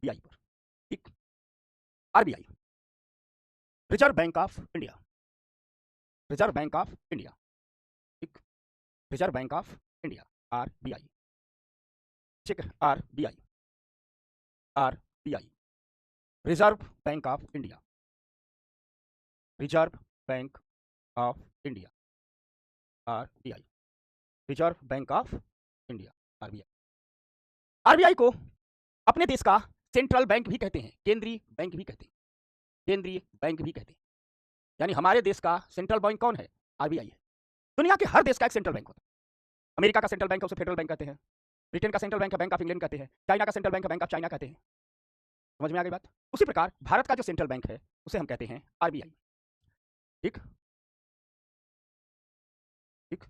RBI पर। ठीक, RBI, Reserve Bank of India, Reserve Bank of India. ठीक, Reserve Bank of India, RBI. ठीक है, RBI, RBI, Reserve Bank of India, Reserve Bank of India, RBI, Reserve Bank of India, RBI. RBI को अपने देश का central bank भी कहते हैं, केंद्रीय बैंक भी कहते हैं, केंद्रीय बैंक भी कहते हैं। यानी हमारे देश का सेंट्रल बैंक कौन है? आरबीआई है। दुनिया के हर देश का एक सेंट्रल बैंक होता है। अमेरिका का सेंट्रल बैंक है, उसे फेडरल बैंक कहते हैं। ब्रिटेन का सेंट्रल बैंक है, बैंक ऑफ इंग्लैंड कहते हैं। चाइना का सेंट्रल बैंक है, बैंक ऑफ चाइना कहते हैं। समझ में आ गई बात? उसी प्रकार भारत का जो सेंट्रल बैंक है उसे हम कहते हैं आरबीआई। ठीक, ठीक,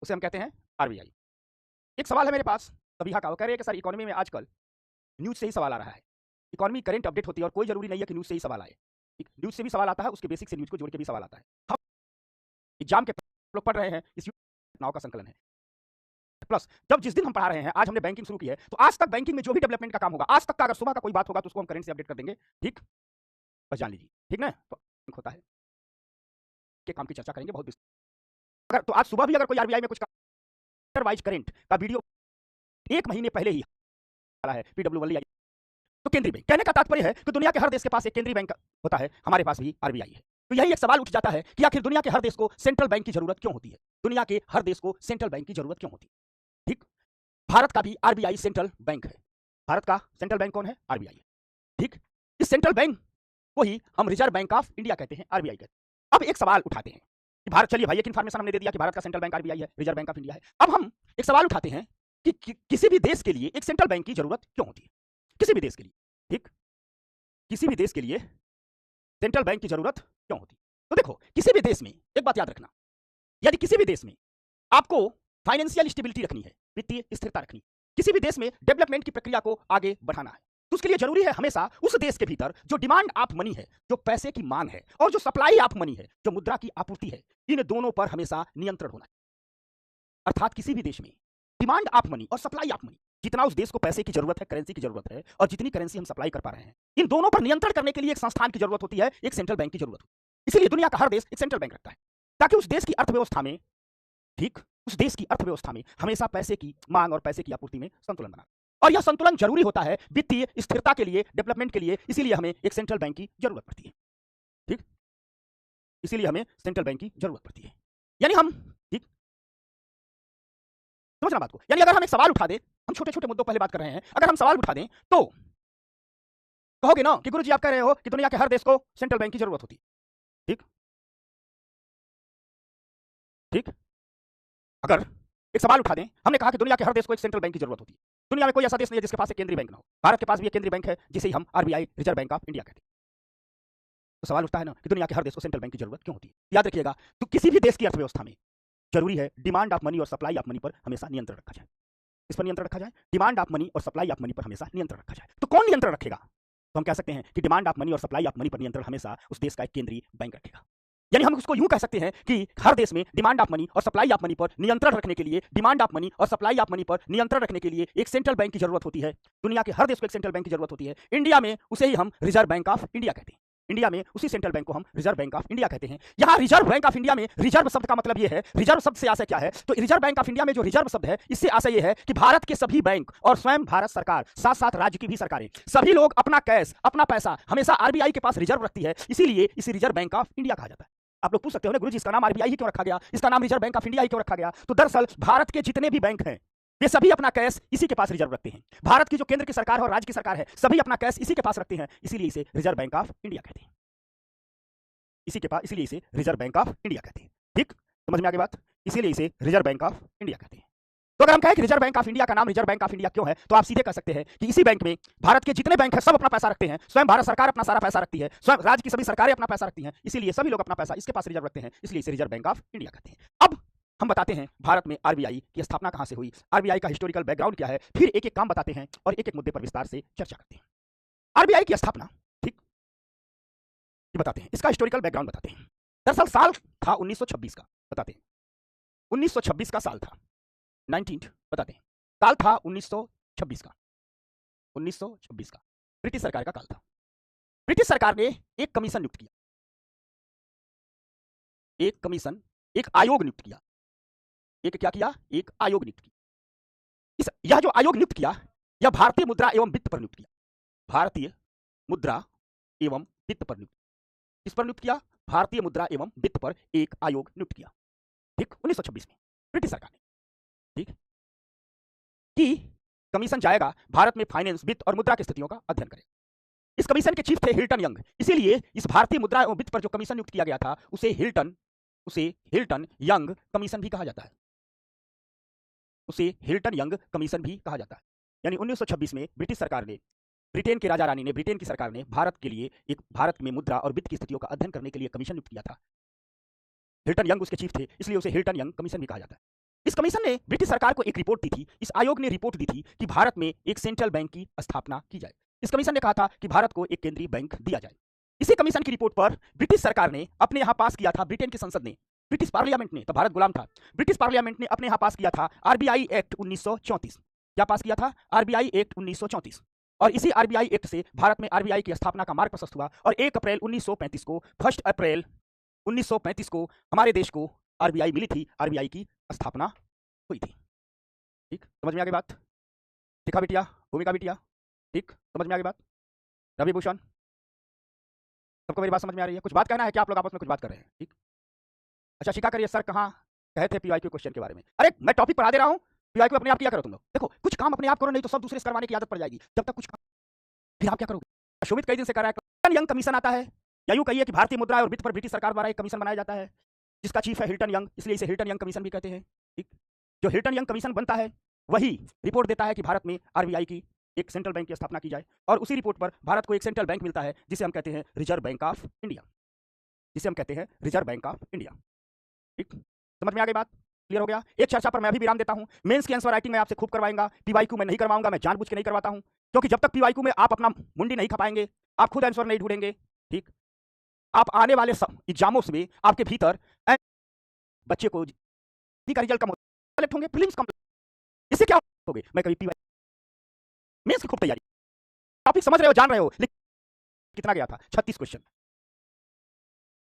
उसे हम कहते हैं आरबीआई। एक सवाल है मेरे पास सभी का, वो कह रहे हैं कि सर इकोनॉमी में आजकल न्यूज से ही सवाल आ रहा है। इकोनॉमी करंट अपडेट होती है और कोई जरूरी नहीं है कि न्यूज से ही सवाल आए। न्यूज से भी सवाल आता है, उसके बेसिक से न्यूज को जोड़ के भी सवाल आता है। हम एग्जाम के लोग पढ़ रहे हैं, इस घटनाओं का संकलन है। प्लस जब जिस दिन हम पढ़ा रहे हैं, आज हमने बैंकिंग शुरू की है, तो आज तक बैंकिंग में जो भी डेवलपमेंट का काम होगा, आज तक का अगर सुबह का कोई बात होगा तो उसको हम करंट से अपडेट कर देंगे। ठीक, बस जान लीजिए। ठीक ना, तो होता है के काम की चर्चा करेंगे बहुत अगर तो आज सुबह भी अगर कोई आरबीआई में कुछ वाइज करंट का वीडियो 1 महीने पहले ही वाला है, पीडब्ल्यू वाली आई, तो केंद्रीय बैंक। कहने का तात्पर्य है कि दुनिया के हर देश के पास एक केंद्रीय बैंक होता है, हमारे पास भी आरबीआई है। तो यही एक सवाल उठ जाता है कि आखिर दुनिया के हर देश को सेंट्रल बैंक की जरूरत क्यों होती है? दुनिया के हर देश को सेंट्रल बैंक की जरूरत क्यों होती है? ठीक, भारत का भी आरबीआई सेंट्रल बैंक है। भारत का सेंट्रल बैंक कौन है? आरबीआई है। ठीक, इस सेंट्रल बैंक को ही हम रिजर्व बैंक ऑफ इंडिया कहते हैं, आरबीआई कहते हैं। अब एक सवाल उठाते हैं कि भारत, चलिए भाई एक इन्फॉर्मेशन हमने दे दिया कि भारत का सेंट्रल बैंक आरबीआई है, रिजर्व बैंक ऑफ इंडिया है। अब हम एक सवाल उठाते हैं कि किसी भी देश के लिए एक सेंट्रल बैंक की जरूरत क्यों होती है? किसी भी देश के लिए, ठीक, किसी भी देश के लिए सेंट्रल बैंक की जरूरत क्यों होती है? तो देखो, किसी भी देश में एक बात याद रखना, यदि किसी भी देश में आपको फाइनेंशियल स्टेबिलिटी रखनी है, वित्तीय स्थिरता रखनी, किसी भी देश में डेवलपमेंट की प्रक्रिया को आगे बढ़ाना है, तो उसके लिए जरूरी है हमेशा उस देश के भीतर जो डिमांड ऑफ मनी है, जो पैसे की मांग है, और जो सप्लाई ऑफ मनी है, जो मुद्रा की आपूर्ति है, इन दोनों पर हमेशा नियंत्रण होना है। अर्थात किसी भी देश में डिमांड ऑफ मनी और सप्लाई ऑफ मनी, जितना उस देश को पैसे की जरूरत है, करेंसी की जरूरत है, और जितनी करेंसी हम सप्लाई कर पा रहे हैं, इन दोनों पर नियंत्रण करने के लिए एक संस्थान की जरूरत होती है, एक सेंट्रल बैंक की जरूरत होती है। इसलिए दुनिया का हर देश एक सेंट्रल बैंक रखता है, ताकि उस देश की अर्थव्यवस्था में, ठीक, उस देश की अर्थव्यवस्था में हमेशा पैसे की मांग और पैसे की आपूर्ति में संतुलन बना। और यह संतुलन जरूरी होता है वित्तीय स्थिरता के लिए, डेवलपमेंट के लिए, इसीलिए हमें एक सेंट्रल बैंक की जरूरत पड़ती है। ठीक, इसीलिए हमें सेंट्रल बैंक की जरूरत पड़ती है। यानी हम, ठीक, समझना बात को, यानी अगर हम एक सवाल उठा दें, हम छोटे छोटे मुद्दों पहले बात कर रहे हैं, अगर हम सवाल उठा दें तो कहोगे ना कि गुरुजी आप कह रहे हो कि दुनिया के हर देश को सेंट्रल बैंक की जरूरत होती है। ठीक, ठीक, अगर एक सवाल उठा दें, हमने कहा कि दुनिया के हर देश को एक सेंट्रल बैंक की जरूरत होती है। दुनिया में कोई ऐसा देश नहीं है जिसके पास एक केंद्रीय बैंक ना हो। भारत के पास भी एक केंद्रीय बैंक है, जिसे हम RBI, Reserve Bank of India कहते हैं। तो सवाल उठता है ना कि दुनिया के हर देश को सेंट्रल बैंक की जरूरत क्यों होती है? याद रखिएगा, तो किसी भी देश की अर्थव्यवस्था में जरूरी है डिमांड ऑफ मनी और सप्लाई ऑफ मनी पर हमेशा नियंत्रण रखा जाए। इस पर नियंत्रण रखा जाए, डिमांड ऑफ मनी और सप्लाई ऑफ मनी पर हमेशा नियंत्रण रखा जाए। तो कौन नियंत्रण रखेगा? तो हम कह सकते हैं कि डिमांड ऑफ मनी और सप्लाई ऑफ मनी पर नियंत्रण हमेशा उस देश का एक केंद्रीय बैंक रखेगा। यानी हम उसको यूं कह सकते हैं कि हर देश में डिमांड ऑफ मनी और सप्लाई ऑफ मनी पर नियंत्रण रखने के लिए, डिमांड ऑफ मनी और सप्लाई ऑफ मनी पर नियंत्रण रखने के लिए एक सेंट्रल बैंक की जरूरत होती है। दुनिया के हर देश को एक सेंट्रल बैंक की जरूरत होती है। इंडिया में उसे ही हम रिजर्व बैंक ऑफ इंडिया कहते हैं। इंडिया में उसी सेंट्रल बैंक को हम रिजर्व बैंक ऑफ इंडिया कहते हैं। यहां रिजर्व बैंक ऑफ इंडिया में रिजर्व शब्द का मतलब यह है, रिजर्व शब्द से आशय क्या है? तो रिजर्व बैंक ऑफ इंडिया में जो रिजर्व शब्द है, इससे आशय यह है कि भारत के सभी बैंक और स्वयं भारत सरकार, साथ साथ राज्य की भी सरकारें, सभी लोग अपना कैश, अपना पैसा हमेशा आरबीआई के पास रिजर्व रखती है, इसीलिए इसे रिजर्व बैंक ऑफ इंडिया कहा जाता है। आप लोग पूछ सकते हो ना, गुरुजी इसका नाम आरबीआई ही क्यों रखा गया, इसका नाम रिजर्व बैंक ऑफ इंडिया ही क्यों रखा गया? तो दरअसल भारत के जितने भी बैंक हैं, ये सभी अपना कैश इसी के पास रिजर्व रखते हैं। भारत की जो केंद्र की सरकार है और राज्य की सरकार है, सभी अपना कैश इसी के पास रखते हैं, इसीलिए इसे रिजर्व बैंक ऑफ इंडिया कहते हैं। इसी के पास, इसीलिए इसे रिजर्व बैंक ऑफ इंडिया कहते हैं। ठीक, समझ में आ गई बात? इसीलिए इसे रिजर्व बैंक ऑफ इंडिया कहते हैं। तो अगर हम कहें कि रिजर्व बैंक ऑफ इंडिया का नाम रिजर्व बैंक ऑफ इंडिया क्यों है, तो आप सीधे कह सकते हैं कि इसी बैंक में भारत के जितने बैंक हैं सब अपना पैसा रखते हैं, स्वयं भारत सरकार अपना सारा पैसा रखती है, स्वयं राज्य की सभी सरकारें अपना पैसा रखती हैं, इसीलिए सभी लोग अपना पैसा इसके पास रिजर्व रखते हैं, इसलिए इसे रिजर्व बैंक ऑफ इंडिया कहते हैं। अब हम बताते हैं भारत में आरबीआई की स्थापना कहां से हुई, आरबीआई का हिस्टोरिकल बैकग्राउंड क्या है, फिर एक एक काम बताते हैं और एक एक मुद्दे पर विस्तार से चर्चा करते हैं। आरबीआई की स्थापना, ठीक, ये बताते हैं, इसका हिस्टोरिकल बैकग्राउंड बताते हैं। दरअसल साल था 1926 का, बताते हैं 1926 का साल था, 19 बताते हैं, साल था 1926 का। 1926 का ब्रिटिश सरकार का काल था। ब्रिटिश सरकार ने एक कमीशन नियुक्त किया, एक कमीशन, एक आयोग नियुक्त किया। एक क्या किया? एक आयोग नियुक्त किया। यह जो आयोग नियुक्त किया, यह भारतीय मुद्रा एवं वित्त पर नियुक्त किया। भारतीय मुद्रा एवं वित्त पर नियुक्त। किस पर नियुक्त किया? भारतीय मुद्रा एवं वित्त पर एक आयोग नियुक्त किया। ठीक, 1926 में ब्रिटिश सरकार ने, ठीक, कि कमीशन जाएगा भारत में फाइनेंस, वित्त और मुद्रा की स्थितियों का अध्ययन करेगा। इस कमीशन के चीफ थे हिल्टन यंग। इसीलिए इस भारतीय मुद्रा एवं वित्त पर जो कमीशन नियुक्त किया गया था उसे हिल्टन यंग कमीशन भी कहा जाता है। उसे हिल्टन यंग कमीशन भी कहा जाता है। यानी 1926 में ब्रिटिश सरकार ने, ब्रिटेन के राजा रानी ने, ब्रिटेन की सरकार ने भारत के लिए एक, भारत में मुद्रा और वित्त की स्थितियों का अध्ययन करने के लिए कमीशन नियुक्त किया था। हिल्टन यंग उसके चीफ थे, इसलिए उसे हिल्टन यंग कमीशन भी कहा जाता है। इस कमीशन ने ब्रिटिश सरकार को एक रिपोर्ट दी थी। इस आयोग ने रिपोर्ट दी थी कि भारत में एक सेंट्रल बैंक की स्थापना की जाए। इस कमीशन ने कहा था कि भारत को एक केंद्रीय बैंक दिया जाए। इसी कमीशन की रिपोर्ट पर ब्रिटिश सरकार ने अपने यहां पास किया था, ब्रिटेन की संसद ने, ब्रिटिश पार्लियामेंट ने, तब भारत गुलाम था, ब्रिटिश पार्लियामेंट ने अपने यहां पास किया था आरबीआई एक्ट 1934। क्या पास किया था? RBI act 1934। और इसी आरबीआई एक्ट से भारत में आरबीआई की स्थापना का मार्ग प्रशस्त हुआ और 1 अप्रैल 1935 को, 1 अप्रैल 1935 को हमारे देश को आरबीआई मिली थी, आरबीआई की स्थापना हुई थी। ठीक, समझ में आ गई बात? शिखा बिटिया, भूमिका बिटिया, ठीक, समझ में आ गई बात? रवि भूषण, सबको मेरी बात समझ में आ रही है? कुछ बात कहना है क्या? आप लोग आपस में कुछ बात कर रहे हैं? ठीक, अच्छा, शिखा करिए, सर कहाँ कहे थे पीवाईक्यू क्वेश्चन के बारे में? अरे मैं टॉपिक पढ़ा दे रहा हूँ, पीवाईक्यू अपने आप किया करो तुम लोग। देखो, कुछ काम अपने आप करो, नहीं तो सब दूसरे से करवाने की आदत पड़ जाएगी। जब तक कुछ काम, फिर आप क्या करोगे? शोभित कई दिन से कर रहा है। यंग कमीशन आता है, या यूं कहिए कि भारतीय मुद्रा और वित्त पर ब्रिटिश सरकार द्वारा एक कमीशन बनाया जाता है जिसका चीफ है हिल्टन यंग, इसलिए इसे हिल्टन यंग कमीशन भी कहते हैं। ठीक, जो हिल्टन यंग कमीशन बनता है वही रिपोर्ट देता है कि भारत में आरबीआई की एक सेंट्रल बैंक की स्थापना की जाए, और उसी रिपोर्ट पर भारत को एक सेंट्रल बैंक मिलता है जिसे हम कहते हैं रिजर्व बैंक ऑफ इंडिया, जिसे हम कहते हैं रिजर्व बैंक ऑफ इंडिया। ठीक, समझ में आ गई बात? क्लियर हो गया? एक चर्चा पर मैं भी विराम देता हूं। मेंस की आंसर राइटिंग में आपसे खूब करवाएंगा, पीवाईक्यू में नहीं करवाऊंगा, मैं जानबूझ के नहीं करवाता हूं, क्योंकि जब तक पीवाईक्यू में आप अपना मुंडी नहीं खपाएंगे, आप खुद आंसर नहीं ढूंढेंगे, ठीक, आप आने वाले एग्जामों में आपके भीतर बच्चे को का रिजल्ट कम कलेक्ट होंगे, प्रीलिम्स कम, इससे क्या होगे? मैं कभी पीवाई मेंस की खूब तैयारी, टॉपिक समझ रहे हो, जान रहे हो, लेकिन कितना गया था? 36 क्वेश्चन।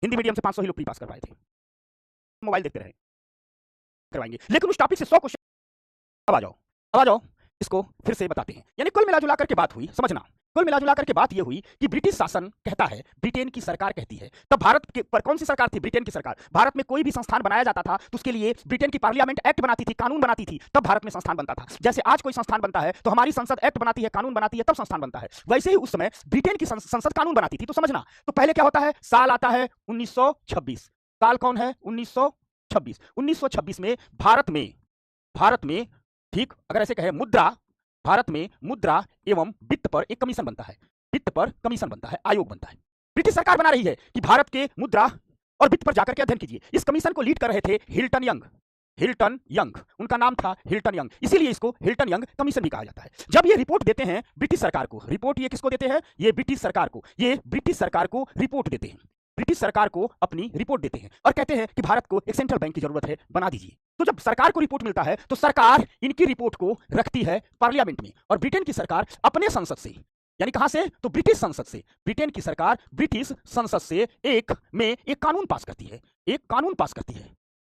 हिंदी मीडियम से 500 ही लोग प्री पास कर पाए थे। मोबाइल देखते रहे, करवाएंगे, लेकिन उस टॉपिक से 100 क्वेश्चन। अब आ जाओ, इसको फिर से बताते हैं। यानी कुल मिलाजुला करके बात हुई, समझना, कुल मिलाजुला करके बात यह हुई कि ब्रिटिश शासन कहता है, ब्रिटेन की सरकार कहती है, तब भारत के पर कौन सी सरकार थी? ब्रिटेन की सरकार। भारत में कोई भी संस्थान बनाया जाता था तो उसके लिए ब्रिटेन की पार्लियामेंट एक्ट बनाती थी, कानून बनाती थी, तब भारत में संस्थान बनता था। जैसे आज कोई संस्थान बनता है तो हमारी संसद एक्ट बनाती है, कानून बनाती है, तब संस्थान बनता है। वैसे ही उस समय ब्रिटेन की संसद कानून बनाती थी। तो समझना, तो पहले क्या होता है? साल आता है 1926। साल कौन है? 1926। 1926 में भारत में, ठीक, अगर ऐसे कहे मुद्रा, भारत में मुद्रा एवं वित्त पर एक कमीशन बनता है, वित्त पर कमीशन बनता है, आयोग बनता है। ब्रिटिश सरकार बना रही है कि भारत के मुद्रा और वित्त पर जाकर के अध्ययन कीजिए। इस कमीशन को लीड कर रहे थे हिल्टन यंग, उनका नाम था हिल्टन यंग, इसीलिए इसको हिल्टन यंग कमीशन भी कहा जाता है। जब ये रिपोर्ट देते हैं ब्रिटिश सरकार को, रिपोर्ट ये किसको देते हैं? ये ब्रिटिश सरकार को रिपोर्ट देते हैं, ब्रिटिश सरकार को अपनी रिपोर्ट देते हैं और कहते हैं कि भारत को एक सेंट्रल बैंक की जरूरत है, बना दीजिए। तो जब सरकार को रिपोर्ट मिलता है तो सरकार इनकी रिपोर्ट को रखती है पार्लियामेंट में, और ब्रिटेन की सरकार अपने संसद से, यानी कहां से? तो ब्रिटिश संसद से, ब्रिटेन की सरकार ब्रिटिश संसद से एक कानून पास करती है, एक कानून पास करती है।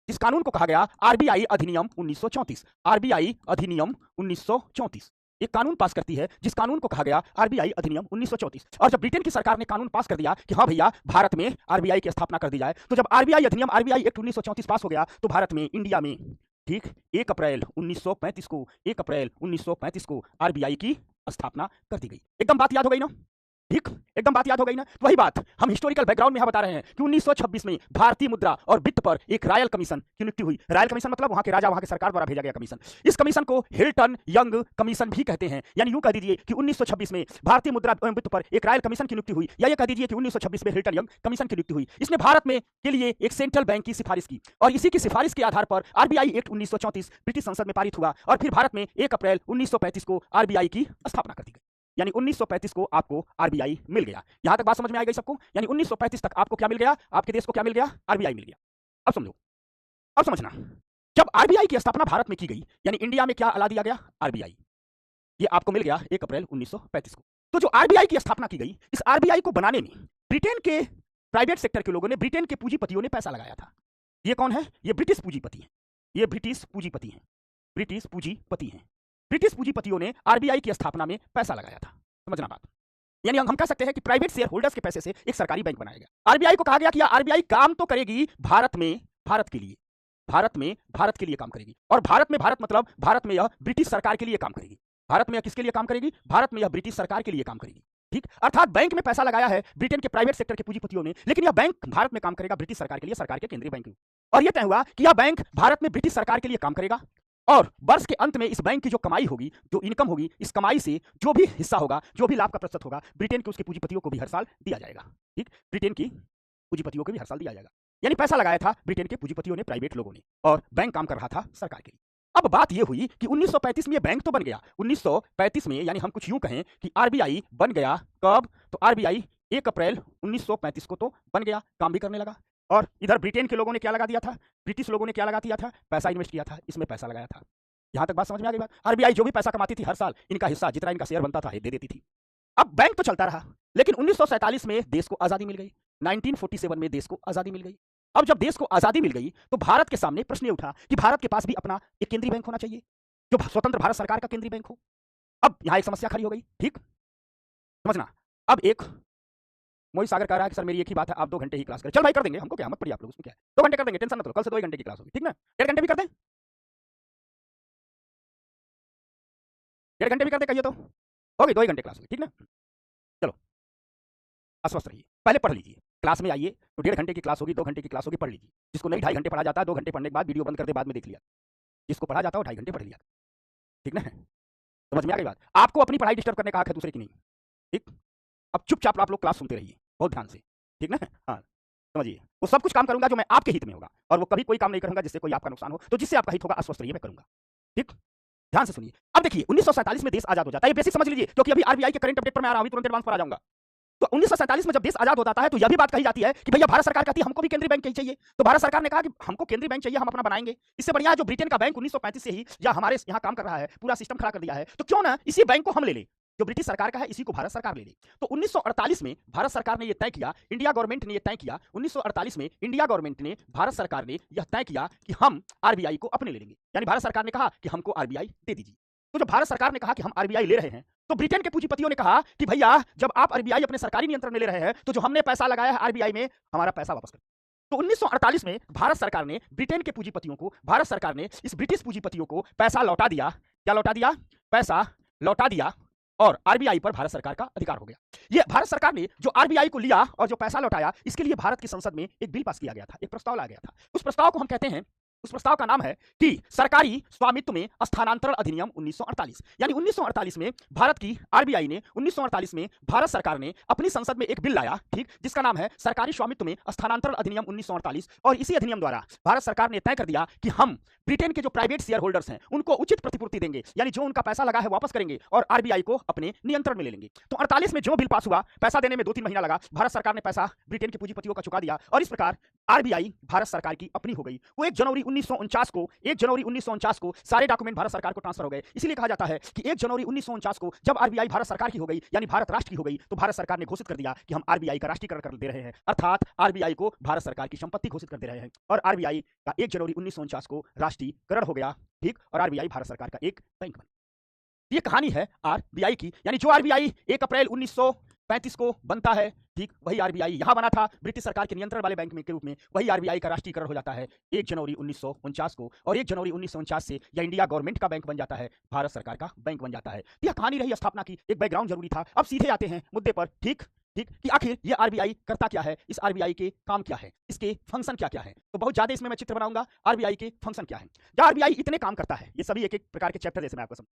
इस कानून को कहा गया आरबीआई अधिनियम 1934। आरबीआई अधिनियम 1934 एक कानून पास करती है, जिस कानून को कहा गया आरबीआई अधिनियम 1934। और जब ब्रिटेन की सरकार ने कानून पास कर दिया कि हाँ भैया भारत में आरबीआई की स्थापना कर दी जाए, तो जब आरबीआई अधिनियम, आरबीआई एक्ट 1934 पास हो गया, तो भारत में, इंडिया में, ठीक, 1 अप्रैल 1935 को आरबीआई की स्थापना कर दी गई। एकदम बात याद हो गई ना? ठीक, एकदम बात याद हो गई ना? वही बात हम हिस्टोरिकल बैकग्राउंड में बता रहे हैं कि 1926 में भारतीय मुद्रा और वित्त पर एक रॉयल कमीशन की नियुक्ति हुई। रॉयल कमीशन मतलब वहां के राजा, वहां के सरकार द्वारा भेजा गया कमीशन। इस कमीशन को हिल्टन यंग कमीशन भी कहते हैं। यानी यूं कह दीजिए कि 1926 में भारतीय मुद्रा एवं वित्त पर एक रॉयल कमीशन की नियुक्ति हुई, या ये कह दीजिए कि 1926 में हिल्टन यंग कमीशन की नियुक्ति हुई। इसने भारत में के लिए एक सेंट्रल बैंक की सिफारिश की, और इसी की सिफारिश के आधार पर आरबीआई एक्ट 1934 ब्रिटिश संसद में पारित हुआ, और फिर भारत में 1 अप्रैल 1935 को आरबीआई की स्थापना कर दी गई। यानी 1935 को आपको आरबीआई मिल गया। यहां तक बात समझ में आ गई सबको? यानी 1935 तक आपको क्या मिल गया? आपके देश को क्या मिल गया? आरबीआई मिल गया। अब समझो, अब समझना, जब आरबीआई की स्थापना भारत में की गई, यानी इंडिया में क्या ला दिया गया? आरबीआई। ये आपको मिल गया 1 अप्रैल 1935 को। तो जो आरबीआई की स्थापना की गई, इस आरबीआई को बनाने में ब्रिटेन के प्राइवेट सेक्टर के लोगों ने, ब्रिटेन के पूंजीपतियों ने पैसा लगाया था। ये कौन है? ये ब्रिटिश पूंजीपति हैं। ये ब्रिटिश पूंजीपति हैं। ब्रिटिश पूंजीपति हैं। ब्रिटिश पूंजीपतियों ने आरबीआई की स्थापना में पैसा लगाया था। समझना बात। यानी हम कह सकते हैं कि प्राइवेट शेयर होल्डर्स के पैसे से एक सरकारी बैंक बनाया गया। आरबीआई को कहा गया कि आरबीआई काम तो करेगी भारत में, भारत के लिए, भारत में भारत के लिए काम करेगी। और भारत में भारत मतलब भारत में यह ब्रिटिश सरकार के लिए काम करेगी। भारत में यह किसके लिए काम करेगी? भारत में यह ब्रिटिश सरकार के लिए काम करेगी। ठीक, अर्थात बैंक में पैसा लगाया है ब्रिटेन के प्राइवेट सेक्टर के पूंजीपतियों ने, लेकिन यह बैंक भारत में काम करेगा ब्रिटिश सरकार के लिए, सरकार के केंद्रीय बैंक में। और यह तय हुआ कि यह बैंक भारत में ब्रिटिश सरकार के लिए काम करेगा और वर्ष के अंत में इस बैंक की जो कमाई होगी, जो इनकम होगी, इस कमाई से जो भी हिस्सा होगा, जो भी लाभ का प्रतिशत होगा, ब्रिटेन के उसके पूंजीपतियों को भी हर साल दिया जाएगा। ठीक, ब्रिटेन की पूंजीपतियों को भी हर साल दिया जाएगा। यानी पैसा लगाया था ब्रिटेन के पूंजीपतियों ने, प्राइवेट लोगों ने, और बैंक काम कर रहा था सरकार के लिए। अब बात यह हुई कि 1935 में यह बैंक तो बन गया। 1935 में, यानी हम कुछ यूं कहें कि आरबीआई बन गया। कब? तो आरबीआई 1 अप्रैल 1935 को तो बन गया, काम भी करने लगा। और इधर ब्रिटेन के लोगों ने क्या लगा दिया था? ब्रिटिश लोगों ने क्या लगा दिया था? पैसा इन्वेस्ट किया था, इसमें पैसा लगाया था। यहां तक बात समझ में आ गई बात? आरबीआई जो भी पैसा कमाती थी हर साल, इनका हिस्सा, जितना इनका शेयर बनता था, दे देती थी। अब बैंक तो चलता रहा, लेकिन 1947 में देश को आजादी मिल गई। 1947 में देश को आजादी मिल गई। अब जब देश को आजादी मिल गई तो भारत के सामने प्रश्न ये उठा कि भारत के पास भी अपना एक केंद्रीय बैंक होना चाहिए, जो स्वतंत्र भारत सरकार का केंद्रीय बैंक हो। अब यहां एक समस्या खड़ी हो गई। ठीक, समझना। अब एक मोहित सागर कह रहा है कि सर मेरी एक ही बात है, आप 2 घंटे ही क्लास करें। चल भाई कर देंगे, हमको क्या, मत पड़िए आप लोग, उसमें क्या है, 2 घंटे कर देंगे, टेंशन मत लो। कल से 2 घंटे की क्लास होगी, ठीक ना? 1.5 घंटे भी कर दें, 1.5 घंटे भी कर दे, कहिए तो होगी, 2 ही घंटे क्लास होगी, ठीक ना? चलो, अस्वस्थ रहिए, पहले पढ़ लीजिए। क्लास में आइए तो 1.5 घंटे की क्लास होगी, 2 घंटे की क्लास होगी, पढ़ लीजिए। जिसको नहीं 2.5 घंटे पढ़ा जाता है, 2 घंटे पढ़ने के बाद वीडियो बंद कर दे, बाद में देख लिया। जिसको पढ़ा जाता है 2.5 घंटे पढ़ लिया, ठीक ना? समझ में आ गई बात? आपको अपनी पढ़ाई डिस्टर्ब करने का हक है, दूसरे की नहीं। ठीक, अब चुपचाप आप लोग क्लास सुनते रहिए बहुत ध्यान से, ठीक ना? हाँ, समझिए, वो सब कुछ काम करूंगा जो मैं आपके हित में होगा, और वो कभी कोई काम नहीं करूंगा जिससे कोई आपका नुकसान हो। तो जिससे आपका हित होगा, अस्वस्थ रहिए, मैं करूंगा। ठीक, ध्यान से सुनिए। अब देखिए 1947 में देश आजाद हो जाता है, ये बेसिक समझ लीजिए, क्योंकि अभी आरबीआई के करंट अपडेट पर मैं आ रहा हूं, तुरंत एडवांस पर आ जाऊंगा। तो 1947 में जब देश आजाद होता है तो यह भी बात कही जाती है कि भैया भारत सरकार कहती है हमको भी केंद्रीय बैंक चाहिए। तो भारत सरकार ने कहा कि हमको केंद्रीय बैंक चाहिए, हम अपना बनाएंगे। इससे बढ़िया है जो ब्रिटेन का बैंक 1935 से ही या हमारे यहाँ काम कर रहा है, पूरा सिस्टम खड़ा कर दिया है, तो क्यों ना इसी बैंक को हम ले लें, जो ब्रिटिश सरकार का है, इसी को भारत सरकार ले ले। तो 1948 में भारत सरकार ने यह तय किया, इंडिया गवर्नमेंट ने यह तय किया, 1948 में इंडिया गवर्नमेंट ने, भारत सरकार ने यह तय किया कि हम आरबीआई को अपने ले लेंगे। यानी भारत सरकार ने कहा कि हमको आरबीआई दे दीजिए। तो जब भारत सरकार ने कहा कि हम आरबीआई ले रहे हैं, तो ब्रिटेन के पूंजीपतियों ने कहा कि भैया जब आप आरबीआई अपने सरकारी नियंत्रण में ले रहे हैं, तो जो हमने पैसा लगाया है आरबीआई में, हमारा पैसा वापस करें। तो 1948 में भारत सरकार ने ब्रिटेन के पूंजीपतियों को, भारत सरकार ने इस ब्रिटिश पूंजीपतियों को पैसा लौटा दिया। क्या लौटा दिया? पैसा लौटा दिया, और आरबीआई पर भारत सरकार का अधिकार हो गया। ये भारत सरकार ने जो आरबीआई को लिया और जो पैसा लौटाया, इसके लिए भारत की संसद में एक बिल पास किया गया था, एक प्रस्ताव लाया गया था। उस प्रस्ताव को हम कहते हैं, उस प्रस्ताव का नाम है कि सरकारी स्वामित्व में स्थानांतरण अधिनियम 1948। यानी 1948 में भारत की आरबीआई ने, 1948 में भारत सरकार ने अपनी संसद में एक बिल लाया, ठीक, जिसका नाम है सरकारी स्वामित्व में स्थानांतरण अधिनियम 1948। और इसी अधिनियम द्वारा भारत सरकार ने तय कर दिया कि हम ब्रिटेन के जो प्राइवेट शेयर होल्डर्स हैं उनको उचित प्रतिपूर्ति देंगे, यानी जो उनका पैसा लगा है वापस करेंगे और आरबीआई को अपने नियंत्रण में ले लेंगे। तो 48 में जो बिल पास हुआ, पैसा देने में 2-3 महीना लगा, भारत सरकार ने पैसा ब्रिटेन के पूंजीपतियों का चुका दिया, और इस प्रकार आरबीआई भारत सरकार की अपनी हो गई। वो 1 जनवरी 1949 को सारे डॉक्यूमेंट भारत सरकार को ट्रांसफर हो गए। इसीलिए कहा जाता है कि 1 जनवरी 1949 को जब आरबीआई भारत सरकार की हो गई, यानी भारत राष्ट्र की हो गई, तो भारत सरकार ने घोषित कर दिया कि हम आरबीआई का राष्ट्रीयकरण कर दे रहे हैं, अर्थात आरबीआई को भारत सरकार की संपत्ति घोषित कर दे रहे हैं। और आरबीआई का 1 जनवरी 1949 को राष्ट्रीयकरण हो गया, ठीक, और आरबीआई भारत सरकार का एक बैंक बन। ये कहानी है आरबीआई की। यानी जो आरबीआई 1 अप्रैल 1935 को बनता है, ठीक, वही आरबीआई यहां बना था ब्रिटिश सरकार के नियंत्रण वाले बैंक में के रूप में, वही आरबीआई का राष्ट्रीयकरण हो जाता है 1 जनवरी 1949 को, और 1 जनवरी 1949 से यह इंडिया गवर्नमेंट का बैंक बन जाता है, भारत सरकार का बैंक बन जाता है। यह कहानी रही स्थापना की, एक बैकग्राउंड जरूरी था। अब सीधे आते हैं मुद्दे पर, ठीक, कि आखिर ये आरबीआई करता क्या है, इस आरबीआई के काम क्या है, इसके फंक्शन क्या क्या है। तो बहुत ज्यादा इसमें मैं चित्र बनाऊंगा, आरबीआई के फंक्शन क्या है। आरबीआई इतने काम करता है, ये सभी एक एक प्रकार के चैप्टर जैसे मैं आपको समझ।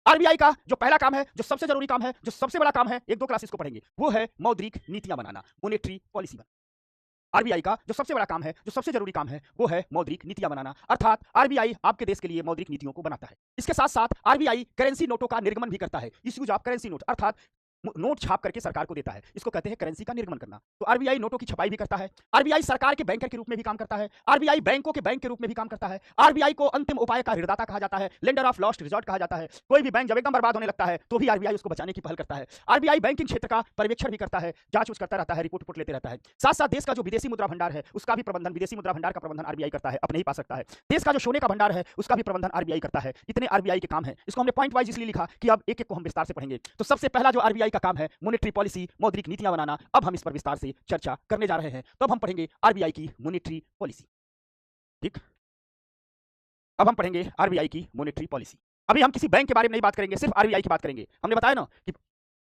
आरबीआई का जो पहला काम है, जो सबसे जरूरी काम है, जो सबसे बड़ा काम है, 1-2 क्लास इसको पढ़ेंगे, वो है मौद्रिक नीतियां बनाना, मॉनेटरी पॉलिसी बनाना। आरबीआई का जो सबसे बड़ा काम है, जो सबसे जरूरी काम है, वो है मौद्रिक नीतियां बनाना, अर्थात आरबीआई आपके देश के लिए मौद्रिक नीतियों को बनाता है। इसके साथ साथ आरबीआई करेंसी नोटों का निर्गमन भी करता है, इश्यूज ऑफ करेंसी नोट, अर्थात नोट छाप करके सरकार को देता है। इसको कहते हैं करेंसी का निर्गमन करना। तो आरबीआई नोटों की छपाई भी करता है। आरबीआई सरकार के बैंकर के रूप में भी काम करता है। आरबीआई बैंकों के बैंक के रूप में भी काम करता है। आरबीआई को अंतिम उपाय का ऋणदाता कहा जाता है, लेंडर ऑफ लास्ट रिजॉर्ट कहा जाता है। कोई भी बैंक जब एकदम बर्बाद होने लगता है तो भी आरबीआई उसको बचाने की पहल करता है। आरबीआई बैंकिंग क्षेत्र का पर्यवेक्षण भी करता है, जांच करता रहता है, रिपोर्ट लेते रहता है। साथ साथ देश का जो विदेशी मुद्रा भंडार है उसका भी प्रबंधन, विदेशी मुद्रा भंडार का प्रबंधन आरबीआई करता है, अपने ही पास रखता है। देश का जो सोने का भंडार है उसका भी प्रबंधन आरबीआई करता है। इतने आरबीआई के काम है। इसको हमने पॉइंट वाइज इसलिए लिखा कि अब एक एक को हम विस्तार से पढ़ेंगे। तो सबसे पहला जो आरबीआई का काम है मॉनेटरी पॉलिसी, मौद्रिक नीतियां बनाना। अब हम इस पर विस्तार से चर्चा करने जा रहे हैं। तो अब हम पढ़ेंगे आरबीआई की मॉनेटरी पॉलिसी। ठीक, अब हम पढ़ेंगे आरबीआई की मॉनेटरी पॉलिसी। अभी हम किसी बैंक के बारे में नहीं बात करेंगे, सिर्फ आरबीआई की बात करेंगे। हमने बताया ना कि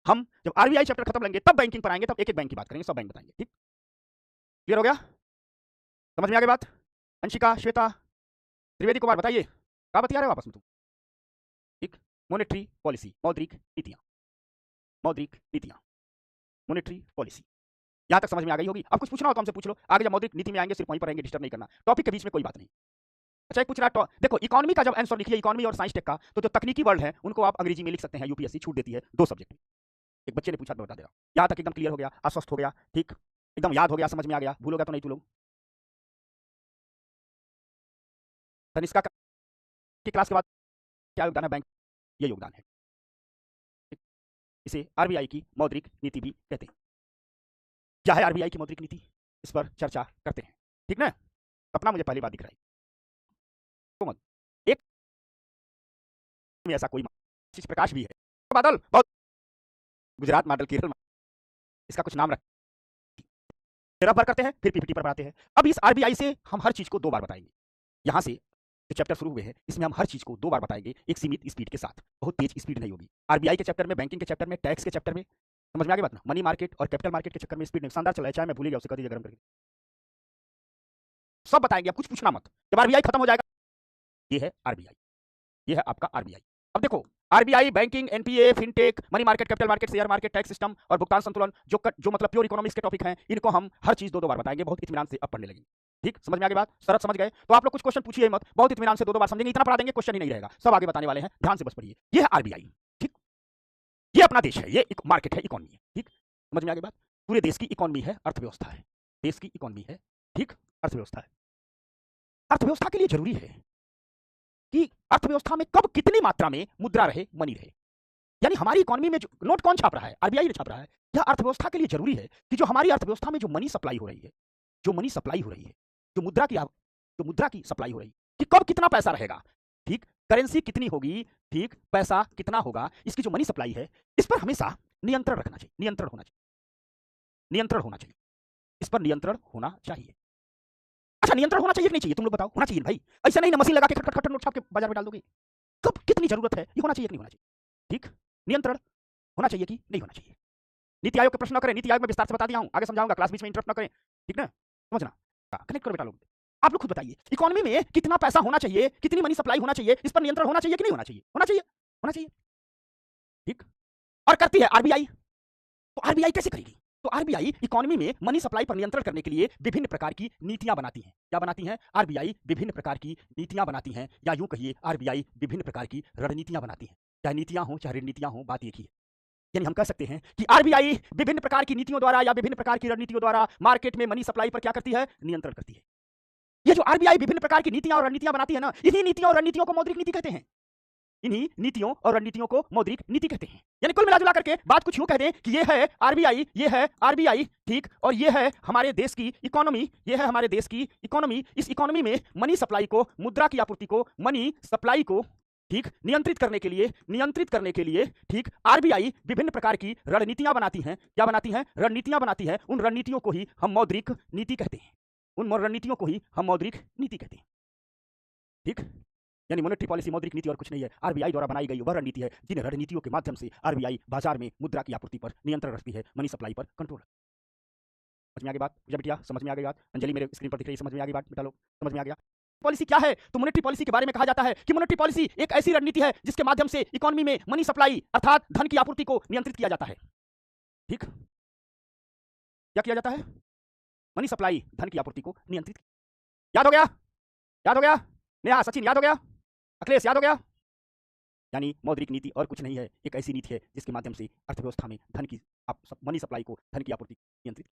हम जब आरबीआई चैप्टर खत्म लेंगे तब बैंकिंग पर आएंगे, तब एक एक बैंक की बात करेंगे, सब बैंक बताएंगे। ठीक, क्लियर हो गया? समझ में आ गई बात? अंशिका, श्वेता, त्रिवेदी कुमार, बताइए क्या बता रहे हो वापस में तुम? ठीक, मॉनेटरी पॉलिसी, मौद्रिक नीतियां, मौद्रिक नीतियां, मॉनेटरी पॉलिसी। यहां तक समझ में आ गई होगी। अब कुछ पूछना हो तो हमसे पूछ लो। आगे जब मौद्रिक नीति में आएंगे सिर्फ वहीं पर रहेंगे, डिस्टर्ब नहीं करना। टॉपिक के बीच में कोई बात नहीं। अच्छा, एक पूछ रहा, देखो इकोनॉमी का जब आंसर लिखिए, इकोनॉमी और साइंस टेक का, तो जो तकनीकी वर्ड है उनको आप अंग्रेजी में लिख सकते हैं। यूपीएससी छूट देती है 2 सब्जेक्ट। एक बच्चे ने पूछा तो बता दे रहा हूं। यहां तक एकदम क्लियर हो गया, आश्वस्त हो गया, ठीक, एकदम याद हो गया, समझ में आ गया, भूलोगा तो नहीं तू लोग। तनिष्का की क्लास के बाद क्या योगदान है बैंक? ये योगदान है। इसे आरबीआई की मौद्रिक नीति भी कहते हैं। क्या है आरबीआई की मौद्रिक नीति, इस पर चर्चा करते हैं। ठीक ना? अपना मुझे पहली बात दिख रहा है तो मत एक में ऐसा कोई चीज प्रकाश भी है, बादल बहुत गुजरात मॉडल केरल, इसका कुछ नाम रख रफ भर करते हैं, फिर पीपीटी पर बनाते हैं। अब इस आरबीआई से हम हर चीज को 2 बार बताएंगे। यहां से जो चैप्टर शुरू हुए हैं इसमें हम हर चीज को 2 बार बताएंगे, एक सीमित स्पीड के साथ, बहुत तेज स्पीड नहीं होगी। आरबीआई के चैप्टर में, बैंकिंग के चैप्टर में, टैक्स के चैप्टर में, समझ में आ गई बात ना? मनी मार्केट और कैपिटल मार्केट के चक्कर में स्पीड शानदार चला है। चाहे मैं भूल गया, उसे कर दीजिए गरम करके, सब बताएंगे। अब कुछ पूछना मत, जब आरबीआई खत्म हो जाएगा। ये है आरबीआई, ये है आपका आरबीआई। अब देखो RBI banking, NPA, fintech, money market, capital market, share market, tax system और भुगतान संतुलन, जो मतलब प्योर इकोनॉमिक्स के टॉपिक हैं, इनको हम हर चीज 2 बार बताएंगे, बहुत इत्मीनान से अब पढ़ने लगेंगे। ठीक, समझ में आ गई बात? शरत समझ गए? तो आप लोग कुछ क्वेश्चन पूछिए मत, बहुत इत्मीनान से 2 बार समझेंगे, इतना पढ़ा देंगे क्वेश्चन ही नहीं रहेगा, सब आगे बताने वाले हैं, ध्यान से बस पढ़िए। ये है आरबीआई। ठीक, ये अपना देश है, ये एक मार्केट है, इकोनॉमी है। ठीक, समझ में आ गई बात? पूरे देश की इकोनॉमी है, अर्थव्यवस्था है, देश की इकोनॉमी है, ठीक, अर्थव्यवस्था है। अर्थव्यवस्था के लिए जरूरी है कि अर्थव्यवस्था में कब कितनी मात्रा में मुद्रा रहे, मनी रहे। यानी हमारी इकोनॉमी में जो नोट कौन छाप रहा है? आरबीआई ने छाप रहा है। यह अर्थव्यवस्था के लिए जरूरी है कि जो हमारी अर्थव्यवस्था में जो मनी सप्लाई हो रही है, जो मनी सप्लाई हो रही है, जो मुद्रा की सप्लाई हो रही है, कि कब कितना पैसा रहेगा, ठीक, करेंसी कितनी होगी, ठीक, पैसा कितना होगा, इसकी जो मनी सप्लाई है, इस पर हमेशा नियंत्रण रखना चाहिए, नियंत्रण होना चाहिए, नियंत्रण होना चाहिए, इस पर नियंत्रण होना चाहिए। अच्छा, नियंत्रण होना चाहिए कि नहीं चाहिए? तुम लोग बताओ। होना चाहिए भाई, ऐसा नहीं ना मशीन लगा के खट खट खट नोट छाप के बाजार में डाल दोगे। कब कितनी जरूरत है, ये होना चाहिए कि नहीं होना चाहिए? ठीक, नियंत्रण होना चाहिए कि नहीं होना चाहिए? नीति आयोग के प्रश्न न करें, नीति आयोग में विस्तार से बता दिया हूं, आगे समझाऊंगा, क्लास बीच में इंटरप्ट न करें। ठीक ना? समझना, कनेक्ट करो बेटा लोग। आप लोग खुद बताइए, इकोनॉमी में कितना पैसा होना चाहिए, कितनी मनी सप्लाई होना चाहिए, इस पर नियंत्रण होना चाहिए कि नहीं होना चाहिए? होना चाहिए, होना चाहिए। ठीक, और करती है आरबीआई। तो आरबीआई कैसे करेगी? तो आरबीआई इकोनॉमी में मनी सप्लाई पर नियंत्रण करने के लिए विभिन्न प्रकार की नीतियां बनाती हैं। क्या बनाती हैं? आरबीआई विभिन्न प्रकार की नीतियां बनाती हैं, या यूं कहिए आरबीआई विभिन्न प्रकार की रणनीतियां बनाती हैं। चाहे नीतियां हो चाहे रणनीतियां हो, बात एक ही है। यानी हम कह सकते हैं कि आरबीआई विभिन्न प्रकार की नीतियों द्वारा या विभिन्न प्रकार की रणनीतियों द्वारा मार्केट में मनी सप्लाई पर क्या करती है? नियंत्रण करती है। ये जो आरबीआई विभिन्न प्रकार की नीतियां और रणनीतियां बनाती है ना, इन्हीं नीतियों और रणनीतियों को मौद्रिक नीति कहते हैं। इन्हीं नीतियों और रणनीतियों को मौद्रिक नीति कहते हैं। यानी कुल मिला करके बात कुछ यूं कह दें कि ये है आरबीआई, ये है आरबीआई, ठीक, और ये है हमारे देश की इकोनॉमी, ये है हमारे देश की इकोनॉमी। इस इकोनॉमी में मनी सप्लाई को, मुद्रा की आपूर्ति को, मनी सप्लाई को, ठीक, नियंत्रित करने के लिए, ठीक, आरबीआई विभिन्न प्रकार की रणनीतियां बनाती हैं। क्या बनाती हैं? रणनीतियां बनाती हैं। उन रणनीतियों को ही हम मौद्रिक नीति कहते हैं, उन रणनीतियों को ही हम मौद्रिक नीति कहते हैं। ठीक, यानी मॉनेटरी पॉलिसी मौद्रिक नीति और कुछ नहीं है, आरबीआई द्वारा बनाई गई वह रणनीति है जिन रणनीतियों के माध्यम से आरबीआई बाजार में मुद्रा की आपूर्ति पर नियंत्रण रखती है, मनी सप्लाई पर कंट्रोल। समझ में आ गई बात? बिटिया समझ में आ गई बात? अंजलि मेरे स्क्रीन पर दिख रही है, समझ में आ गई बात? बेटा लोग समझ में आ गया? पॉलिसी क्या है? तो मॉनेटरी पॉलिसी के बारे में कहा जाता है कि मॉनेटरी पॉलिसी एक ऐसी रणनीति है जिसके माध्यम से इकोनॉमी में मनी सप्लाई अर्थात धन की आपूर्ति को नियंत्रित किया जाता है। ठीक, क्या किया जाता है? मनी सप्लाई, धन की आपूर्ति को नियंत्रित। याद हो गया? याद हो गया? नेहा, सचिन याद हो गया? अखिलेश याद हो गया? यानी मौद्रिक नीति और कुछ नहीं है, एक ऐसी नीति है जिसके माध्यम से अर्थव्यवस्था में धन की मनी सप्लाई को, धन की आपूर्ति नियंत्रित।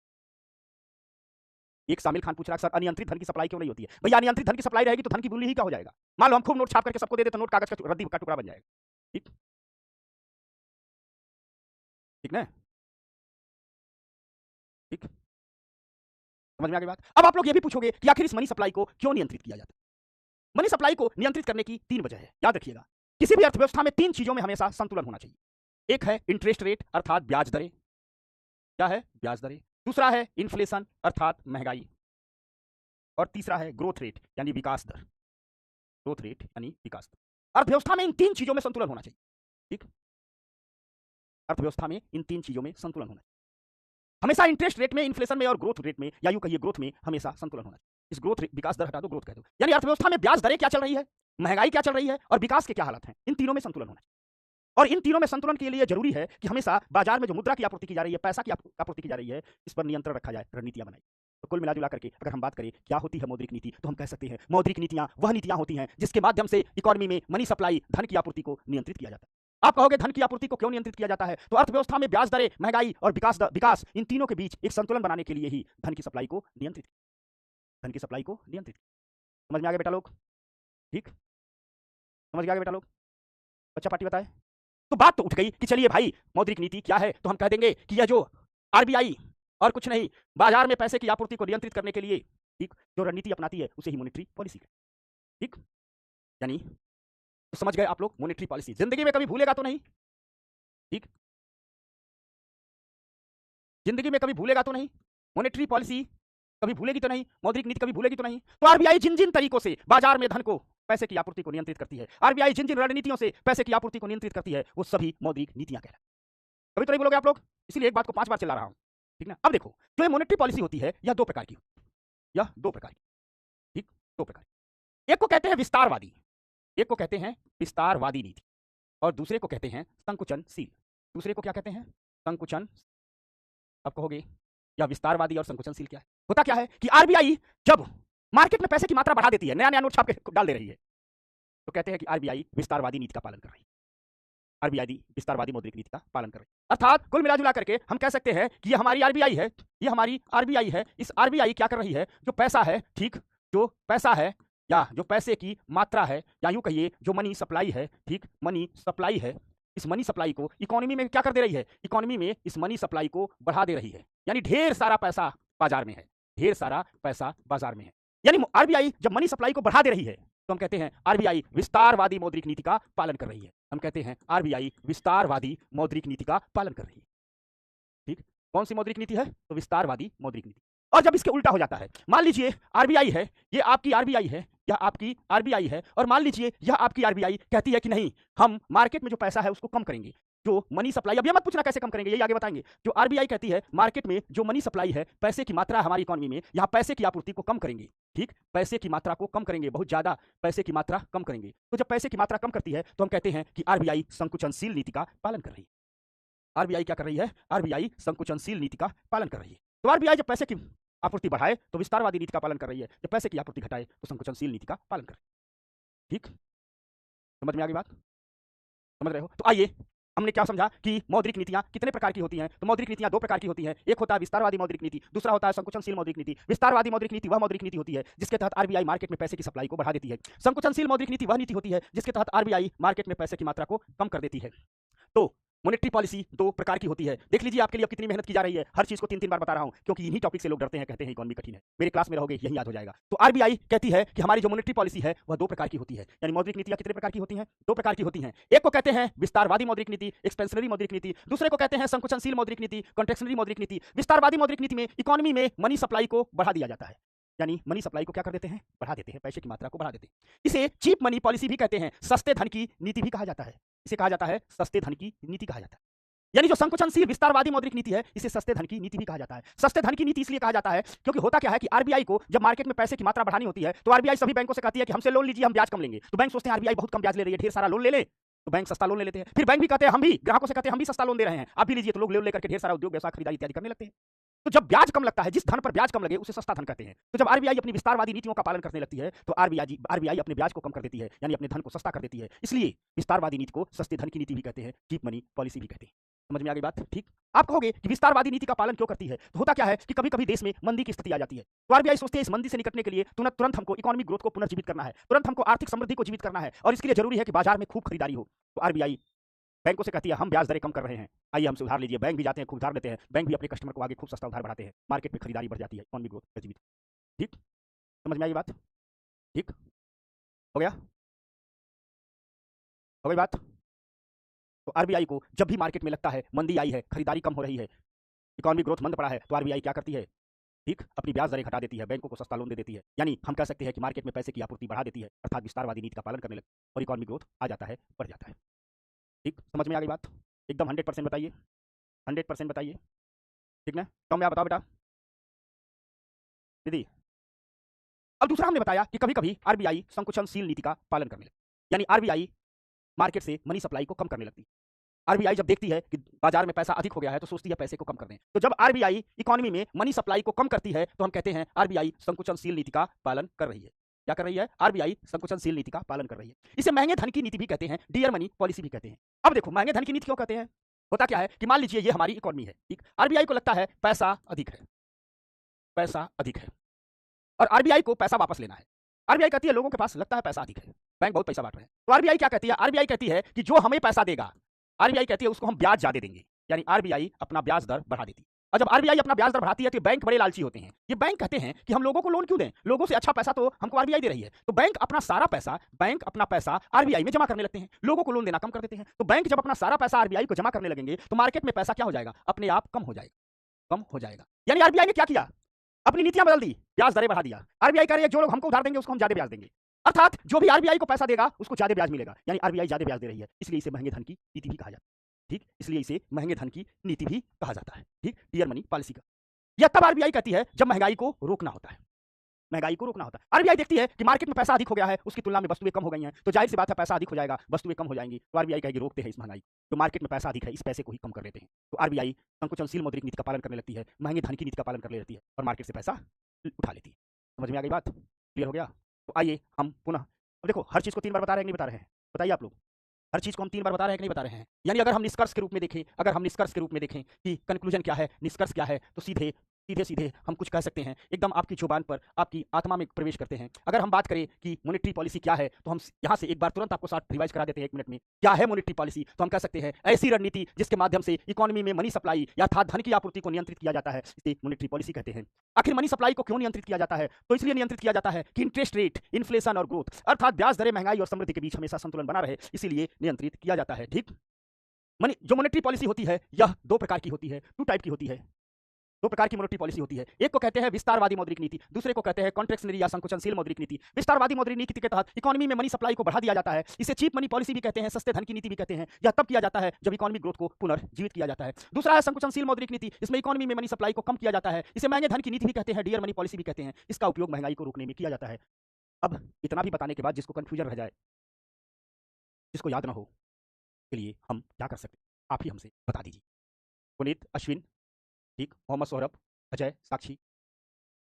एक शामिल खान पूछ रहा है सर अनियंत्रित धन की सप्लाई क्यों नहीं होती है? भैया अनियंत्रित धन की सप्लाई रहेगी तो धन की मूल्य ही क्या हो जाएगा? मान लो हम खूब नोट छाप करके सबको दे दे तो नोट कागज का रद्दी का टुकड़ा बन जाएगा। ठीक ठीक ना? ठीक, समझ में आ गई बात? अब आप लोग ये भी पूछोगे कि आखिर इस मनी सप्लाई को क्यों नियंत्रित किया जाता है? मनी सप्लाई को नियंत्रित करने की 3 वजह है, याद रखिएगा। किसी भी अर्थव्यवस्था में 3 चीजों में हमेशा संतुलन होना चाहिए। एक है इंटरेस्ट रेट अर्थात ब्याज दरें, क्या है? ब्याज दरें। दूसरा है इन्फ्लेशन अर्थात महंगाई, और तीसरा है ग्रोथ रेट यानी विकास दर। ग्रोथ रेट यानी विकास दर। अर्थव्यवस्था में इन 3 चीजों में संतुलन होना चाहिए। ठीक, अर्थव्यवस्था में इन 3 चीजों में संतुलन होना चाहिए। हमेशा इंटरेस्ट रेट में, इन्फ्लेशन में और ग्रोथ रेट में, या यूं कहिए ग्रोथ में हमेशा संतुलन होना चाहिए। इस ग्रोथ विकास दर हटा दो, ग्रोथ कह दो। यानी अर्थव्यवस्था में ब्याज दरें क्या चल रही है, महंगाई क्या चल रही है और विकास के क्या हालत हैं, इन तीनों में संतुलन होना चाहिए। और इन तीनों में संतुलन के लिए जरूरी है कि हमेशा बाजार में जो मुद्रा की आपूर्ति की जा रही है, पैसा की आपूर्ति की जा रही है, इस पर नियंत्रण रखा जाए, रणनीतियां बनाई। तो कुल मिला जुला करके अगर हम बात करें क्या होती है मौद्रिक नीति, तो हम कह सकते हैं मौद्रिक नीतियां वह नीतियां होती हैं जिसके माध्यम से इकोनॉमी में मनी सप्लाई, धन की आपूर्ति को नियंत्रित किया जाता है। आप कहोगे धन की आपूर्ति को क्यों नियंत्रित किया जाता है? तो अर्थव्यवस्था में ब्याज दरें, महंगाई और विकास, इन तीनों के बीच एक संतुलन बनाने के लिए ही धन की सप्लाई को नियंत्रित, धन की सप्लाई को नियंत्रित। समझ में आ गया बेटा लोग? ठीक, समझ में आ गया बेटा लोग? बच्चा पार्टी बताए। तो बात तो उठ गई कि चलिए भाई मौद्रिक नीति क्या है, तो हम कह देंगे कि यह जो आरबीआई और कुछ नहीं, बाजार में पैसे की आपूर्ति को नियंत्रित करने के लिए ठीक जो रणनीति अपनाती है उसे ही मॉनेटरी पॉलिसी है। ठीक, यानी तो समझ गए आप लोग, मॉनेटरी पॉलिसी जिंदगी में कभी भूलेगा तो नहीं। ठीक, जिंदगी में कभी भूलेगा तो नहीं, मॉनेटरी पॉलिसी कभी भूलेगी तो नहीं, मौद्रिक नीति कभी भूलेगी तो नहीं। तो आरबीआई जिन जिन तरीकों से बाजार में धन को, पैसे की आपूर्ति को नियंत्रित करती है, आरबीआई जिन जिन रणनीतियों से पैसे की आपूर्ति को नियंत्रित करती है, वो सभी मौद्रिक नीतियां कहलाती हैं। कभी तो नहीं बोलोगे आप लोग, इसीलिए एक बात को 5 बार चला रहा हूं। ठीक ना? अब देखो जो मॉनेटरी पॉलिसी होती है यह 2 प्रकार की, यह 2 प्रकार की। ठीक, 2 प्रकार की। एक को कहते हैं विस्तारवादी, एक को कहते हैं विस्तारवादी नीति, और दूसरे को कहते हैं संकुचनशील। दूसरे को क्या कहते हैं? संकुचन। अब कहोगे या विस्तारवादी और संकुचनशील क्या है? होता क्या है कि आरबीआई जब मार्केट में पैसे की मात्रा बढ़ा देती है, नया नया नोट छाप के डाल दे रही है, तो कहते हैं कि आरबीआई विस्तारवादी नीति का पालन कर रही है, आरबीआई विस्तारवादी मौद्रिक नीति का पालन कर रही है। अर्थात कुल मिलाजुला करके हम कह सकते हैं कि ये हमारी आरबीआई है, ये हमारी आरबीआई है। इस आरबीआई क्या कर रही है, जो पैसा है, ठीक, जो पैसा है या जो पैसे की मात्रा है, या यूं कहिए जो मनी सप्लाई है, ठीक, मनी सप्लाई है, इस मनी सप्लाई को इकोनॉमी में क्या कर दे रही है, इकोनॉमी में इस मनी सप्लाई को बढ़ा दे रही है। यानी ढेर सारा पैसा बाजार में है, ढेर सारा पैसा बाजार में है। यानी आरबीआई जब मनी सप्लाई को बढ़ा दे रही है तो हम कहते हैं आरबीआई विस्तारवादी मौद्रिक नीति का पालन कर रही है। हम कहते हैं आरबीआई विस्तारवादी मौद्रिक नीति का पालन कर रही है। ठीक, कौन सी मौद्रिक नीति है? तो विस्तारवादी मौद्रिक नीति। और जब इसके उल्टा हो जाता है, मान लीजिए आरबीआई है, ये आपकी आरबीआई है, यह आपकी आरबीआई है, और मान लीजिए यह आपकी आरबीआई कहती है कि नहीं, हम मार्केट में जो पैसा है उसको कम करेंगे, जो मनी सप्लाई, अब ये मत पूछना कैसे कम करेंगे, ये आगे बताएंगे। जो आरबीआई कहती है मार्केट में जो मनी सप्लाई है, पैसे की मात्रा हमारी इकोनॉमी में, यहाँ पैसे की आपूर्ति को कम करेंगे। ठीक, पैसे की मात्रा को कम करेंगे, बहुत ज्यादा पैसे की मात्रा कम करेंगे। तो जब पैसे की मात्रा कम करती है तो हम कहते हैं कि आरबीआई संकुचनशील नीति का पालन कर रही है। आरबीआई क्या कर रही है? आरबीआई संकुचनशील नीति का पालन कर रही है। तो आरबीआई जब पैसे की आपूर्ति बढ़ाए तो विस्तारवादी नीति का पालन कर रही है, जब पैसे की आपूर्ति घटाए तो संकुचनशील नीति का पालन कर रही है। ठीक, समझ में आ गई बात? समझ रहे हो? तो आइए, हमने क्या समझा कि मौद्रिक नीतियां कितने प्रकार की होती हैं। तो मौद्रिक नीतियां 2 प्रकार की होती हैं, एक होता है विस्तारवादी मौद्रिक नीति, दूसरा होता है संकुचनशील मौद्रिक नीति। विस्तारवादी मौद्रिक नीति वह मौद्रिक नीति होती है जिसके तहत आरबीआई मार्केट में पैसे की सप्लाई को बढ़ा देती है। संकुचनशील मौद्रिक नीति वह नीति होती है जिसके तहत आरबीआई मार्केट में पैसे की मात्रा को कम कर देती है। तो मॉनेटरी पॉलिसी 2 प्रकार की होती है। देख लीजिए आपके लिए अब कितनी मेहनत की जा रही है, हर चीज को 3-3 बार बता रहा हूं, क्योंकि इन्हीं टॉपिक से लोग डरते हैं, कहते हैं इकोनॉमी कठिन है। मेरे क्लास में रहोगे यही याद हो जाएगा। तो आरबीआई कहती है कि हमारी जो मॉनेटरी पॉलिसी है वह 2 प्रकार की होती है। यानी मौद्रिक नीतियां कितने प्रकार की होती हैं? 2 प्रकार की होती हैं। एक को कहते हैं विस्तारवादी मौद्रिक नीति, एक्सपेंशनरी मौद्रिक नीति, दूसरे को कहते हैं संकुचनशील मौद्रिक नीति, कॉन्ट्रैक्शनरी मौद्रिक नीति। विस्तारवादी मौद्रिक नीति में इकोनॉमी में मनी सप्लाई को बढ़ा दिया जाता है, यानी मनी सप्लाई को क्या कर देते हैं? बढ़ा देते हैं, पैसे की मात्रा को बढ़ा देते हैं। इसे चीप मनी पॉलिसी भी कहते हैं, सस्ते धन की नीति भी कहा जाता है। इसे कहा जाता है सस्ते धन की नीति कहा जाता है। यानी जो संकुचनशील विस्तारवादी मौद्रिक नीति है इसे सस्ते धन की नीति भी कहा जाता है। सस्ते धन की नीति इसलिए कहा जाता है क्योंकि होता क्या है कि आरबीआई को जब मार्केट में पैसे की मात्रा बढ़ानी होती है तो आरबीआई सभी बैंकों से कहती है कि हमसे लोन लीजिए, हम ब्याज कम लेंगे। तो बैंक सोचते हैं आरबीआई बहुत कम ब्याज ले रही है, ढेर सारा लोन ले ले, तो बैंक सस्ता लोन ले लेते हैं। फिर बैंक भी कहते हैं, हम भी ग्राहकों से कहते हैं हम भी सस्ता लोन दे रहे हैं, आप भी लीजिए, तो लोग लोन लेकर के ढेर सारा उद्योग, व्यवसाय, खरीदारी इत्यादि करने लगते हैं। तो जब ब्याज कम लगता है, जिस धन पर ब्याज कम लगे उसे सस्ता धन कहते हैं। तो जब आरबीआई अपनी विस्तारवादी नीतियों का पालन करने लगती है तो आरबीआई अपने ब्याज को कम कर देती है, यानी अपने धन को सस्ता कर देती है। इसलिए विस्तारवादी नीति को सस्ते धन की नीति भी कहते हैं, चीप मनी पॉलिसी भी कहते हैं। समझ में आ गई बात? ठीक। आप कहोगे कि विस्तारवादी नीति का पालन क्यों करती है? तो होता क्या है कि कभी कभी देश में मंदी की स्थिति आ जाती है, तो आरबीआई सोचते हैं इस मंदी से निकटने के लिए तुरंत तुरंत हमको इकोनॉमिक ग्रोथ को पुनर्जीवित करना है, तुरंत हमको आर्थिक समृद्धि को जीवित करना है, और इसके लिए जरूरी है कि बाजार में खूब खरीदारी हो। तो आरबीआई बैंकों से कहती है हम ब्याज दरें कम कर रहे हैं, आइए हमसे उधार लीजिए। बैंक भी जाते हैं, खूब उधार लेते हैं, बैंक भी अपने कस्टमर को आगे खूब सस्ता उधार बढ़ाते हैं, मार्केट में खरीदारी बढ़ जाती है, इकोनॉमी ग्रोथ जीवित। ठीक, समझ में आई बात? ठीक हो गया, हो गई बात? तो आरबीआई को जब भी मार्केट में लगता है मंदी आई है, खरीदारी कम हो रही है, इकोनॉमिक ग्रोथ मंद पड़ा है, तो आरबीआई क्या करती है? ठीक, अपनी ब्याज दरें घटा देती है, बैंकों को सस्ता लोन दे देती है, यानी हम कह सकते हैं कि मार्केट में पैसे की आपूर्ति बढ़ा देती है, अर्थात विस्तारवादी नीति का पालन करने लगती है और इकोनॉमिक ग्रोथ आ जाता है, बढ़ जाता है। ठीक, समझ में आ गई बात? एकदम 100% बताइए, 100% बताइए। ठीक ना? तो मैं बताओ बेटा दीदी। अब दूसरा हमने बताया कि कभी कभी आरबीआई संकुचनशील नीति का पालन करने लगती है, यानी आरबीआई मार्केट से मनी सप्लाई को कम करने लगती है। आरबीआई जब देखती है कि बाजार में पैसा अधिक हो गया है तो सोचती है पैसे को कम कर दें। तो जब आरबीआई इकोनॉमी में मनी सप्लाई को कम करती है तो हम कहते हैं आरबीआई संकुचनशील नीति का पालन कर रही है। क्या कर रही है? आरबीआई संकुचनशील नीति का पालन कर रही है। इसे महंगे धन की नीति भी कहते हैं, डियर मनी पॉलिसी भी कहते हैं। अब देखो महंगे धन की नीति क्यों कहते हैं? होता क्या है कि मान लीजिए ये हमारी इकोनॉमी है, ठीक, आरबीआई को लगता है पैसा अधिक है, पैसा अधिक है, और आरबीआई को पैसा वापस लेना है। आरबीआई कहती है लोगों के पास लगता है पैसा अधिक है, बैंक बहुत पैसा बांट रहे हैं, तो आरबीआई क्या कहती है? आरबीआई कहती है कि जो हमें पैसा देगा, आरबीआई कहती है उसको हम ब्याज ज्यादा देंगे, यानी आरबीआई अपना ब्याज दर बढ़ा देती है। और जब आरबीआई अपना ब्याज दर बढ़ाती है तो बैंक बड़े लालची होते हैं। ये बैंक कहते हैं कि हम लोगों को लोन क्यों दें, लोगों से अच्छा पैसा तो हमको आरबीआई दे रही है। तो बैंक अपना पैसा आरबीआई में जमा करने लगते हैं, लोगों को लोन देना कम कर देते हैं। तो बैंक जब अपना सारा पैसा आरबीआई को जमा करने लगेंगे तो मार्केट में पैसा क्या हो जाएगा? अपने आप कम हो जाएगा, कम हो जाएगा। यानी आरबीआई ने क्या किया? अपनी नीतियां बदल दी, ब्याज दरें बढ़ा दिया। आरबीआई कह रही है जो लोग हमको उधार देंगे उसको हम ज्यादा ब्याज देंगे, अर्थात जो भी आरबीआई को पैसा देगा उसको ज्यादा ब्याज मिलेगा, यानी आरबीआई ज्यादा ब्याज दे रही है, इसलिए इसे महंगे धन की नीति भी कहा जाता है। ठीक, इसलिए इसे महंगे धन की नीति भी कहा जाता है। ठीक, डियर मनी पॉलिसी का। यह तब आरबीआई कहती है जब महंगाई को रोकना होता है, महंगाई को रोकना होता है। आरबीआई देखती है कि मार्केट में पैसा अधिक हो गया है, उसकी तुलना में वस्तुएं कम हो गई हैं, तो जाहिर सी बात है पैसा अधिक हो जाएगा, वस्तुएं कम हो जाएंगी, तो आरबीआई कहेगी रोकते हैं इस महंगाई, तो मार्केट में पैसा अधिक है इस पैसे को ही कम कर देते हैं। तो आरबीआई संकुचनशील मौद्रिक नीति का पालन करने लगती है, महंगे धन की नीति का पालन करने लगती है और मार्केट से पैसा उठा लेती है। समझ में आ गई बात? क्लियर हो गया? तो आइए हम पुनः, अब देखो हर चीज को 3 बार बता रहे हैं नहीं बता रहे हैं? बताइए आप लोग, हर चीज को हम 3 बार बता रहे हैं कि नहीं बता रहे हैं? यानी अगर हम निष्कर्ष के रूप में देखें, अगर हम निष्कर्ष के रूप में देखें कि कंक्लूजन क्या है, निष्कर्ष क्या है, तो सीधे सीधे सीधे हम कुछ कह सकते हैं, एकदम आपकी जुबान पर, आपकी आत्मा में प्रवेश करते हैं। अगर हम बात करें कि मॉनेटरी पॉलिसी क्या है, तो हम यहाँ से एक बार तुरंत आपको शॉर्ट रिवाइज करा देते हैं 1 मिनट में। क्या है मॉनेटरी पॉलिसी? तो हम कह सकते हैं ऐसी रणनीति जिसके माध्यम से इकोनॉमी में मनी सप्लाई या धन की आपूर्ति को नियंत्रित किया जाता है, इसे मॉनेटरी पॉलिसी कहते हैं। आखिर मनी सप्लाई को क्यों नियंत्रित किया जाता है? तो इसलिए नियंत्रित किया जाता है कि इंटरेस्ट रेट, इन्फ्लेशन और ग्रोथ, अर्थात ब्याज दरें, महंगाई और समृद्धि के बीच हमेशा संतुलन बना रहे, इसीलिए नियंत्रित किया जाता है। ठीक, जो मॉनेटरी पॉलिसी होती है यह 2 प्रकार की होती है, 2 टाइप की होती है। 2 प्रकार की मॉनेटरी पॉलिसी होती है। एक को कहते हैं विस्तारवादी मौद्रिक नीति, दूसरे को कहते हैं कॉन्ट्रैक्शनरी या संकुचनशील मौद्रिक नीति। विस्तारवादी मौद्रिक नीति के तहत इकोनॉमी में मनी सप्लाई को बढ़ा दिया जाता है, इसे चीप मनी पॉलिसी भी कहते हैं, सस्ते धन की नीति भी कहते हैं। यह तब किया जाता है जब इकोनॉमिक ग्रोथ को पुनर्जीवित किया जाता है। दूसरा है संकुचनशील मौद्रिक नीति, इसमें इकोनॉमी में मनी सप्लाई को कम किया जाता है, इसे महंगे धन की नीति भी कहते हैं, डियर मनी पॉलिसी भी कहते हैं। इसका उपयोग महंगाई को रोकने में किया जाता है। अब इतना भी बताने के बाद जिसको कंफ्यूजन रह जाए, जिसको याद ना हो, के लिए हम क्या कर सकते हैं? आप ही हमसे बता दीजिए। पुनीत, अश्विन, ठीक, मोहम्मद सोहरब, अजय, साक्षी।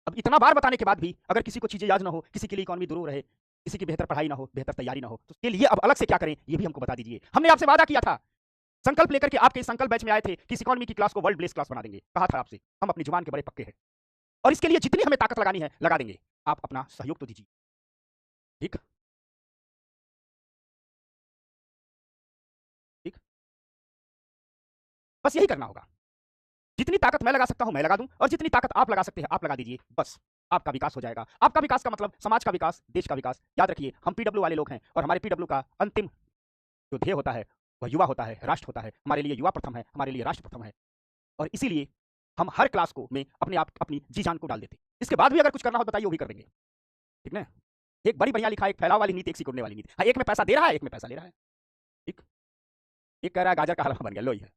अब इतना बार बताने के बाद भी अगर किसी को चीजें याद ना हो, किसी के लिए इकोनॉमी दूर रहे, किसी की बेहतर पढ़ाई ना हो, बेहतर तैयारी ना हो, तो उसके लिए अब अलग से क्या करें ये भी हमको बता दीजिए। हमने आपसे वादा किया था, संकल्प लेकर के आपके संकल्प बैच में आए थे कि इस इकोनॉमी की क्लास को वर्ल्ड बेस्ट क्लास बना देंगे। कहा था आपसे, हम अपनी जुबान के बड़े पक्के हैं और इसके लिए जितनी हमें ताकत लगानी है लगा देंगे। आप अपना सहयोग तो दीजिए। ठीक, ठीक, बस यही करना होगा। जितनी ताकत मैं लगा सकता हूं मैं लगा दूं और जितनी ताकत आप लगा सकते हैं आप लगा दीजिए, बस आपका विकास हो जाएगा। आपका विकास का मतलब समाज का विकास, देश का विकास। याद रखिए हम पीडब्ल्यू वाले लोग हैं और हमारे पीडब्ल्यू का अंतिम जो ध्येय होता है वह युवा होता है, राष्ट्र होता है। हमारे लिए युवा प्रथम है, हमारे लिए राष्ट्र प्रथम है और इसीलिए हम हर क्लास को में अपने आप अपनी जी जान को डाल देते। इसके बाद भी अगर कुछ करना हो बताइए, वो भी कर देंगे। ठीक ना? एक बड़ी बढ़िया लिखा है, एक फैलाव वाली नीति, एक सिकुड़ने वाली नीति। हाँ, एक में पैसा दे रहा है, एक में पैसा ले रहा है। ठीक, एक कह रहा है गाजर का हलवा बन गया, लो ही है।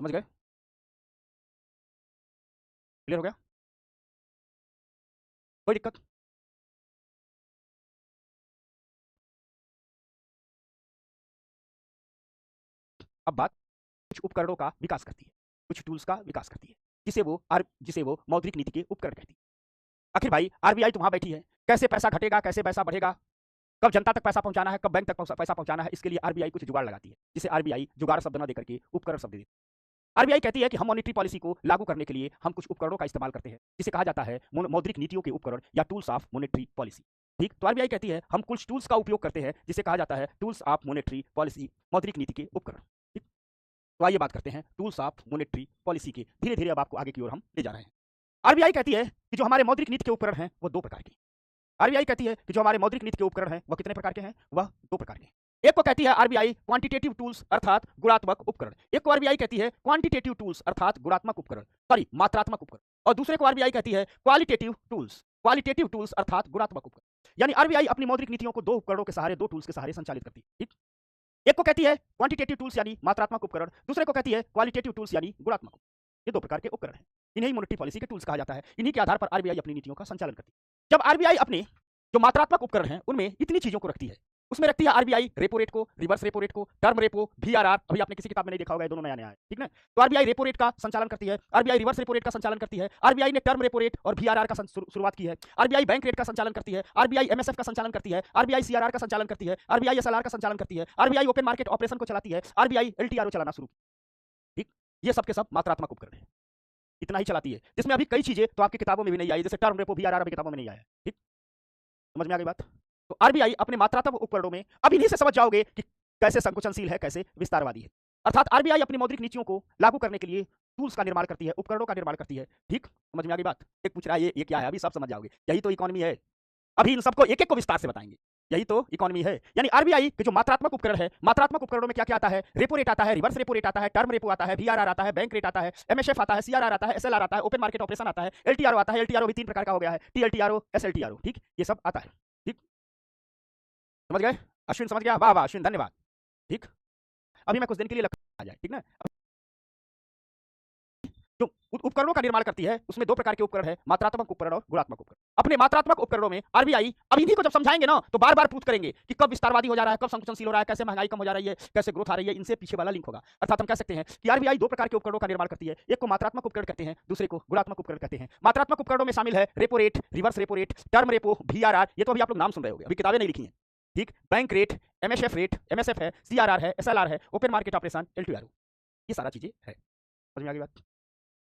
समझ गए? क्लियर हो गया? कोई दिक्कत? अब बात कुछ उपकरणों का विकास करती है, कुछ टूल्स का विकास करती है, जिसे वो मौद्रिक नीति के उपकरण कहती है। आखिर भाई आरबीआई तो वहां बैठी है, कैसे पैसा घटेगा, कैसे पैसा बढ़ेगा, कब जनता तक पैसा पहुंचाना है, कब बैंक तक पैसा पहुंचाना है, इसके लिए आरबीआई कुछ जुगाड़ लगाती है, जिसे आरबीआई जुगाड़ शब्द न देकर के उपकरण शब्द देती है। आरबीआई कहती है कि हम मॉनेटरी पॉलिसी को लागू करने के लिए हम कुछ उपकरणों का इस्तेमाल करते हैं, जिसे कहा जाता है मौद्रिक नीतियों के उपकरण या टूल्स ऑफ मॉनेटरी पॉलिसी। ठीक, तो आरबीआई कहती है हम कुछ टूल्स का उपयोग करते हैं, जिसे कहा जाता है टूल्स ऑफ मॉनेटरी पॉलिसी, मौद्रिक नीति के उपकरण। ठीक, तो आइए बात करते हैं टूल्स ऑफ मॉनेटरी पॉलिसी के। धीरे धीरे अब आपको आगे की ओर हम ले जा रहे हैं। आरबीआई कहती है कि जो हमारे मौद्रिक नीति के उपकरण हैं वो दो प्रकार के। आरबीआई कहती है कि जो हमारे मौद्रिक नीति के उपकरण हैं वह कितने प्रकार के हैं, वह दो प्रकार के हैं। एक को कहती है आरबीआई क्वांटिटेटिव टूल्स अर्थात गुणात्मक उपकरण, एक को आरबीआई कहती है क्वांटिटेटिव टूल्स अर्थात गुणात्मक उपकरण, सॉरी मात्रात्मक उपकरण, और दूसरे को आरबीआई कहती है क्वालिटेटिव टूल्स अर्थात गुणात्मक उपकरण। यानी आरबीआई अपनी मौद्रिक नीतियों को दो उपकरणों के सहारे, दो टूल्स के सहारे संचालित करती है। ठीक, एक को कहती है क्वांटिटेटिव टूल्स यानी मात्रात्मक उपकरण, दूसरे को कहती है क्वालिटेटिव टूल्स यानी गुणात्मक। ये दो प्रकार के उपकरण हैं, इन्हें मॉनेटरी पॉलिसी के टूल्स कहा जाता है। इन्हीं के आधार पर आरबीआई अपनी नीतियों का संचालन करती है। जब आरबीआई अपने जो मात्रात्मक उपकरण हैं उनमें इतनी चीजों को रखती है, उसमें रखती है आरबीआई रेपो रेट को, रिवर्स रेपो रेट को, टर्म रेपो, वीआरआर, अभी आपने किसी किताब में नहीं देखा होगा, दोनों नया नया है। ठीक ना, तो आरबीआई रेपो रेट का संचालन करती है, आरबीआई रिवर्स रेपो रेट का संचालन करती है, आरबीआई ने टर्म रेपो रेट और वीआरआर का शुरुआत की है, आरबीआई बैंक रेट का संचालन करती है, आरबीआई एमएसएफ का संचालन करती है, आरबीआई सीआरआर का संचालन करती है, आरबीआई एसएलआर का संचालन करती है, आरबीआई ओपन मार्केट ऑपरेशन को चलाती है, आरबीआई एलटीआरओ चलाना शुरू। ठीक, ये सब के सब मात्रात्मक उपकरण है, इतना ही चलाती है, जिसमें अभी कई चीजें तो आपकी किताबों में भी नहीं आई, जैसे टर्म रेपो, वीआरआर अभी किताबों में नहीं आया। ठीक, समझ में आ गई बात। तो आरबीआई अपने मात्रात्मक उपकरणों में, अब इन्हीं से समझ जाओगे कि कैसे संकुचनशील है, कैसे विस्तारवादी है। अर्थात आरबीआई अपनी मौद्रिक नीतियों को लागू करने के लिए टूल्स का निर्माण करती है, उपकरणों का निर्माण करती है। ठीक, समझ में आ गई बात। एक पूछ रहा है ये क्या है, अभी सब समझ जाओगे, यही तो इकोनॉमी है। अभी इन सबको एक एक को विस्तार से बताएंगे, यही तो इकोनॉमी है। यानी आरबीआई के जो मात्रात्मक उपकरण है, मात्रात्मक उपकरणों में क्या क्या आता है, रेपो रेट आता है, रिवर्स रेपो रेट आता है, टर्म रेपो आता है, वीआरआर आता है, बैंक रेट आता है, एमएसएफ आता है, सीआरआर आता है, एसएलआर आता है, ओपन मार्केट ऑपरेशन आता है, एलटीआरओ आता है, एलटीआरओ भी तीन प्रकार का हो गया है, टीएलटीआरओ, एसएलटीआरओ। ठीक, ये सब आता है। ठीक, समझ गए, अश्विन समझ गया, वाह वाह अश्विन, धन्यवाद। ठीक, अभी मैं कुछ दिन के लिए आ जाए। ठीक ना, जो उपकरणों का निर्माण करती है उसमें दो प्रकार के उपकरण है, मात्रात्मक उपकरण और गुणात्मक उपकरण। अपने मात्रात्मक उपकरणों में आरबीआई अब इन्हीं को जब समझाएंगे ना तो बार बार पूछ करेंगे कि कब विस्तारवादी हो जा रहा है, कब संकुचनशील हो रहा है, कैसे महंगाई कम हो जा रही है, कैसे ग्रोथ आ रही है, इनसे पीछे वाला लिंक होगा। अर्थात हम कह सकते हैं कि आरबीआई दो प्रकार के उपकरणों का निर्माण करती है, एक को मात्रात्मक उपकरण कहते हैं, दूसरे को गुणात्मक उपकरण कहते हैं। मात्रात्मक उपकरणों में शामिल है repo rate, reverse repo rate, term repo, VRR, ये तो अभी आप लोग नाम सुन रहे होंगे, अभी किताबें नहीं लिखी हैं। ठीक, बैंक रेट, एमएसएफ है, सीआरआर है, एसएलआर है, ओपन मार्केट ऑपरेशन, एलटीआरओ, ये सारा चीजें है। समझ में आ गई बात।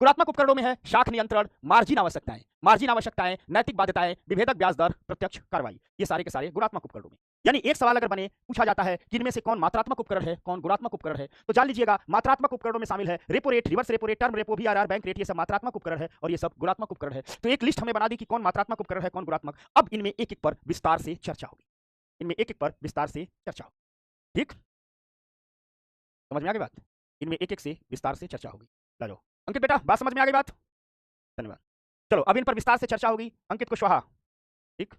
गुणात्मक उपकरणों में है शाख नियंत्रण, मार्जिन आवश्यकताएं, नैतिक बाध्यताएं, विभेदक ब्याज दर, प्रत्यक्ष कार्रवाई, ये सारे के सारे गुणात्मक उपकरणों में। यानी एक सवाल अगर बने, पूछा जाता है कि इनमें से कौन मात्रात्मक उपकरण है, कौन गुणात्मक उपकरण है, तो जान लीजिएगा मात्रात्मक उपकरणों में शामिल है repo rate, reverse repo rate, term repo, VRR, bank rate, ये सब मात्रात्मक उपकरण है और ये सब गुणात्मक उपकरण है। तो एक लिस्ट हमें बना दी कि कौन मात्रात्मक उपकरण है, कौन गुणात्मक। अब इनमें एक एक पर विस्तार से चर्चा होगी, इनमें एक एक पर विस्तार से चर्चा होगी। ठीक, समझ में आ गई बात, इनमें एक एक से विस्तार से चर्चा होगी। ला जाओ अंकित बेटा, बात समझ में आ गई बात, धन्यवाद। चलो अब इन पर विस्तार से चर्चा होगी, अंकित कुशवाहा। ठीक,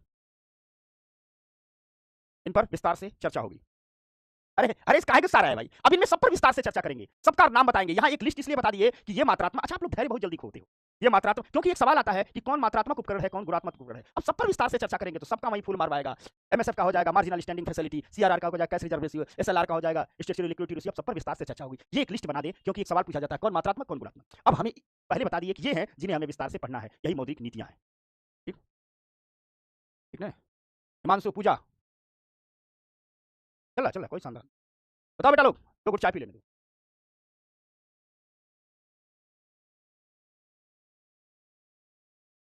इन पर विस्तार से चर्चा होगी। अरे अरे इसका गुस्सा रहा है भाई, अब इनमें सब पर विस्तार से चर्चा करेंगे, सबका नाम बताएंगे। यहाँ एक लिस्ट इसलिए बता दिए कि ये मात्रात्मक, अच्छा आप लोग धैर्य बहुत जल्दी खोते हो, ये मात्रात्मक, क्योंकि एक सवाल आता है कि कौन मात्रात्मक उपकरण है, कौन गुणात्मक उपकरण है। अब सब पर विस्तार से चर्चा करेंगे तो सबका वही फूल मारवाएगा। एमएसएफ का हो जाएगा मार्जिनल स्टैंडिंग फैसिलिटी, सीआरआर का हो जाएगा कैश रिजर्व रेशियो, एसएलआर का हो जाएगा स्ट्रक्चरल लिक्विडिटी रेशियो, सब पर विस्तार से चर्चा होगी। ये एक लिस्ट बना दे, क्योंकि एक सवाल पूछा जाता है कौन मात्रात्मक कौन गुणात्मक। अब हमें पहले बता दिए कि ये हैं जिन्हें हमें विस्तार से पढ़ना है, यही मौद्रिक नीतियां हैं। ठीक, ठीक है, हिमांशु, पूजा, चला चला कोई शानदार, बताओ बेटा लोग, तो कुछ चाय पी लेने दो।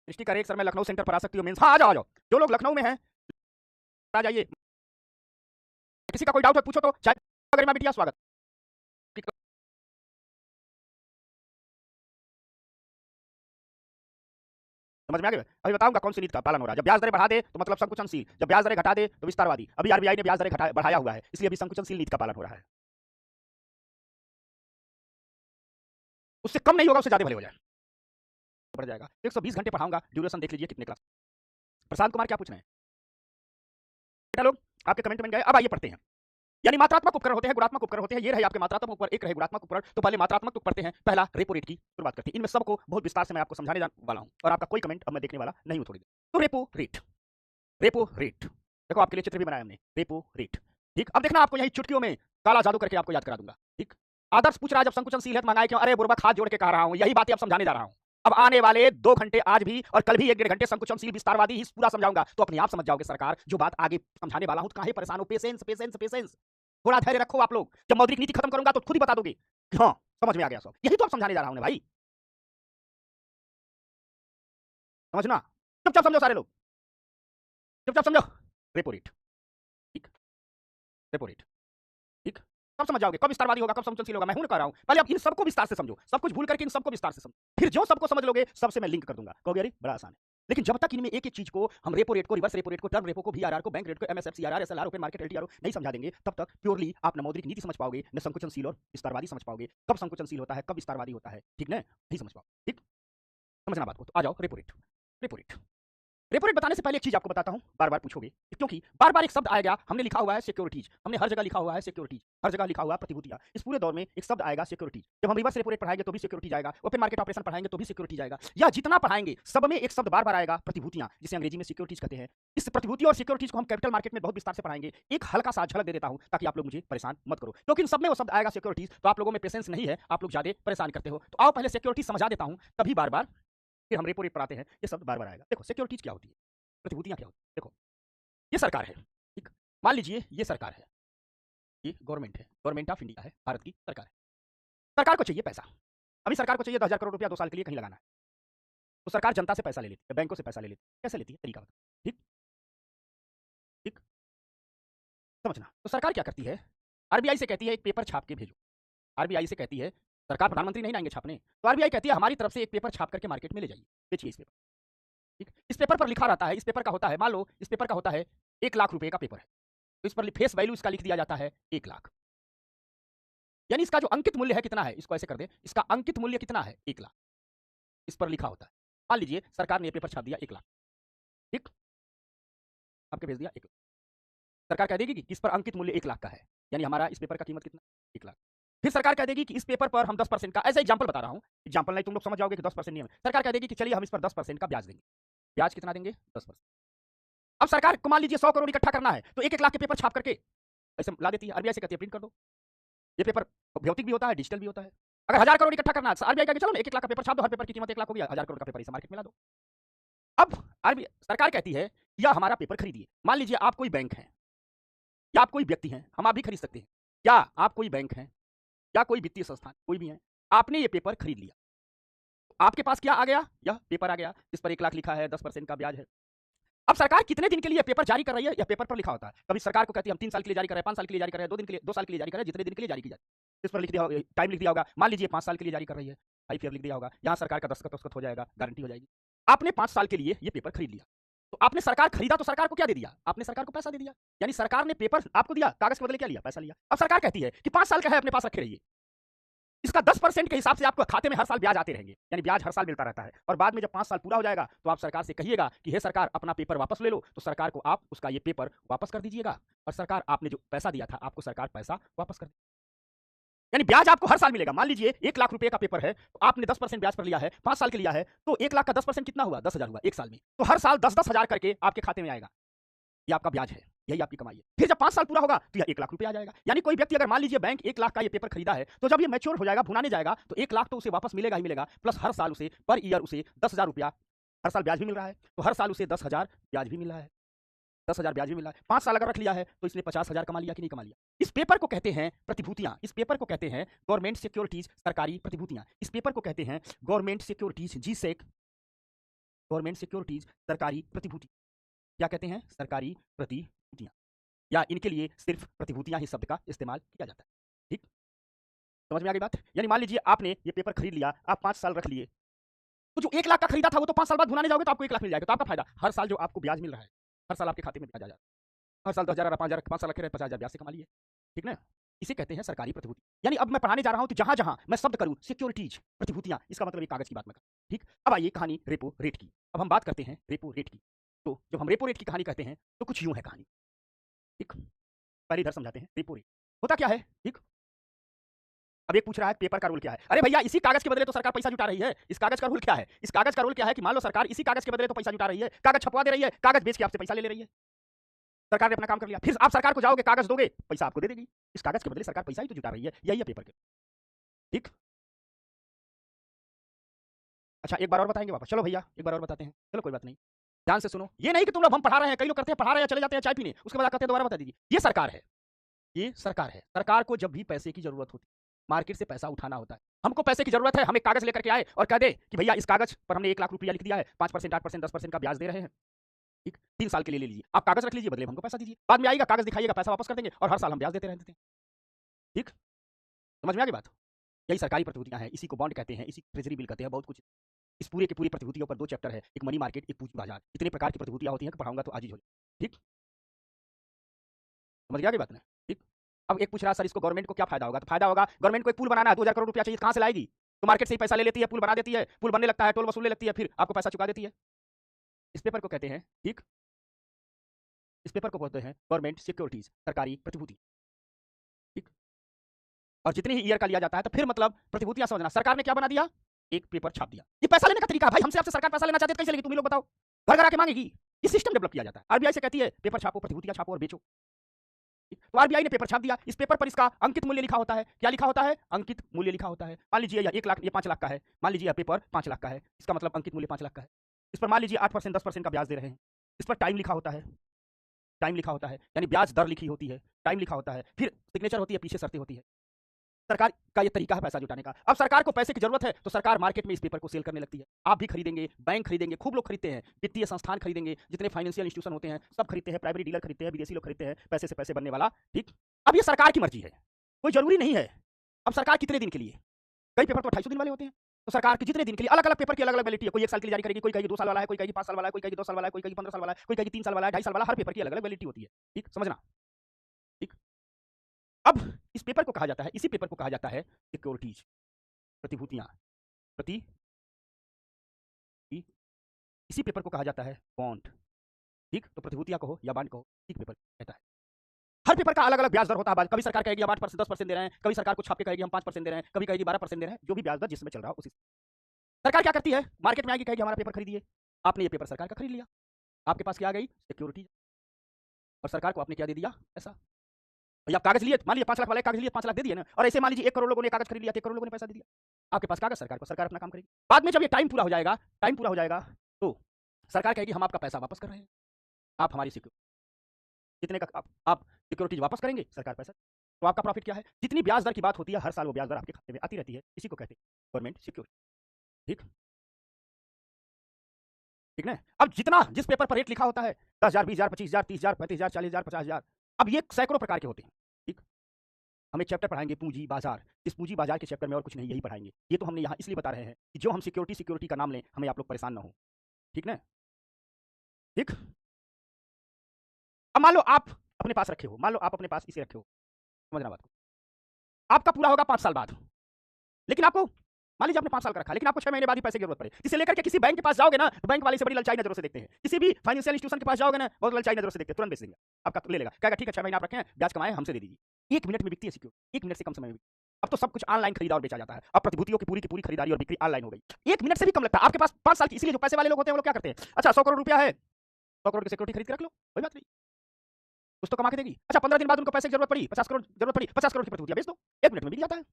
दृष्टि का एक सर मैं लखनऊ सेंटर पर आ सकती हूँ मेंस, हाँ आ जाओ आ जाओ, जो लोग लखनऊ में हैं आ जाइए। किसी का कोई डाउट है पूछो तो, चाय गरिमा बिटिया स्वागत। समझ में आ गया, अभी बताऊंगा कौन सी नीति का पालन हो रहा है। जब ब्याज दरें बढ़ा दे तो मतलब संकुचनशील, जब ब्याज दरें घटा दे तो विस्तारवादी। अभी आरबीआई ने ब्याज दरें बढ़ाया हुआ है, इसलिए अभी संकुचनशील नीति का पालन हो रहा है। उससे कम नहीं होगा, उससे ज्यादा भले हो जाए, बढ़ जाएगा। 120 घंटे पढ़ाऊंगा, ड्यूरेशन देख लीजिए कितने क्लास। प्रशांत कुमार क्या पूछ रहे हैं बेटा लोग, आपके कमेंट में गए। अब आइए पढ़ते हैं। यानी मात्रात्मक उपकरण होते हैं, गुणात्मक उपकरण होते हैं। ये रहे आपके मात्रात्मक उपकरण, एक रहे गुणात्मक उपकरण। तो पहले मात्रात्मक तो पढ़ते हैं। पहला रेपो रेट की शुरुआत करते हैं। इनमें सबको बहुत विस्तार से मैं आपको समझाने वाला हूं और आपका कोई कमेंट अब मैं देखने वाला नहीं हूं थोड़ी देर। तो रेपो रेट देखो, आपके लिए चित्र भी बनाया हमने, रेपो रेट। ठीक, अब देखना आपको यही चुटकियों में काला जादू करके आपको याद करा दूंगा। ठीक, आदर्श पूछ रहा है जब संकुचनशील है तो मंगाए क्यों? अरे बुर्बक, हाथ जोड़ के कह रहा हूं, यही बातें अब समझाने जा रहा हूं। अब आने वाले 2 घंटे आज भी और कल भी 1 डेढ़ घंटे संकुचनशील विस्तारवादी ही पूरा समझाऊंगा, तो अपने आप समझ जाओगे सरकार जो बात आगे समझाने वाला हूं। तो काहे परेशान हो? पेशेंस पेशेंस पेशेंस, थोड़ा धैर्य रखो आप लोग। जब मौद्रिक नीति खत्म करूंगा तो खुद ही बता दोगे कि हाँ समझ में आ गया सब। यही तो आप समझाने जा रहा हूं ना भाई, समझना। चुपचाप समझो सारे लोग, चुपचाप समझो। रेपो रेट, ठीक, रेपो रेट, ठीक, कब समझ जाओगे? कब विस्तारवादी होगा, कब संकुचनशील होगा? मैं हूं ना कह रहा हूं। पहले आप इन सबको विस्तार से समझो, सब कुछ भूल करके इन सबको विस्तार से समझो, फिर जो सबको समझ लोगे सबसे मैं लिंक कर दूंगा, कहोगे अरे बड़ा आसान है। लेकिन जब तक इनमें एक एक चीज को, हम रेपो रेट को, रिवर्स रेपो रेट को, टर्म रेपो को, वीआरआर को, बैंक रेट को, MSF, SLR, open market, LTR नहीं समझा देंगे, तब तक प्योरली आप न मौद्रिक नीति समझ पाओगे, न संकुचनशील और विस्तारवादी समझ पाओगे। कब संकुचनशील होता है, कब विस्तारवादी होता है, ठीक ना, नहीं समझ पाओगे। ठीक, समझना बात को। तो आ जाओ repo rate. Repo rate, repo rate बताने से पहले एक चीज आपको बताता हूं, बार बार पूछोगे, क्योंकि बार बार एक शब्द आएगा। हमने लिखा हुआ है सिक्योरिटीज, हमने हर जगह लिखा हुआ है सिक्योरिटीज, हर जगह लिखा हुआ है प्रतिभूतियां। इस पूरे दौर में एक शब्द आएगा सिक्योरिटीज। जब हम रिवर्स रेपो रेट पढ़ाएंगे तो भी सिक्योरिटीज आएगा, ओपन मार्केट ऑपरेशन पढ़ाएंगे तो भी सिक्योरिटीज आएगा, या जितना पढ़ाएंगे सब में एक शब्द बार बार आएगा, प्रतिभूतियां, जिसे अंग्रेजी में सिक्योरिटीज कहते हैं। इस प्रतिभूति और सिक्योरिटीज को हम कैपिटल मार्केट में बहुत विस्तार से पढ़ाएंगे। एक हल्का सा झलक दे देता हूं ताकि आप लोग मुझे परेशान मत करो, क्योंकि इन सब में वो शब्द आएगा सिक्योरिटीज। तो आप लोगों में पेशेंस नहीं है, आप लोग ज्यादा परेशान करते हो। तो आओ पहले सिक्योरिटीज समझा देता हूं, तभी बार बार फिर हम रेपो रेट पढ़ाते हैं, ये शब्द बार बार आएगा। देखो सिक्योरिटीज क्या होती है, प्रतिभूतियां क्या होती है। देखो ये सरकार है, ठीक, मान लीजिए ये सरकार है, ये गवर्नमेंट है, गवर्नमेंट ऑफ इंडिया है, भारत की सरकार है। सरकार को चाहिए पैसा, अभी सरकार को चाहिए 10,000 करोड़ रुपया 2 साल के लिए कहीं लगाना है। तो सरकार जनता से पैसा ले लेती है, बैंकों से पैसा ले लेती है। कैसे लेती है, तरीका बताओ। ठीक, ठीक, समझना। तो सरकार क्या करती है, आरबीआई से कहती है एक पेपर छाप के भेजो। आरबीआई से कहती है, सरकार, प्रधानमंत्री नहीं आएंगे छापने, तो आरबीआई कहती है हमारी तरफ से एक पेपर छाप करके मार्केट में ले जाइए, बेचिए इस पेपर। ठीक, इस पेपर पर लिखा रहता है, इस पेपर का होता है, मान लो इस पेपर का होता है 1,00,000 रुपए का पेपर है, तो इस पर फेस वैल्यू इसका लिख दिया जाता है 1,00,000। यानी इसका जो अंकित मूल्य है कितना है, इसको ऐसे कर दे, इसका अंकित मूल्य कितना है 1,00,000, इस पर लिखा होता है। मान लीजिए सरकार ने ये पेपर छाप दिया 1,00,000, ठीक, आपके भेज दिया 1,00,000। सरकार कह देगी कि इस पर अंकित मूल्य 1,00,000 का है, यानी हमारा इस पेपर का कीमत कितना, 1,00,000। फिर सरकार कह देगी कि इस पेपर पर हम 10% का, ऐसा एग्जाम्पल बता रहा हूं, एग्जाम्पल नहीं तुम लोग समझ जाओगे कि 10% नहीं है। सरकार कह देगी कि चलिए हम इस पर 10% का ब्याज देंगे। ब्याज कितना देंगे, 10%। अब सरकार को मान लीजिए 100 करोड़ इकट्ठा करना है, तो 1-1 लाख के पेपर छाप करके ऐसे ला देती है। आरबीआई से कहती है प्रिंट कर दो। ये पेपर भौतिक भी होता है, डिजिटल भी होता है। अगर 1,000 करोड़ इकट्ठा करना है, आरबीआई कहेगी चलो ना 1-1 लाख का पेपर छाप दो, हर पेपर की कीमत 1 लाख होगी, 1,000 करोड़ का पेपर इसे मार्केट में ला दो। अब आरबीआई सरकार कहती है या हमारा पेपर खरीदिए। मान लीजिए आप कोई बैंक है या आप कोई व्यक्ति हैं, हम आप भी खरीद सकते हैं, या आप कोई बैंक हैं या कोई वित्तीय संस्थान, कोई भी है, आपने ये पेपर खरीद लिया, आपके पास क्या आ गया, यह पेपर आ गया जिस पर 1,00,000 लिखा है, 10% का ब्याज है। अब सरकार कितने दिन के लिए पेपर जारी कर रही है, यह पेपर पर लिखा होता है। कभी सरकार को कहती है हम 3 साल के लिए जारी कर रहे हैं, 5 साल के लिए जारी कर रहे हैं, 2 दिन के लिए, 2 साल के लिए जारी कर रहे हैं, जितने दिन के लिए जारी की जाए, इस पर लिख दिया होगा, टाइम लिख दिया होगा। मान लीजिए 5 साल के लिए जारी कर रही है, आईपीआर लिख दिया होगा, यहाँ सरकार का दस्तखत हो जाएगा, गारंटी हो जाएगी। आपने 5 साल के लिए ये पेपर खरीद लिया, तो आपने सरकार खरीदा तो सरकार को क्या दे दिया, आपने सरकार को पैसा दे दिया। यानी सरकार ने पेपर आपको दिया, कागज के बदले क्या लिया, पैसा लिया। अब सरकार कहती है कि 5 साल का है, अपने पास रखे रहिए, इसका 10% के हिसाब से आपको खाते में हर साल ब्याज आते रहेंगे, यानी ब्याज हर साल मिलता रहता है। और बाद में जब 5 साल पूरा हो जाएगा तो आप सरकार से कहिएगा कि हे सरकार अपना पेपर वापस ले लो, तो सरकार को आप उसका ये पेपर वापस कर दीजिएगा, और सरकार आपने जो पैसा दिया था आपको सरकार पैसा वापस कर देगी। यानी ब्याज आपको हर साल मिलेगा। मान लीजिए 1,00,000 रुपए का पेपर है, तो आपने 10% ब्याज पर लिया है, 5 साल के लिया है, तो 1,00,000 का 10% कितना हुआ, 10,000 हुआ एक साल में। तो हर साल 10-10 हजार करके आपके खाते में आएगा, ये आपका ब्याज है, यही आपकी कमाई है। फिर जब 5 साल पूरा होगा तो यह 1,00,000 रुपए आ जाएगा। यानी कोई व्यक्ति अगर मान लीजिए बैंक 1,00,000 का ये पेपर खरीदा है, तो जब ये मैच्योर हो जाएगा, भुनाने जाएगा, तो 1,00,000 तो उसे वापस मिलेगा ही मिलेगा, प्लस हर साल उसे पर ईयर उसे 10,000 रुपया हर साल ब्याज भी मिल रहा है। तो हर साल उसे 10,000 ब्याज भी मिल रहा है, 10,000 ब्याज भी मिल रहा है। 5 साल अगर रख लिया है तो इसने 50,000 कमा लिया कि नहीं कमा लिया। इस पेपर को कहते हैं प्रतिभूतियां, इस पेपर को कहते हैं गवर्नमेंट सिक्योरिटीज, सरकारी प्रतिभूतियां। इस पेपर को कहते हैं government securities, G-sec, government securities सरकारी प्रतिभूति। क्या कहते हैं, सरकारी प्रतिभूतियां, या इनके लिए सिर्फ प्रतिभूतियां ही शब्द का इस्तेमाल किया जाता है। ठीक, समझ में आ गई बात। यानी मान लीजिए आपने ये पेपर खरीद लिया, आप 5 साल रख लिए, तो जो 1,00,000 का खरीदा था वो तो 5 साल बाद भुनाने जाओगे तो आपको 1,00,000 मिल जाएगा। तो आपका फायदा, हर साल जो आपको ब्याज मिल रहा है, हर साल आपके खाते में ब्याज आ जाएगा। हर साल 10,000 5,000 5 साल रखे रहे, 50,000 ब्याज से कमा लिए। ठीक ना, इसे कहते हैं सरकारी प्रतिभूति। यानी अब मैं पढ़ाने जा रहा हूं तो जहां जहां मैं शब्द करूं सिक्योरिटीज, प्रतिभूतियां, इसका मतलब एक कागज की बात मैं करूं। ठीक, अब आइए कहानी रेपो रेट की। अब हम बात करते हैं रेपो रेट की। तो जब हम रेपो रेट की कहानी कहते हैं तो कुछ यूं है कहानी। ठीक, पहले इधर समझाते हैं रेपो रेट होता क्या है। ठीक, अब एक पूछ रहा है पेपर का रूल क्या है। अरे भैया इसी कागज के बदले तो सरकार पैसा जुटा रही है, इस कागज का रूल क्या है। इस कागज का रूल क्या है कि मान लो सरकार इसी कागज के बदले तो पैसा जुटा रही है, कागज छपवा दे रही है, कागज बेच के आपसे पैसा ले रही है। सरकार ने अपना काम कर लिया, फिर आप सरकार को जाओगे, कागज दोगे, पैसा आपको दे देगी। इस कागज के बदले सरकार पैसा ही तो जुटा रही है, यही है पेपर के। ठीक। अच्छा एक बार और बताएंगे वापस, चलो भैया एक बार और बताते हैं, चलो कोई बात नहीं, ध्यान से सुनो। ये नहीं कि तुम लोग हम पढ़ा रहे हैं, कई लोग करते हैं पढ़ा रहे हैं चले जाते हैं चाय पीने, उसके बाद आते हैं दोबारा बता दीजिए। ये सरकार है, ये सरकार है। सरकार को जब भी पैसे की जरूरत होती है, मार्केट से पैसा उठाना होता है, हमको पैसे की जरूरत है, हम एक कागज लेकर के आए और कह दे कि भैया इस कागज पर हमने 1 लाख रुपया लिख दिया है, 5%, 8%, 10% का ब्याज दे रहे हैं, ठीक, 3 साल के लिए ले लीजिए, आप कागज रख लीजिए, बदले में हमको पैसा दीजिए, बाद में आएगा कागज दिखाइएगा, पैसा वापस कर देंगे और हर साल हम ब्याज देते रहते हैं। ठीक, समझ में आ गई बात? यही सरकारी प्रतिभूतियां हैं, इसी को बॉन्ड कहते हैं, इसी ट्रेजरी बिल कहते हैं, बहुत कुछ। इस पूरे की पूरी प्रतिभूतियों पर 2 चैप्टर है, एक मनी मार्केट, एक पूंजी बाजार। इतने प्रकार की प्रतिभूतियां होती हैं कि पढ़ाऊंगा तो आज ही हो जाए। ठीक, समझ गया की बात ना? ठीक, अब एक पूछ रहा सर इसको गवर्नमेंट को क्या फायदा होगा? तो फायदा होगा, गवर्नमेंट को एक पुल बनाना है, 2000 करोड़ रुपया चाहिए, कहां से लाएगी? तो मार्केट से ही पैसा ले लेती है, पुल बना देती है, पुल बनने लगता है, टोल वसूलने लगती है, फिर आपको पैसा चुका देती है। इस पेपर को कहते हैं, ठीक, इस पेपर को कहते हैं गवर्नमेंट सिक्योरिटीज, सरकारी प्रतिभूति। ठीक, और जितनी ही ईयर का लिया जाता है तो फिर मतलब प्रतिभूतियां समझना, सरकार ने क्या बना दिया? एक पेपर छाप दिया। ये पैसा लेने का तरीका भाई, हमसे आपसे सरकार पैसा लेना चाहती है, कैसे लेगी? तुम ही लोग बताओ, घर घर आके मांगेगी? ये सिस्टम डेवलप किया जाता है। आरबीआई से कहती है पेपर छापो, प्रतिभूतियां छापो और बेचो। तो आरबीआई ने पेपर छाप दिया, इस पेपर पर इसका अंकित मूल्य लिखा होता है। क्या लिखा होता है? अंकित मूल्य लिखा होता है। मान लीजिए यह 1 लाख, ये 5 लाख का है, मान लीजिए यह पेपर 5 लाख का है, इसका मतलब अंकित मूल्य 5 लाख का है। इस पर मान लीजिए 8%, 10% का ब्याज दे रहे हैं। इस पर टाइम लिखा होता है, टाइम लिखा होता है, यानी ब्याज दर लिखी होती है, टाइम लिखा होता है, फिर सिग्नेचर होती है, पीछे शर्तें होती है। सरकार का ये तरीका है पैसा जुटाने का। अब सरकार को पैसे की जरूरत है तो सरकार मार्केट में इस पेपर को सेल करने लगती है। आप भी खरीदेंगे, बैंक खरीदेंगे, खूब लोग खरीदते हैं, वित्तीय संस्थान खरीदेंगे, जितने फाइनेंशियल इंस्टीट्यूशन होते हैं सब खरीदते हैं, प्राइवेट डीलर खरीदते हैं, विदेशी लोग खरीदते हैं, पैसे से पैसे बनने वाला। ठीक, अब ये सरकार की मर्जी है, कोई जरूरी नहीं है। अब सरकार कितने दिन के लिए, कई पेपर तो 250 दिन वाले होते हैं, तो सरकार के जितने दिन के लिए अलग अलग पेपर की अलग अलग वैलिडिटी है। कोई 1 साल के लिए जारी करेगी, कोई कहेगी 2 साल वाला है, कोई कहेगी 5 साल वाला है, कोई कहेगी 2 साल वाला है, कोई कहेगी 15 साल वाला है, कोई कहेगी 3 साल वाला है, 2.5 साल वाला, हर पेपर की अलग अलग वैलिडिटी होती है। ठीक, समझना। ठीक, अब इस पेपर को कहा जाता है, इसी पेपर को कहा जाता है सिक्योरिटीज, प्रतिभूतियां, प्रति, इसी पेपर को कहा जाता है बॉन्ड। ठीक, तो प्रतिभूतियां कहो या बॉन्ड कहो, ठीक पेपर कहता है। हर पेपर का अलग अलग ब्याज दर होता है। कभी सरकार कहेगी हम 8%, 10% दे रहे हैं, कभी सरकार कुछ छाप के कहेगी हम 5% दे रहे हैं, कभी कहेगी 12% दे रहे हैं, जो भी ब्याज दर जिसमें चल रहा हो उसी। सरकार क्या करती है? मार्केट में आएगी, कहेगी हमारा पेपर खरीदिए। आपने ये पेपर सरकार का खरीद लिया, आपके पास क्या आ गई? सिक्योरिटी। और सरकार को आपने क्या दे दिया? ऐसा भैया आप कागज लिए, मान लीजिए 5 लाख वाले कागज लिए, 5 लाख दे दिए ना, और ऐसे मान लीजिए 1 करोड़ लोगों ने कागज खरीद लिया, 1 करोड़ लोगों ने पैसा दे दिया, आपके पास कागज, सरकार को, सरकार अपना काम करेगी। बाद में जब ये टाइम पूरा हो जाएगा, टाइम पूरा हो जाएगा तो सरकार कहेगी हम आपका पैसा वापस कर रहे हैं, आप हमारी सिक्योरिटी, कितने का आप सिक्योरिटीज वापस करेंगे, सरकार पैसा, तो आपका प्रॉफिट क्या है? जितनी ब्याज दर की बात होती है हर साल वो ब्याज दर आपके खाते में आती रहती है, इसी को कहते हैं गवर्नमेंट सिक्योरिटी। ठीक, ठीक ना? अब जितना जिस पेपर पर रेट लिखा होता है 10,000, 20,000, 25,000, 30,000, 35,000, 40,000, 50,000, अब ये सैकड़ों प्रकार के होते हैं। ठीक, हम एक चैप्टर पढ़ाएंगे पूंजी बाजार, इस पूंजी बाजार के चैप्टर में और कुछ नहीं, यही पढ़ाएंगे। ये तो हमने यहाँ इसलिए बता रहे हैं कि जो हम सिक्योरिटी का नाम लें, हमें आप लोग परेशान ना हो। ठीक ना? ठीक, अब मान लो आप अपने पास रखे हो, मान लो आप अपने पास इसे रखे हो, समझना बात को, आपका पूरा होगा 5 साल बाद, लेकिन आपको मान लीजिए आपने 5 साल का रखा, लेकिन आपको 6 महीने बाद ही पैसे की जरूरत पड़े, इसे लेकर के किसी बैंक के पास जाओगे ना, तो बैंक वाले से बड़ी ललचाई नजरों से देखते हैं। किसी भी फाइनेंशियल इंस्टीट्यूशन के पास जाओगे ना, बहुत ललचाई नजरों से देखते हैं, तुरंत बेच देंगे, आपका ले लेगा, कहेगा ठीक है 6 महीने आप रखें, ब्याज कमाए हमसे दे दीजिए। 1 मिनट में बिकती है सिक्योरिटी, 1 मिनट से कम समय में। अब तो सब कुछ ऑनलाइन खरीदा और बेचा जाता है, अब प्रतिभूतियों की पूरी खरीदारी और बिक्री ऑनलाइन हो गई। 1 मिनट से भी कम लगता है आपके पास 5 साल की, इसलिए जो पैसे वाले लोग होते हैं वो लोग क्या करते हैं, अच्छा 100 करोड़ रुपया है, 100 करोड़ की सिक्योरिटी खरीद के रख लो, कोई बात नहीं, कुछ तो कमा के देगी। अच्छा 15 दिन बाद उनको पैसे की जरूरत पड़ी, 50 करोड़ जरूरत पड़ी, 50 करोड़ की प्रतिभूतियां बेच दो, 1 मिनट में बिक जाता है।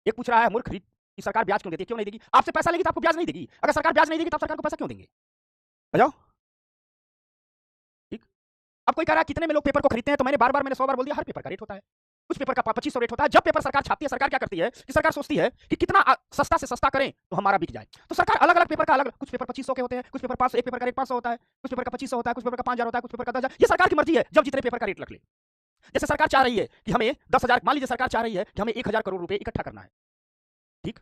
एक पूछ रहा है मूर्ख कि सरकार ब्याज क्यों देती है? क्यों नहीं देगी? आपसे पैसा लेगी तो आपको ब्याज नहीं देगी। अगर सरकार ब्याज नहीं देगी तो सरकार को पैसा क्यों देंगे? बताओ। ठीक, अब कोई कह रहा है कितने में लोग पेपर को खरीदते हैं, तो मैंने बार-बार, मैंने 100 बार बोल दिया, हर पेपर का रेट होता है। कुछ पेपर का 2500 रेट होता है। जब पेपर सरकार छापती है, सरकार क्या करती है कि सरकार सोचती है कि कितना सस्ता से सस्ता करें तो हमारा बिक जाए, तो सरकार अलग अलग पेपर का अलग, कुछ पेपर 2500 के होते हैं, कुछ पेपर 500, एक पेपर का रेट 500 होता है, कुछ पेपर का 2500 होता है, कुछ पेपर का 5000 होता है, कुछ पेपर का 10,000। ये सरकार की मर्जी है, जब जितने पेपर का रेट रख ले। जैसे सरकार चाह रही है कि हमें 10,000, मान लीजिए सरकार चाह रही है कि हमें 1,000 करोड़ रुपए इकट्ठा करना है। ठीक,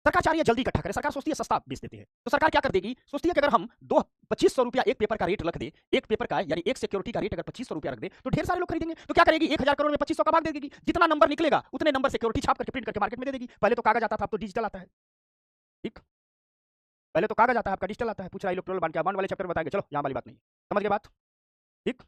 सरकार चाह रही है जल्दी इकट्ठा करें, सरकार सोचती है सस्ता बेच देते हैं, तो सरकार क्या कर देगी, सोचती है कि अगर हम 2500 रुपया एक पेपर का रेट रख दे, एक पेपर का यानी एक सिक्योरिटी का रेट अगर 2500 रुपया रख दे, तो ढेर सारे लोग खरीदेंगे। तो क्या करेगी, 1,000 करोड़ में 2500 का भाग दे देगी, जितना नंबर निकलेगा उतने नंबर सिक्योरिटी छाप करके प्रिंट करके मार्केट में दे देगी। पहले तो कागज आता था, अब तो डिजिटल आता है। ठीक, पहले तो कागज आता है, आपका डिजिटल आता है। पूछ रहा है इलेक्ट्रॉनिक बॉन्ड क्या, बॉन्ड वाले चैप्टर में बताएंगे, चलो यहाँ वाली बात नहीं, समझ गए बात? ठीक,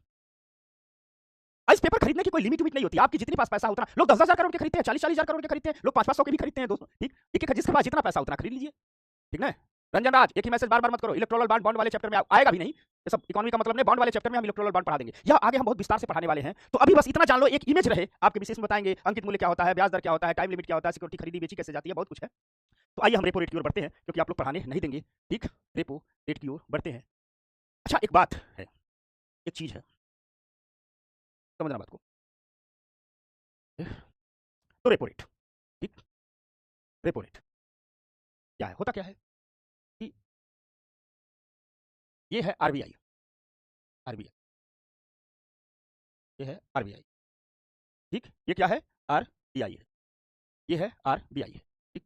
इस पेपर खरीदने की कोई लिमिट नहीं होती, आपकी जितनी पास पैसा उतना, लोग 10,000 करोड़ के खरीदते हैं, 40,000 करोड़ के खरीदते हैं, लोग 500 के भी खरीदते हैं दोस्तों। ठीक, एक जिसके पास जितना पैसा उतना खरीद लीजिए। ठीक ना? रंजन राज, एक ही मैसेज बार बार मत करो, इलेक्ट्रॉनिक बॉन्ड वाले चैप्टर में आएगा भी नहीं, ये सब इकोनॉमी का मतलब नहीं, बॉन्ड वाले चैप्टर में हम इलेक्टोरल बॉन्ड पढ़ा देंगे, यह आगे हम बहुत विस्तार से पढ़ाने वाले हैं। तो अभी बस इतना जान लो, एक इमेज रहे, आपके विशेष में बताएंगे अंकित मूल्य क्या होता है, ब्याज दर क्या होता है, टाइम लिमिट क्या होता है, सिक्योरिटी खरीदी बेची कैसे जाती है, बहुत कुछ है। तो आइए हम रेपो रेट की ओर बढ़ते हैं, क्योंकि आप लोग पढ़ाने नहीं देंगे। ठीक, रेपो रेट की ओर बढ़ते हैं। अच्छा, एक बात है, एक चीज है, समझना बात को। तो रेपो रेट, ठीक, रेपो रेट क्या है, होता क्या है कि ये है आरबीआई, आरबीआई, ये है आरबीआई, ठीक, ये क्या है, आरबीआई है, ये है आरबीआई है, ठीक।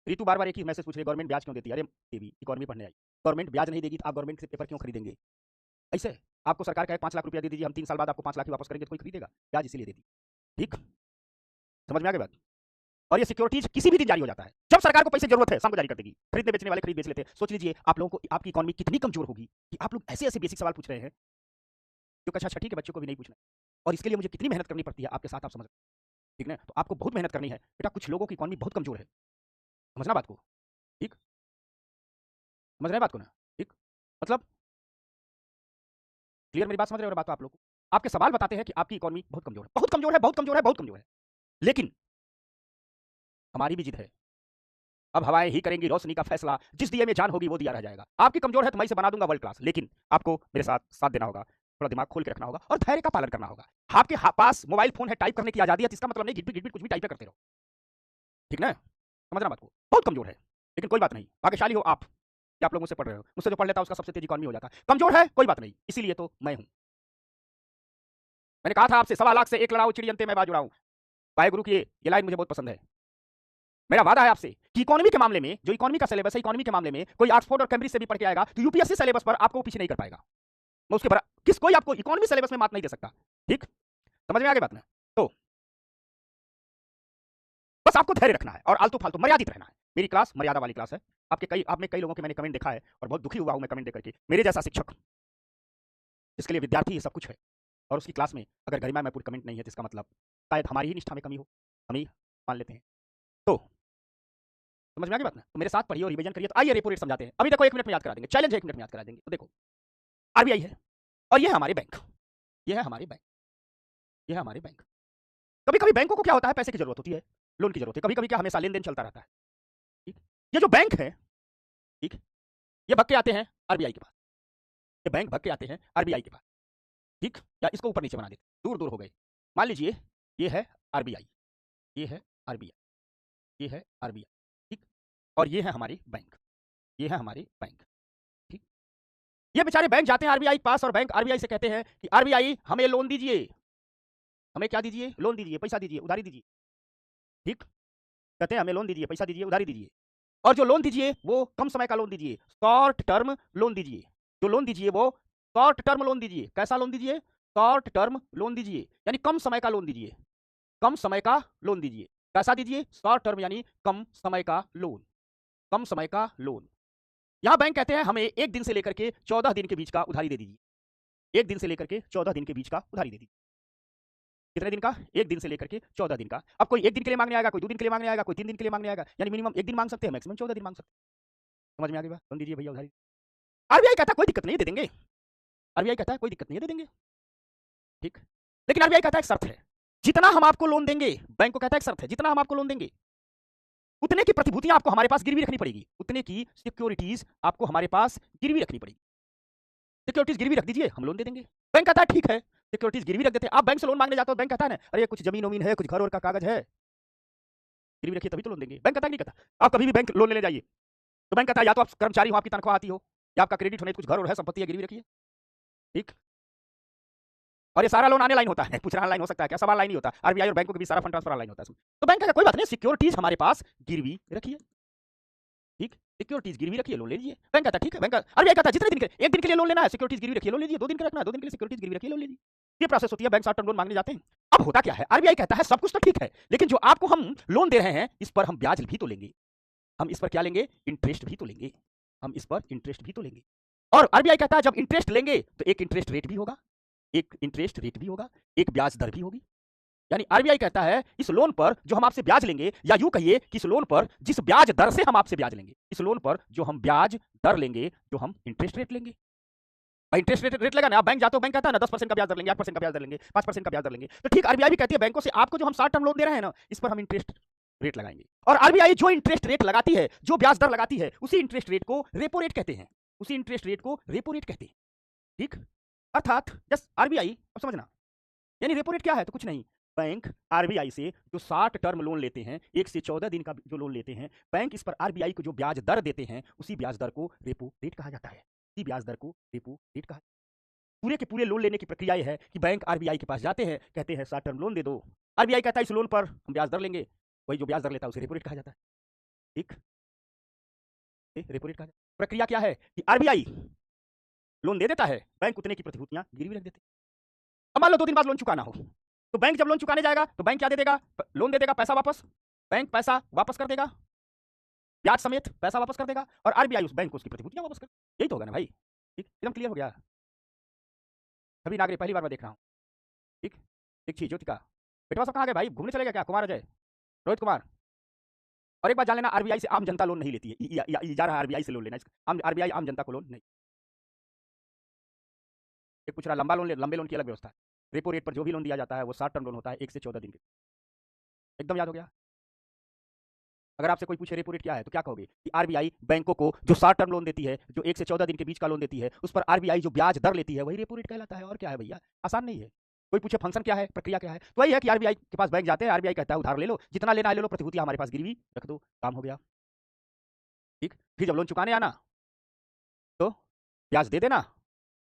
रितु बार बार एक ही मैसेज पूछ रही है, गवर्नमेंट ब्याज क्यों देती है? अरे देवी, इकोनॉमी पढ़ने आई, गवर्नमेंट ब्याज नहीं देगी तो आप गवर्नमेंट से पेपर क्यों खरीदेंगे? ऐसे आपको सरकार कहे 5 लाख रुपया दे दीजिए, हम 3 साल बाद आपको 5 लाख ही वापस करेंगे, तो कोई खरीदेगा? ब्याज इसीलिए देती, ठीक, समझ में आ गई बात। और ये सिक्योरिटीज किसी भी दिन जारी हो जाता है, जब सरकार को पैसे जरूरत है शाम को जारी कर देगी, खरीदने बेचने वाले खरीद बेच लेते हैं। सोच लीजिए आप लोगों को आपकी इकोनॉमी कितनी कमजोर होगी कि आप लोग ऐसे ऐसे बेसिक सवाल पूछ रहे हैं जो कक्षा छठी के बच्चों को भी नहीं पूछना, और इसके लिए मुझे कितनी मेहनत करनी पड़ती है आपके साथ, आप समझ, ठीक ना? तो आपको बहुत मेहनत करनी है बेटा, कुछ लोगों की इकोनॉमी बहुत कमजोर है, समझना बात को, ठीक, समझ रहे हैं बात को ना, ठीक, मतलब क्लियर मेरी बात समझ रहे हो? बात तो आप लोग को, आपके सवाल बताते हैं कि आपकी इकोनॉमी बहुत कमजोर है, बहुत कमजोर है, बहुत कमजोर है, बहुत कमजोर है, लेकिन हमारी भी जिद है, अब हवाएं ही करेंगी रोशनी का फैसला, जिस दिए में जान होगी वो दिया रह जाएगा। आपकी कमजोर है तो मैं इसे बना दूंगा वर्ल्ड क्लास, लेकिन आपको मेरे साथ साथ देना होगा, थोड़ा दिमाग खोल के रखना होगा और धैर्य का पालन करना होगा। आपके पास मोबाइल फोन है, टाइप करने की आजादी है, इसका मतलब नहीं गिट कुछ भी टाइप करते रहो, ठीक ना? समझना बात को, बहुत कमजोर है, लेकिन कोई बात नहीं, भाग्यशाली हो आप लोग मुझसे पढ़ रहे हो, मुझसे जो पढ़ लेता है उसका सबसे तेज इकोनॉमी हो जाता है। कमजोर है कोई बात नहीं, इसीलिए तो मैं हूं। मैंने कहा था आपसे, 1.25 लाख से 1 लड़ाऊं चिड़ी अंते मैं बाज उड़ाऊं। वाहे गुरु की ये लाइन मुझे बहुत पसंद है। मेरा वादा है आपसे कि इकोनॉमी के मामले में, जो इकोनॉमी का सिलेबस है, इकोनॉमी के मामले में कोई ऑक्सफोर्ड और कैम्ब्रिज से भी पढ़ के आएगा तो यूपीएससी सिलेबस पर आपको पीछे नहीं कर पाएगा। मैं उसके किस कोई आपको इकोनॉमी सिलेबस में मात नहीं दे सकता, ठीक, समझ में आ गई बात ना? तो बस आपको धैर्य रखना है और आलतू फालतू मर्यादित रहना है। मेरी क्लास मर्यादा वाली क्लास है। आप में कई लोगों के मैंने कमेंट देखा है और बहुत दुखी हुआ हूं मैं कमेंट देकर के, मेरे जैसा शिक्षक जिसके लिए विद्यार्थी ये सब कुछ है और उसकी क्लास में अगर गरिमा महपूर कमेंट नहीं है तो इसका मतलब शायद हमारी ही निष्ठा में कमी हो, हम ही मान लेते हैं। तो समझ में आ गई बात ना? तो मेरे साथ पढ़िए और रिवीजन करिए। तो आइए रेपो रेट समझाते हैं। अभी देखो 1 मिनट में याद करा देंगे, चैलेंज है, 1 मिनट में याद करा देंगे। तो देखो आरबीआई है और ये है हमारे बैंक, ये है हमारे बैंक, ये है हमारे बैंक। कभी कभी बैंकों को क्या होता है, पैसे की जरूरत होती है, लोन की जरूरत है, कभी कभी क्या हमेशा लेन देन चलता रहता है, ठीक। ये जो बैंक है, ठीक, ये भग के आते हैं आरबीआई के पास, ये बैंक भग के आते हैं आरबीआई के पास, ठीक, या इसको ऊपर नीचे बना देते, दूर दूर हो गए। मान लीजिए ये है आरबीआई, ये है आरबीआई, ये है आरबीआई, ठीक, और ये है हमारी बैंक, ये है हमारी बैंक, ठीक। ये बेचारे बैंक जाते हैं आरबीआई के पास और बैंक आरबीआई से कहते हैं कि आरबीआई हमें लोन दीजिए, हमें क्या दीजिए, लोन दीजिए, पैसा दीजिए, उधारी दीजिए, ठीक, कहते हैं हमें लोन दीजिए, पैसा दीजिए, उधारी दीजिए, और जो लोन दीजिए वो कम समय का लोन दीजिए, शॉर्ट टर्म लोन दीजिए, जो लोन दीजिए वो शॉर्ट टर्म लोन दीजिए। कैसा लोन दीजिए? शॉर्ट टर्म लोन दीजिए, यानी कम समय का लोन दीजिए, कम समय का लोन दीजिए। कैसा दीजिए? शॉर्ट टर्म यानी कम समय का लोन, कम समय का लोन। यहां बैंक कहते हैं हमें 1 दिन से लेकर के 14 दिन के बीच का उधारी दे दीजिए, 1 दिन से लेकर के 14 दिन के बीच का उधारी दे दीजिए। कितने दिन का? 1 दिन से लेकर के 14 दिन का। अब कोई 1 दिन के लिए मांगने आएगा, कोई 2 दिन के लिए मांगने आएगा, कोई 3 दिन के लिए मांगने आएगा, यानी मिनिमम 1 दिन मांग सकते हैं, मैक्सिमम 14 दिन मांग सकते हैं। समझ में आ गई बात? लोन दीजिए भैया उधारी। आरबीआई कहता है कोई दिक्कत नहीं, दे देंगे। आरबीआई कहता है कोई दिक्कत नहीं है, दे देंगे, ठीक। लेकिन आरबीआई कहता है एक शर्त है, जितना हम आपको लोन देंगे, बैंक को कहता है एक शर्त है, जितना हम आपको लोन देंगे उतने की प्रतिभूतियां आपको हमारे पास गिरवी रखनी पड़ेगी, उतने की सिक्योरिटीज आपको हमारे पास गिरवी रखनी पड़ेगी। सिक्योरिटीज गिरवी रख दीजिए, हम लोन दे देंगे। बैंक कहता है ठीक है, सिक्योरिटीज गिरवी रख देते हैं। आप बैंक से लोन मांगने जाते हो, बैंक कहता है ना अरे कुछ जमीन वमीन है, कुछ घर और का कागज है, गिरवी रखिए तभी तो लोन देंगे। बैंक कहता है नहीं कहता। आप कभी भी बैंक लोन लेने जाइए तो बैंक कहता है या तो आप कर्मचारी हो, आपकी तनख्वाह आती हो, या आपका क्रेडिट होने कुछ घर और है, संपत्ति है, गिरवी रखिए, ठीक। और ये सारा लोन आने लाइन होता है, पूछना ऑनलाइन हो सकता है क्या? सब ऑनलाइन ही होता है। आरबीआई और बैंकों के बीच सारा फंड ट्रांसफर ऑनलाइन होता है। तो बैंक का कोई बात नहीं, सिक्योरिटीज हमारे पास गिरवी रखिए, ठीक, सिक्योरिटीज गिरवी रखिए, लोन ले लीजिए। बैंक कहता है ठीक है, बैंक आरबीआई कहता है जितने दिन के, 1 दिन के लिए लोन लेना है, सिक्योरिटीज गिरवी रखिए, लोन लीजिए। 2 दिन का रखना है, 2 दिन के लिए सिक्योरिटीज गिरवी रखिए, लोन लीजिए। ये प्रोसेस होती है, बैंक शॉर्ट टर्म लोन मांगने जाते हैं। अब होता क्या है, आरबीआई कहता है सब कुछ तो ठीक है, लेकिन जो आपको हम लोन दे रहे हैं इस पर हम ब्याज भी तो लेंगे, हम इस पर क्या लेंगे? इंटरेस्ट भी तो लेंगे, हम इस पर इंटरेस्ट भी तो लेंगे। और आरबीआई कहता है जब इंटरेस्ट लेंगे तो एक इंटरेस्ट रेट भी होगा, एक इंटरेस्ट रेट भी होगा, एक ब्याज दर भी होगी। यानी आरबीआई कहता है इस लोन पर जो हम आपसे ब्याज लेंगे, या यूं कहिए कि इस लोन पर जिस ब्याज दर से हम आपसे ब्याज लेंगे, इस लोन पर जो हम ब्याज दर लेंगे, जो हम इंटरेस्ट रेट लेंगे, भाई इंटरेस्ट रेट लगा ना, आप बैंक जाते हो, बैंक कहता है ना 10% का ब्याज दर लेंगे, 8% का ब्याज दर लेंगे, 5% का ब्याज दर लेंगे, तो ठीक आरबीआई भी कहती है बैंकों से आपको जो हम शॉर्ट टर्म लोन दे रहे हैं ना, इस पर हम इंटरेस्ट रेट लगाएंगे। और आरबीआई जो इंटरेस्ट रेट लगाती है, जो ब्याज दर लगाती है, उसी इंटरेस्ट रेट को रेपो रेट कहते हैं, उसी इंटरेस्ट रेट को रेपो रेट कहते हैं। ठीक, अर्थात जस्ट आरबीआई, अब समझना, यानी रेपो रेट क्या है, तो कुछ नहीं, बैंक आरबीआई से जो 60 टर्म लोन लेते हैं, 1 से 14 दिन का जो लोन लेते हैं, बैंक इस पर आरबीआई को जो ब्याज दर देते हैं, उसी ब्याज दर को रेपो रेट कहा जाता है, उसी ब्याज दर को रेपो रेट कहा। पूरे के पूरे लोन लेने की प्रक्रिया यह है कि बैंक आरबीआई के पास जाते हैं, कहते हैं 60 टर्म लोन दे दो, आरबीआई कहता है इस लोन पर हम ब्याज दर लेंगे, वही जो ब्याज दर लेता है उसे रेपो रेट कहा जाता है। ठीक, रेपो रेट कहा जाता है। प्रक्रिया क्या है कि आरबीआई लोन दे देता है, बैंक उतने की प्रतिभूतियां गिरवी रख देते हैं। अब मान लो 2 दिन बाद लोन चुकाना हो, तो बैंक जब लोन चुकाने जाएगा तो बैंक क्या दे देगा, लोन दे देगा, पैसा वापस, बैंक पैसा वापस कर देगा, ब्याज समेत पैसा वापस कर देगा, और आरबीआई उस बैंक को उसकी प्रतिभूतियां वापस कर। यही तो होगा ना भाई। ठीक, एकदम क्लियर हो गया। सभी नागरिक पहली बार मैं देख रहा हूँ। ठीक, दीक्षित ज्योतिका, बेटवा सब कहाँ गए भाई, घूमने चले गए क्या, कुमार अजय, रोहित कुमार। और एक बात जान लेना, आरबीआई से आम जनता लोन नहीं लेती है, ये जा रहा है आरबीआई से लोन लेना, आरबीआई आम जनता को लोन नहीं। एक पूछ रहा लंबा लोन, लंबे लोन की अलग व्यवस्था है, रेपो रेट पर जो भी लोन दिया जाता है वो 60 टर्म लोन होता है, 1 से 14 दिन के। एकदम याद हो गया। अगर आपसे कोई पूछे रेपो रेट क्या है तो क्या कहोगे कि आरबीआई बैंकों को जो 60 टर्म लोन देती है, जो 1 से 14 दिन के बीच का लोन देती है, उस पर आरबीआई जो ब्याज दर लेती है वही रेपो रेट कहलाता है। और क्या है भैया, आसान नहीं है। कोई पूछे फंक्शन क्या है, प्रक्रिया क्या है, तो वही है कि आरबीआई के पास बैंक जाते हैं, आरबीआई कहता है उधार ले लो, जितना लेना है ले लो, प्रतिभूतियां हमारे पास गिरवी रख दो, काम हो गया। ठीक, फिर जब लोन चुकाने आना तो ब्याज दे देना,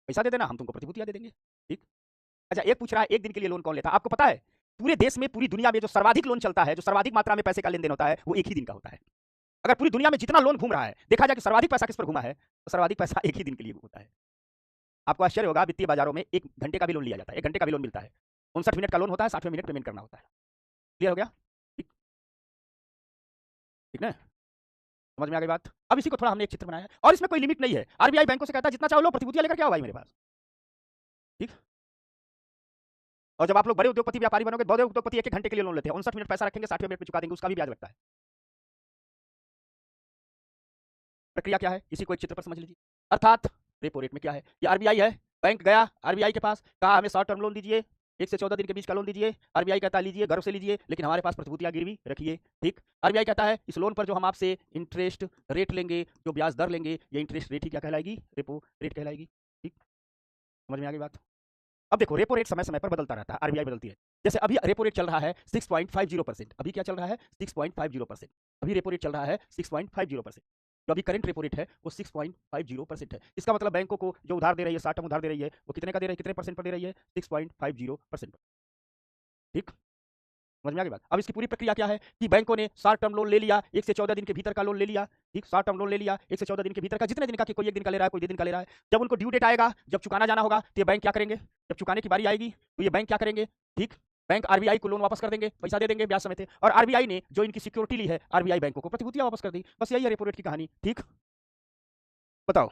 पैसा दे देना, हम तुमको प्रतिभूतियां दे देंगे। ठीक, अच्छा एक पूछ रहा है एक दिन के लिए लोन कौन लेता है, आपको पता है पूरे देश में, पूरी दुनिया में जो सर्वाधिक लोन चलता है, जो सर्वाधिक मात्रा में पैसे का लेन देन होता है, वो एक ही दिन का होता है। अगर पूरी दुनिया में जितना लोन घूम रहा है, देखा जाए कि सर्वाधिक पैसा किस पर घूमा है, तो सर्वाधिक पैसा एक ही दिन के लिए होता है। आपको आश्चर्य होगा, वित्तीय बाजारों में 1 घंटे का भी लोन लिया जाता है, 1 घंटे का भी लोन मिलता है, 59 मिनट का लोन होता है, 60वें मिनट पेमेंट करना होता है। क्लियर हो गया। ठीक, ठीक ना, समझ में आ गई बात। अब इसी को थोड़ा हमने एक चित्र बनाया है, और इसमें कोई लिमिट नहीं है, आरबीआई बैंकों से कहता है जितना चाहो लो, प्रतिभूतियां लेकर क्या हो भाई मेरे पास। ठीक, और जब आप लोग बड़े उद्योगपति व्यापारी बनोगे, बड़े उद्योगपति 1 घंटे के लिए लोन लेते हैं, 59 मिनट पैसा रखेंगे, 60वें मिनट में चुका देंगे, उसका भी ब्याज लगता है। प्रक्रिया क्या है, इसी को एक चित्र पर समझ लीजिए। अर्थात रेपो रेट में क्या है, ये आरबीआई है, बैंक गया आरबीआई के पास, कहा हमें शॉर्ट टर्म लोन दीजिए, 1 से 14 दिन के बीच का लोन दीजिए, आरबीआई कहता है लीजिए, गर्व से लीजिए, लेकिन हमारे पास प्रतिभूतियां गिरवी रखिए। ठीक, आरबीआई कहता है इस लोन पर जो हम आपसे इंटरेस्ट रेट लेंगे, जो ब्याज दर लेंगे, ये इंटरेस्ट रेट ही क्या कहलाएगी, रेपो रेट कहलाएगी। ठीक, समझ में आ गई बात। अब देखो रेपो रेट समय समय पर बदलता रहता है, आरबीआई बदलती है। जैसे अभी रेपो रेट चल रहा है 6.50%, अभी क्या चल रहा है 6.50%, अभी रेपो रेट चल रहा है 6.50%, जो अभी करंट रेपो रेट है वो 6.50% है। इसका मतलब बैंकों को जो उधार दे रही है, 60 टर्म उधार दे रही है, वो कितने का दे रही है, कितने परसेंट पर दे रही है, 6.50%। ठीक, समझ में आ गई बात। अब इसकी पूरी प्रक्रिया क्या है कि बैंकों ने 60 टर्म लोन ले लिया, 1 से 14 दिन के भीतर का लोन ले लिया। ठीक, 60 टर्म लोन ले लिया, 1 से 14 दिन के भीतर का, जितने दिन का, कि कोई 1 दिन का ले रहा है, कोई 2 दिन का ले रहा है। जब उनको ड्यू डेट आएगा, जब चुकाना जाना होगा, तो ये बैंक क्या करेंगे, जब चुकाने की बारी आएगी तो ये बैंक क्या करेंगे, ठीक, बैंक आरबीआई को लोन वापस कर देंगे, पैसा दे देंगे ब्याज समेत, और आरबीआई ने जो इनकी सिक्योरिटी ली है, आरबीआई बैंकों को प्रतिभूतियां वापस कर दी। बस यही है रेपो रेट की कहानी। ठीक, बताओ।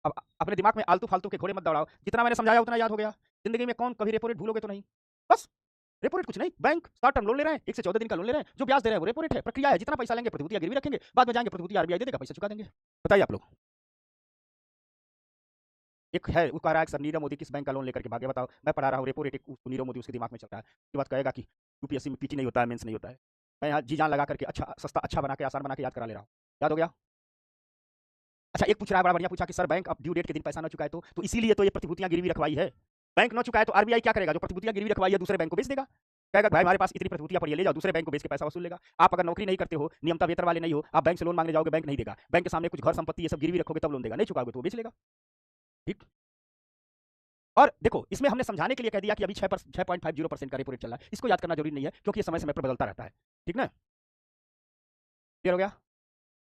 अब अपने दिमाग में आलतू फालतू के घोड़े मत दौड़ाओ, जितना मैंने समझाया उतना याद हो गया। जिंदगी में कौन कभी रेपो रेट भूलोगे तो नहीं। बस रेपो रेट कुछ नहीं, बैंक शॉर्ट टर्म लोन ले रहे हैं, 1 से 14 दिन का लोन ले रहे हैं, जो ब्याज दे रहे हैं वो रेपो रेट है। प्रक्रिया है, जितना पैसा लेंगे प्रतिभूतियां गिरवी रखेंगे, बाद में जाएंगे प्रतिभूतियां आरबीआई दे देगा, पैसा चुका देंगे। बताइए आप लोग। एक है वो कह रहा है सर नीरव मोदी किस बैंक का लोन लेकर के भागे, बताओ। मैं पढ़ा रहा हूँ रेपो रेट, नीरव मोदी उसके दिमाग में चल रहा है। उसके बाद कहेगा कि यूपीएससी में पीटी नहीं होता है, मेंस नहीं होता है। मैं यहाँ जी जान लगा करके अच्छा सस्ता अच्छा बना के आसान बना के याद करा ले रहा हूँ। याद हो गया। अच्छा एक पूछ रहा है बड़ा बढ़िया पूछा कि सर बैंक अब ड्यू डेट के दिन पैसा ना चुकाए तो इसीलिए तो ये प्रतिभूतियां गिरवी रखवाई है। बैंक न चुकाए तो आरबीआई क्या करेगा, जो प्रतिभूतियां गिरवी रखवाई है दूसरे बैंक को बेच देगा। कहेगा भाई हमारे पास इतनी प्रतिभूतियां पड़ी है, ले जाओ, दूसरे बैंक को बेच के पैसा वसूल लेगा। आप अगर नौकरी नहीं करते हो, नियमता वेतन वाले नहीं हो, आप बैंक से लोन मांगने जाओगे, बैंक नहीं देगा। बैंक के सामने कुछ घर संपत्ति ये सब गिरवी रखोगे तब लोन देगा, नहीं चुकाओगे तो वो बेच लेगा। ठीक, और देखो इसमें हमने समझाने के लिए कह दिया कि अभी 6.50% का रेपो रेट चल रहा है, इसको याद करना जरूरी नहीं है क्योंकि ये समय समय पर बदलता रहता है। ठीक ना, क्लियर हो गया।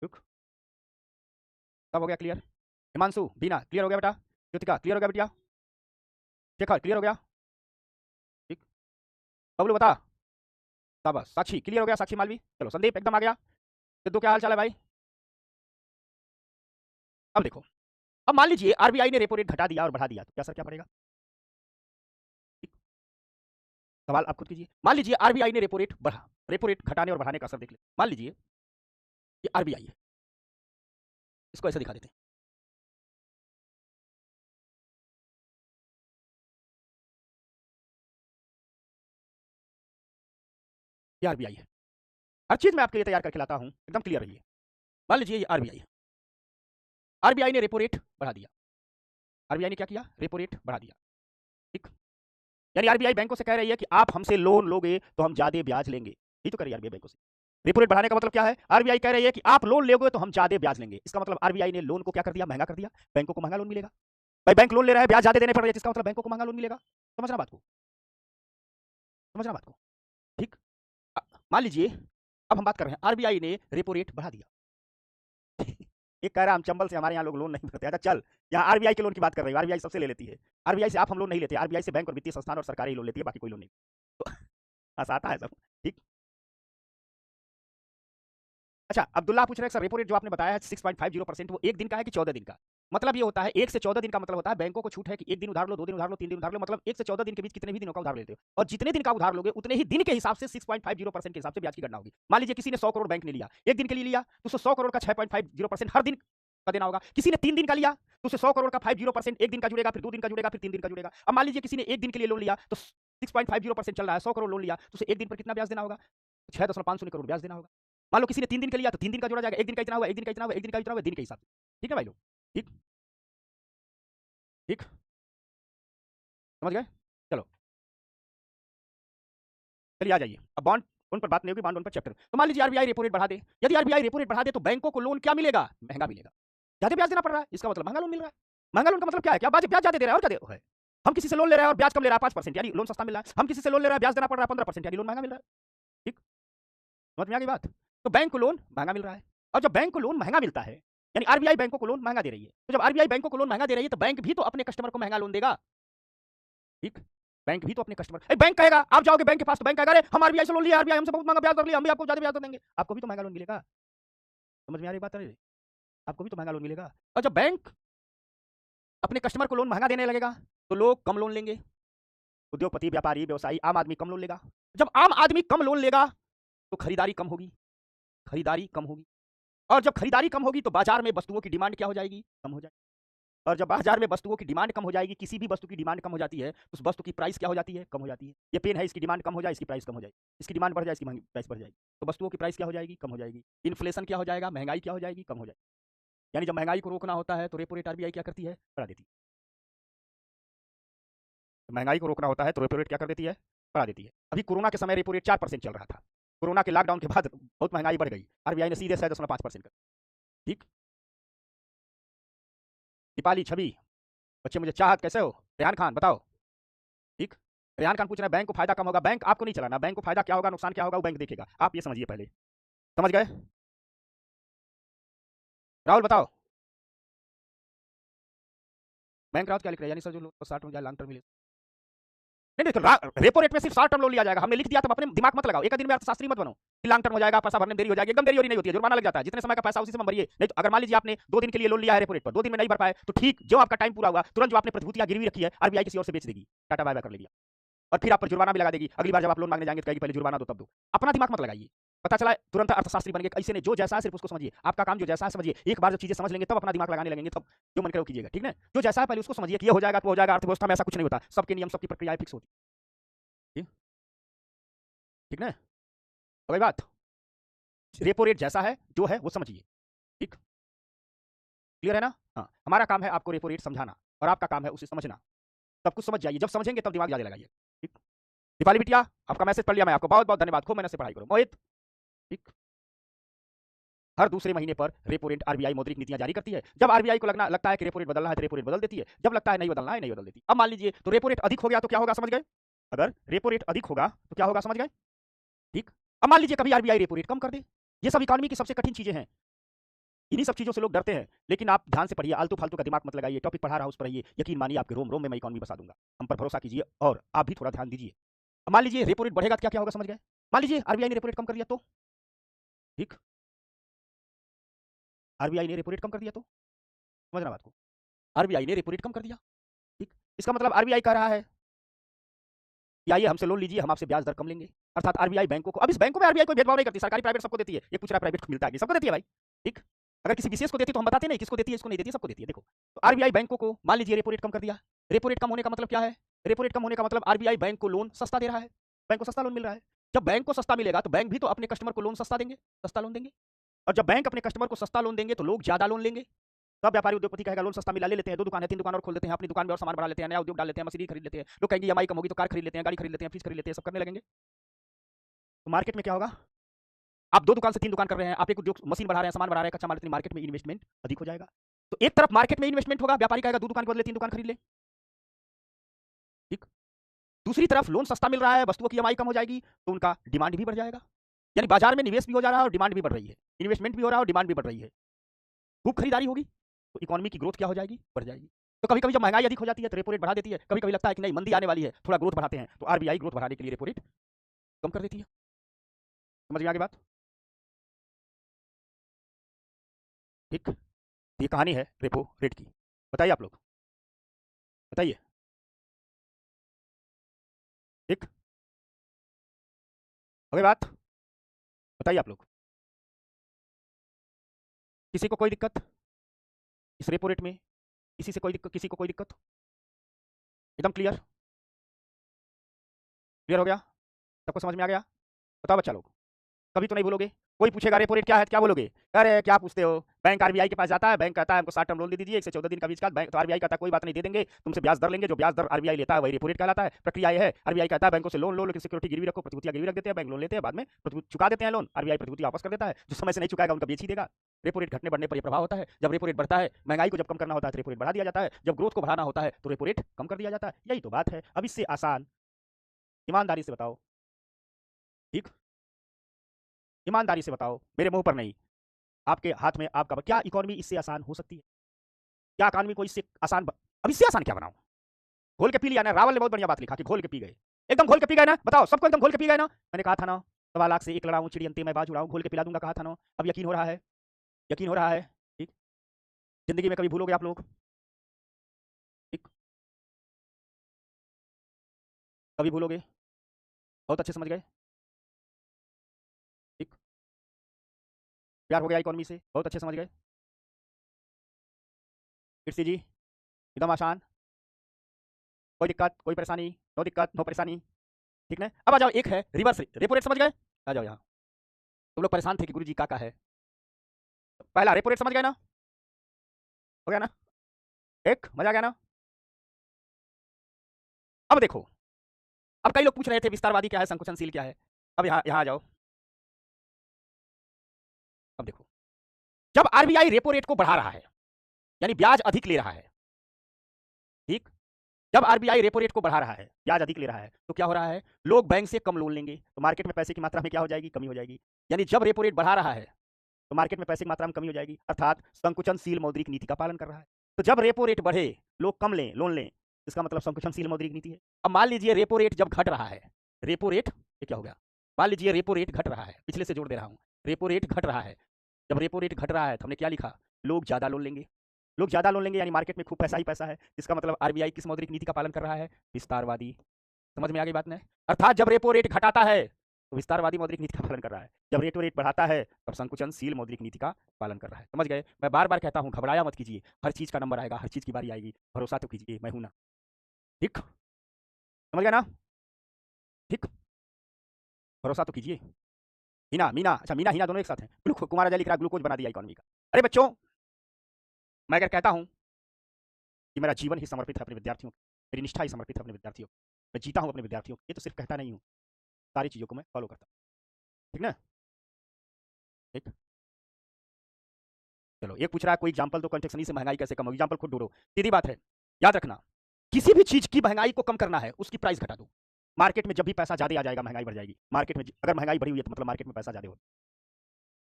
रुक, सब हो गया क्लियर। हिमांशु बीना क्लियर हो गया बेटा, ज्योतिका क्लियर हो गया बेटिया, शेखर क्लियर हो गया। ठीक, बबलू बता, शाबाश, साक्षी क्लियर हो गया, साक्षी मालवी, चलो संदीप एकदम आ गया। सिद्धू क्या हाल चाल है भाई। अब देखो, अब मान लीजिए आरबीआई ने रेपो रेट घटा दिया और बढ़ा दिया तो क्या सर क्या पड़ेगा। ठीक, सवाल आप खुद कीजिए। मान लीजिए आरबीआई ने रेपो रेट बढ़ा, रेपो रेट घटाने और बढ़ाने का असर देख ले। मान लीजिए कि आरबीआई है, इसको ऐसे दिखा देते हैं। ये आरबीआई है। हर चीज मैं आपके लिए तैयार करके लाता हूं, एकदम क्लियर रहिए। मान लीजिए ये आरबीआई है। आरबीआई ने रेपो रेट बढ़ा दिया। आरबीआई ने क्या किया? रेपो रेट बढ़ा दिया। ठीक, यानी आरबीआई बैंकों से कह रही है कि आप हमसे लोन लोगे तो हम ज्यादा ब्याज लेंगे। ये तो कर रही है आरबीआई बैंकों से। रेपो रेट बढ़ाने का मतलब क्या है? आरबीआई कह रही है कि आप लोन लोगे तो हम ज्यादा ब्याज लेंगे। इसका मतलब आरबीआई ने लोन को क्या कर दिया? महंगा कर दिया। बैंकों को महंगा लोन मिलेगा। भाई बैंक लोन ले रहा है, ब्याज ज्यादा देने पड़ रहे हैं, जिसका मतलब बैंकों को महंगा लोन मिलेगा। समझना बात को, समझना बात को। ठीक, मान लीजिए अब हम बात कर रहे हैं आरबीआई ने रेपो रेट बढ़ा दिया। एक कह रहा है हम चंबल से, हमारे यहाँ लोग लोन नहीं भरते। अच्छा चल, यहाँ आरबीआई के लोन की बात कर रही है। आरबीआई सबसे ले लेती है। आरबीआई से आप हम लोन नहीं लेते। आरबीआई से बैंक और वित्तीय संस्थान और सरकारी लोन लेती है, बाकी कोई लोन नहीं। तो आता है सब। ठीक, अच्छा अब्दुल्ला पूछ रहे हैं सर रेपो रेट जो आपने बताया है 6.50% वो एक दिन का है कि 14 दिन का? मतलब ये होता है 1 से 14 दिन का मतलब होता है बैंकों को छूट है कि एक दिन उधार लो, 2 दिन उधार लो, 3 दिन उधार लो, मतलब 1 से 14 दिन के बीच कितने भी दिनों का उधार लेते हो और जितने दिन का उधार लोगे उतने ही दिन के हिसाब से 6.50% के हिसाब से ब्याज की गणना होगी। मान लीजिए किसी ने 100 करोड़ बैंक ने लिया, एक दिन के लिए लिया तो उसको 100 करोड़ का 6.50% हर दिन का देना होगा। किसी ने 3 दिन का लिया तो उसे 100 करोड़ का 50% एक दिन का जुड़ेगा, फिर 2 दिन का जुड़ेगा, फिर 3 दिन का जुड़ेगा। अब मान लीजिए किसी ने एक दिन के लिए लोन लिया तो 6.50% चल रहा है, 100 करोड़ लोन लिया तो उसे एक दिन पर कितना ब्याज देना होगा? 6.5 करोड़ ब्याज देना होगा। मान लो किसी ने 3 दिन के लिया तो 3 दिन का जोड़ा जाएगा, एक दिन का इतना होगा, एक दिन का इतना होगा, एक दिन का इतना होगा, दिन के हिसाब से। ठीक है भाई लोग? ठीक, ठीक, समझ गए? चलो चलिए आ जाइए। अब बॉन्ड उन पर बात नहीं होगी, बॉन्ड उन पर चैप्टर। तो मान लीजिए आरबीआई रेपो रेट बढ़ा दे। यदि आरबीआई रेपो रेट बढ़ा दे तो बैंकों को लोन क्या मिलेगा? महंगा मिलेगा, ज्यादा ब्याज देना पड़ रहा है, इसका मतलब महंगा लोन मिल रहा है। महंगा लोन का मतलब क्या है? क्या ब्याज ज्यादा दे रहा है और ज्यादा है। हम किसी से लोन ले रहे हैं और ब्याज कम ले रहा है 5%, यानी लोन सस्ता मिल रहा है। हम किसी से लोन ले रहे हैं, ब्याज देना पड़ रहा है 15%, यानी लोन महंगा मिल रहा है। ठीक, समझ में आ गई बात? तो बैंक को लोन महंगा मिल रहा है और जब बैंक को लोन महंगा मिलता है यानी आरबीआई बैंकों को लोन महंगा दे रही है, तो जब आरबीआई बैंकों को लोन महंगा दे रही है तो बैंक भी तो अपने कस्टमर को महंगा लोन देगा। ठीक, बैंक भी तो अपने कस्टमर, बैंक कहेगा, आप जाओगे बैंक के पास तो बैंक कहेगा अरे हम आरबीआई से लोन लिया, आरबीआई हमसे बहुत महंगा ब्याज दर लिया, हम भी आपको ज्यादा ब्याज दर देंगे, आपको भी तो महंगा लोन मिलेगा। समझ में आ रही बात? अरे आपको भी तो महंगा लोन मिलेगा। और जब बैंक अपने कस्टमर को लोन महंगा देने लगेगा तो लोग कम लोन लेंगे। उद्योगपति, व्यापारी, व्यवसायी, आम आदमी कम लोन लेगा। जब आम आदमी कम लोन लेगा तो खरीदारी कम होगी, खरीदारी कम होगी। और जब खरीदारी कम होगी तो बाजार में वस्तुओं की डिमांड क्या हो जाएगी? कम हो जाएगी। और जब बाजार में वस्तुओं की डिमांड कम हो जाएगी, किसी भी वस्तु की डिमांड कम हो जाती है, उस वस्तु की प्राइस क्या हो जाती है? कम हो जाती है। ये पेन है, इसकी डिमांड कम हो जाए, इसकी प्राइस कम हो जाएगी। इसकी डिमांड बढ़ जाए, इसकी प्राइस बढ़ जाएगी, तो वस्तुओं की प्राइस क्या हो जाएगी? कम हो जाएगी। इन्फ्लेशन क्या हो जाएगा? महंगाई क्या हो जाएगी? कम हो जाएगी। यानी जब महंगाई को रोकना होता है तो रेपो रेट आरबीआई क्या करती है? बढ़ा देती है। महंगाई को रोकना होता है तो रेपो रेट क्या कर देती है? बढ़ा देती है। अभी कोरोना के समय रेपो रेट 4% चल रहा था। कोरोना के लॉकडाउन के बाद बहुत महंगाई बढ़ गई, आरबीआई ने सीधे 6.5% कर। ठीक, दीपाली छवि बच्चे मुझे चाहत कैसे हो? रेहान खान बताओ। ठीक, रेहान खान पूछ रहे हैं बैंक को फायदा कम होगा। बैंक आपको नहीं चलाना, बैंक को फायदा क्या होगा, नुकसान क्या होगा वो बैंक देखेगा। आप ये समझिए पहले। समझ गए? राहुल बताओ। बैंक राउत क्या लिख रहे हैं? यानी सर जो लोग शॉर्ट टर्म या लॉन्ग टर्म मिले नहीं देखो, रेपो रेट में सिर्फ शॉर्ट टर्म लोन लिया जाएगा। हमने लिख दिया, तुम अपने दिमाग मत लगाओ, एक दिन में अर्थशास्त्री मत बनो कि लॉन्ग टर्म हो जाएगा, पैसा भरने में देरी हो जाएगी। एकदम देरी हो नहीं होती है, जुर्माना लग जाता है। जितने समय का पैसा उसी समय भरिए। नहीं तो अगर मान लीजिए आपने 2 दिन के लिए लोन लिया है रेपो रेट पर, 2 दिन में नहीं भर पाए तो ठीक, जो आपका टाइम पूरा हुआ तुरंत जो आपने प्रतिभूतियां गिरवी रखी है आरबीआई किसी और से बेच देगी, टाटा बाय बाय कर लेगी और फिर आप पर जुर्माना भी लगा देगी। अगली बार जब आप लोन मांगने जाएंगे तो कहेगी पहले जुर्माना दो तब दो। अपना दिमाग मत लगाइए। पता चला तुरंत अर्थशास्त्री बन गए, ऐसे नहीं। जो जैसा है सिर्फ उसको समझिए। आपका काम जो जैसा है समझिए। एक बार जब चीजें समझ लेंगे तब अपना दिमाग लगाने लगेंगे, तब जो मन करे वो कीजिएगा। ठीक है, जो जैसा है पहले उसको समझिए कि ये हो जाएगा तो हो जाएगा। अर्थव्यवस्था में ऐसा कुछ नहीं होता, सबके नियम सबकी प्रक्रियाएं फिक्स होती। ठीक है, हो गई बात? रेपो रेट जैसा है जो है वो समझिए। ठीक, क्लियर है ना? हाँ, हमारा काम है आपको रेपो रेट समझाना और आपका काम है उसे समझना। सब कुछ समझ जाइए, जब समझेंगे तब दिमाग ज्यादा लगाइए। ठीक, दीपाली बिटिया आपका मैसेज पढ़ लिया मैं, आपको बहुत बहुत धन्यवाद। खूब मेहनत से पढ़ाई करो। मोहित, ठीक, हर दूसरे महीने पर रेपो रेट आरबीआई मौद्रिक नीतियां जारी करती है। जब आरबीआई को लगता है कि रेपो रेट बदलना है तो रेपो रेट बदल देती है, जब लगता है नहीं बदलना है नहीं बदल देती। अब मान लीजिए तो रेपो रेट अधिक हो गया तो क्या होगा? समझ गए? अगर रेपो रेट अधिक होगा तो क्या होगा? समझ गए? ठीक, अब मान लीजिए कभी आरबीआई रेपो रेट कम कर दे। ये सब इकोनॉमी की सबसे कठिन चीजें हैं, इन्हीं सब चीजों से लोग डरते हैं। लेकिन आप ध्यान से पढ़िए, आलतू फालतू का दिमाग मत लगाइए। टॉपिक पढ़ा रहा हूं उस पर रहिए, यकीन मानिए आपके रोम रोम में मैं इकोनॉमी बसा दूंगा। हम पर भरोसा कीजिए और आप भी थोड़ा ध्यान दीजिए। अब मान लीजिए रेपो रेट बढ़ेगा तो क्या क्या होगा? समझ गए? मान लीजिए आरबीआई ने रेपो रेट कम कर दिया तो, ठीक, आरबीआई ने रेपो रेट कम कर दिया तो, समझना बात को, आरबीआई ने रेपो रेट कम कर दिया। ठीक, इसका मतलब आरबीआई कह रहा है कि आइए हमसे लोन लीजिए, हम आपसे ब्याज दर कम लेंगे। अर्थात आरबीआई बैंकों को, अब इस बैंकों में आरबीआई कोई भेदभाव नहीं करती, सरकारी प्राइवेट सबको देती है। ये पूछ रहा है प्राइवेट को मिलता है कि सबको देती है भाई। ठीक, अगर किसी विशेष को देती तो हम बताते नहीं किसको देती है, इसको नहीं देती, सबको देती है। देखो, तो आरबीआई बैंकों को मान लीजिए रेपो रेट कम कर दिया। रेपो रेट कम होने का मतलब क्या है? रेपो रेट कम होने का मतलब आरबीआई बैंक को लोन सस्ता दे रहा है, बैंक को सस्ता लोन मिल रहा है। जब बैंक को सस्ता मिलेगा तो बैंक भी तो अपने कस्टमर को लोन सस्ता देंगे, सस्ता लोन देंगे। और जब बैंक अपने कस्टमर को सस्ता लोन देंगे तो लोग ज्यादा लोन लेंगे। तब व्यापारी उद्योगपति कहेगा लोन सस्ता मिला, ले लेते हैं, 2 दुकान है 3 दुकान और खोल देते हैं, अपनी दुकान में और सामान बढ़ा लेते हैं, नया उद्योग डाल लेते हैं, मशीनरी खरीद लेते हैं। लोग कहेंगे ईएमआई कम होगी तो कार खरीद लेते हैं, गाड़ी खरीद लेते हैं, फ्रिज खरीद लेते हैं, सब करने लगेंगे। तो मार्केट में क्या होगा? आप 2 दुकान से 3 दुकान कर रहे हैं, आप एक उद्योग मशीन बढ़ा रहे हैं, सामान बढ़ा रहे हैं, कच्चा माल, इतनी मार्केट में इन्वेस्टमेंट अधिक हो जाएगा। तो एक तरफ मार्केट में इन्वेस्टमेंट होगा, व्यापारी कहेगा 2 दुकान के बदले 3 दुकान खरीद ले। ठीक। दूसरी तरफ लोन सस्ता मिल रहा है, वस्तुओं की ईएमआई कम हो जाएगी, तो उनका डिमांड भी बढ़ जाएगा। यानी बाजार में निवेश भी हो जा रहा है और डिमांड भी बढ़ रही है, इन्वेस्टमेंट भी हो रहा है और डिमांड भी बढ़ रही है, खूब खरीदारी होगी, तो इकोनॉमी की ग्रोथ क्या हो जाएगी? बढ़ जाएगी। तो कभी कभी जब महंगाई अधिक हो जाती है तो रेपो रेट बढ़ा देती है, कभी कभी लगता है कि नहीं मंदी आने वाली है, थोड़ा ग्रोथ बढ़ाते हैं, तो आरबीआई ग्रोथ बढ़ाने के लिए रेपो रेट कम कर देती है। समझ में आगे बात? ठीक। ये कहानी है रेपो रेट की। बताइए आप लोग, बताइए। ठीक। अगली बात बताइए आप लोग, किसी को कोई दिक्कत इस रेपो रेट में? किसी से कोई दिक्कत? किसी को कोई दिक्कत? एकदम क्लियर? क्लियर हो गया? सबको समझ में आ गया? बताओ बच्चा लोग, कभी तो नहीं बोलोगे? कोई पूछेगा रेपो रेट क्या है तो क्या बोलोगे? अरे क्या पूछते हो, बैंक आरबीआई के पास जाता है, बैंक कहता है हमको 60 टर्म लोन दे दीजिए 1 से 14 दिन का बीच का, बैंक तो आरबीआई कहता है कोई बात नहीं दे देंगे, तुमसे ब्याज दर लेंगे, जो ब्याज दर आरबीआई लेता है वही रेपो रेट कहलाता है। प्रक्रिया ये है, आरबीआई कहता है बैंकों से लोन लो, लेकिन सिक्योरिटी गिरवी रखो, प्रतिभूतियां गिरवी रख देते हैं, बैंक लोन लेते हैं, बाद में चुका देते हैं लोन, आरबीआई प्रतिभूति वापस कर देता है, जो समय से नहीं चुकाएगा उनका बेच ही देगा। रेपो रेट घटने बढ़ने पर यह प्रभाव होता है। जब रेपो रेट बढ़ता है, महंगाई को जब कम करना होता है तो रेपो रेट बढ़ा दिया जाता है, जब ग्रोथ को बढ़ाना होता है तो रेपो रेट कम कर दिया जाता है। यही तो बात है। अब इससे आसान ईमानदारी से बताओ, ठीक, ईमानदारी से बताओ, मेरे मुंह पर नहीं, आपके हाथ में आपका, क्या इकोनॉमी इससे आसान हो सकती है? क्या इकोनॉमी को इससे आसान अब इससे आसान क्या बनाऊं? घोल के पी लिया ना, रावल ने बहुत बढ़िया बात लिखा कि घोल के पी गए, एकदम घोल के पी गए ना, बताओ सबको एकदम घोल के पी गए ना। मैंने कहा था ना 1.25 लाख से 1 लड़ाऊं चिड़ी अंते मैं बाज उड़ाऊं, घोल के पिला दूंगा, कहा था ना। अब यकीन हो रहा है? यकीन हो रहा है? ठीक। जिंदगी में कभी भूलोगे आप लोग? ठीक। कभी भूलोगे? बहुत अच्छे समझ गए? ठीक। प्यार हो गया इकोनॉमी से, बहुत अच्छे समझ गए? कृषि जी एकदम आसान, कोई दिक्कत कोई परेशानी? नो दिक्कत नो परेशानी, ठीक ना? अब आ जाओ, एक है रिवर्स रेपो रेट, समझ गए? आ जाओ यहाँ। तुम लोग परेशान थे कि गुरुजी का है। पहला रेपो रेट समझ गए ना? हो गया ना? एक मजा आ गया ना? अब देखो, अब कई लोग पूछ रहे थे विस्तारवादी क्या है, संकुचनशील क्या है। अब यहाँ यहाँ आ जाओ। अब देखो, जब आरबीआई रेपो रेट को बढ़ा रहा है, यानी ब्याज अधिक ले रहा है, ठीक, जब आरबीआई रेपो रेट को बढ़ा रहा है, ब्याज अधिक ले रहा है, तो क्या हो रहा है? लोग बैंक से कम लोन लेंगे, तो मार्केट में पैसे की मात्रा में क्या हो जाएगी? कमी हो जाएगी। यानी जब रेपो रेट बढ़ा रहा है तो मार्केट में पैसे की मात्रा में कमी हो जाएगी, अर्थात संकुचनशील मौद्रिक नीति का पालन कर रहा है। तो जब रेपो रेट बढ़े, लोग कम लें, लोन लें, इसका मतलब संकुचनशील मौद्रिक नीति है। अब मान लीजिए रेपो रेट जब घट रहा है, रेपो रेट ये क्या हो गया? मान लीजिए रेपो रेट घट रहा है, पिछले से जोड़ दे रहा हूं, रेपो रेट घट रहा है। जब रेपो रेट घट रहा है तो हमने क्या लिखा? लोग ज्यादा लोन लेंगे, लोग ज्यादा लोन लेंगे, यानी मार्केट में खूब पैसा ही पैसा है। इसका मतलब आरबीआई किस मौद्रिक नीति का पालन कर रहा है? विस्तारवादी। समझ में आ गई बात नहीं? अर्थात जब रेपो रेट घटाता है तो विस्तारवादी मौद्रिक नीति का पालन कर रहा है, जब रेपो रेट बढ़ाता है तब संकुचनशील मौद्रिक नीति का पालन कर रहा है। समझ गए? मैं बार बार कहता हूं, घबराया मत कीजिए, हर चीज का नंबर आएगा, हर चीज की बारी आएगी, भरोसा तो कीजिए, मैं हूं ना। ठीक, समझ गए ना? ठीक, भरोसा तो कीजिए। हीना मीना, अच्छा मीना हीना दोनों एक साथ हैं। कुमार लिख रहा ग्लूकोज बना दिया इकोनॉमी का। अरे बच्चों, मैं अगर कहता हूं कि मेरा जीवन ही समर्पित है अपने विद्यार्थियों को, मेरी निष्ठा ही समर्पित है अपने विद्यार्थियों को, मैं जीता हूं अपने विद्यार्थियों को, ये तो सिर्फ कहता नहीं हूं, सारी चीजों को मैं फॉलो करता हूं। ठीक ना? ठीक। चलो, एक पूछ रहा है कोई एग्जांपल दो, कंटेक्सनी से महंगाई कैसे कम होगी? एग्जांपल खुद ढूंढो, सीधी बात है। याद रखना, किसी भी चीज की महंगाई को कम करना है, उसकी प्राइस घटा दो। मार्केट में जब भी पैसा ज्यादा आ जाएगा, महंगाई बढ़ जाएगी। मार्केट में अगर महंगाई बढ़ी हुई है तो मतलब मार्केट में पैसा ज्यादा हो।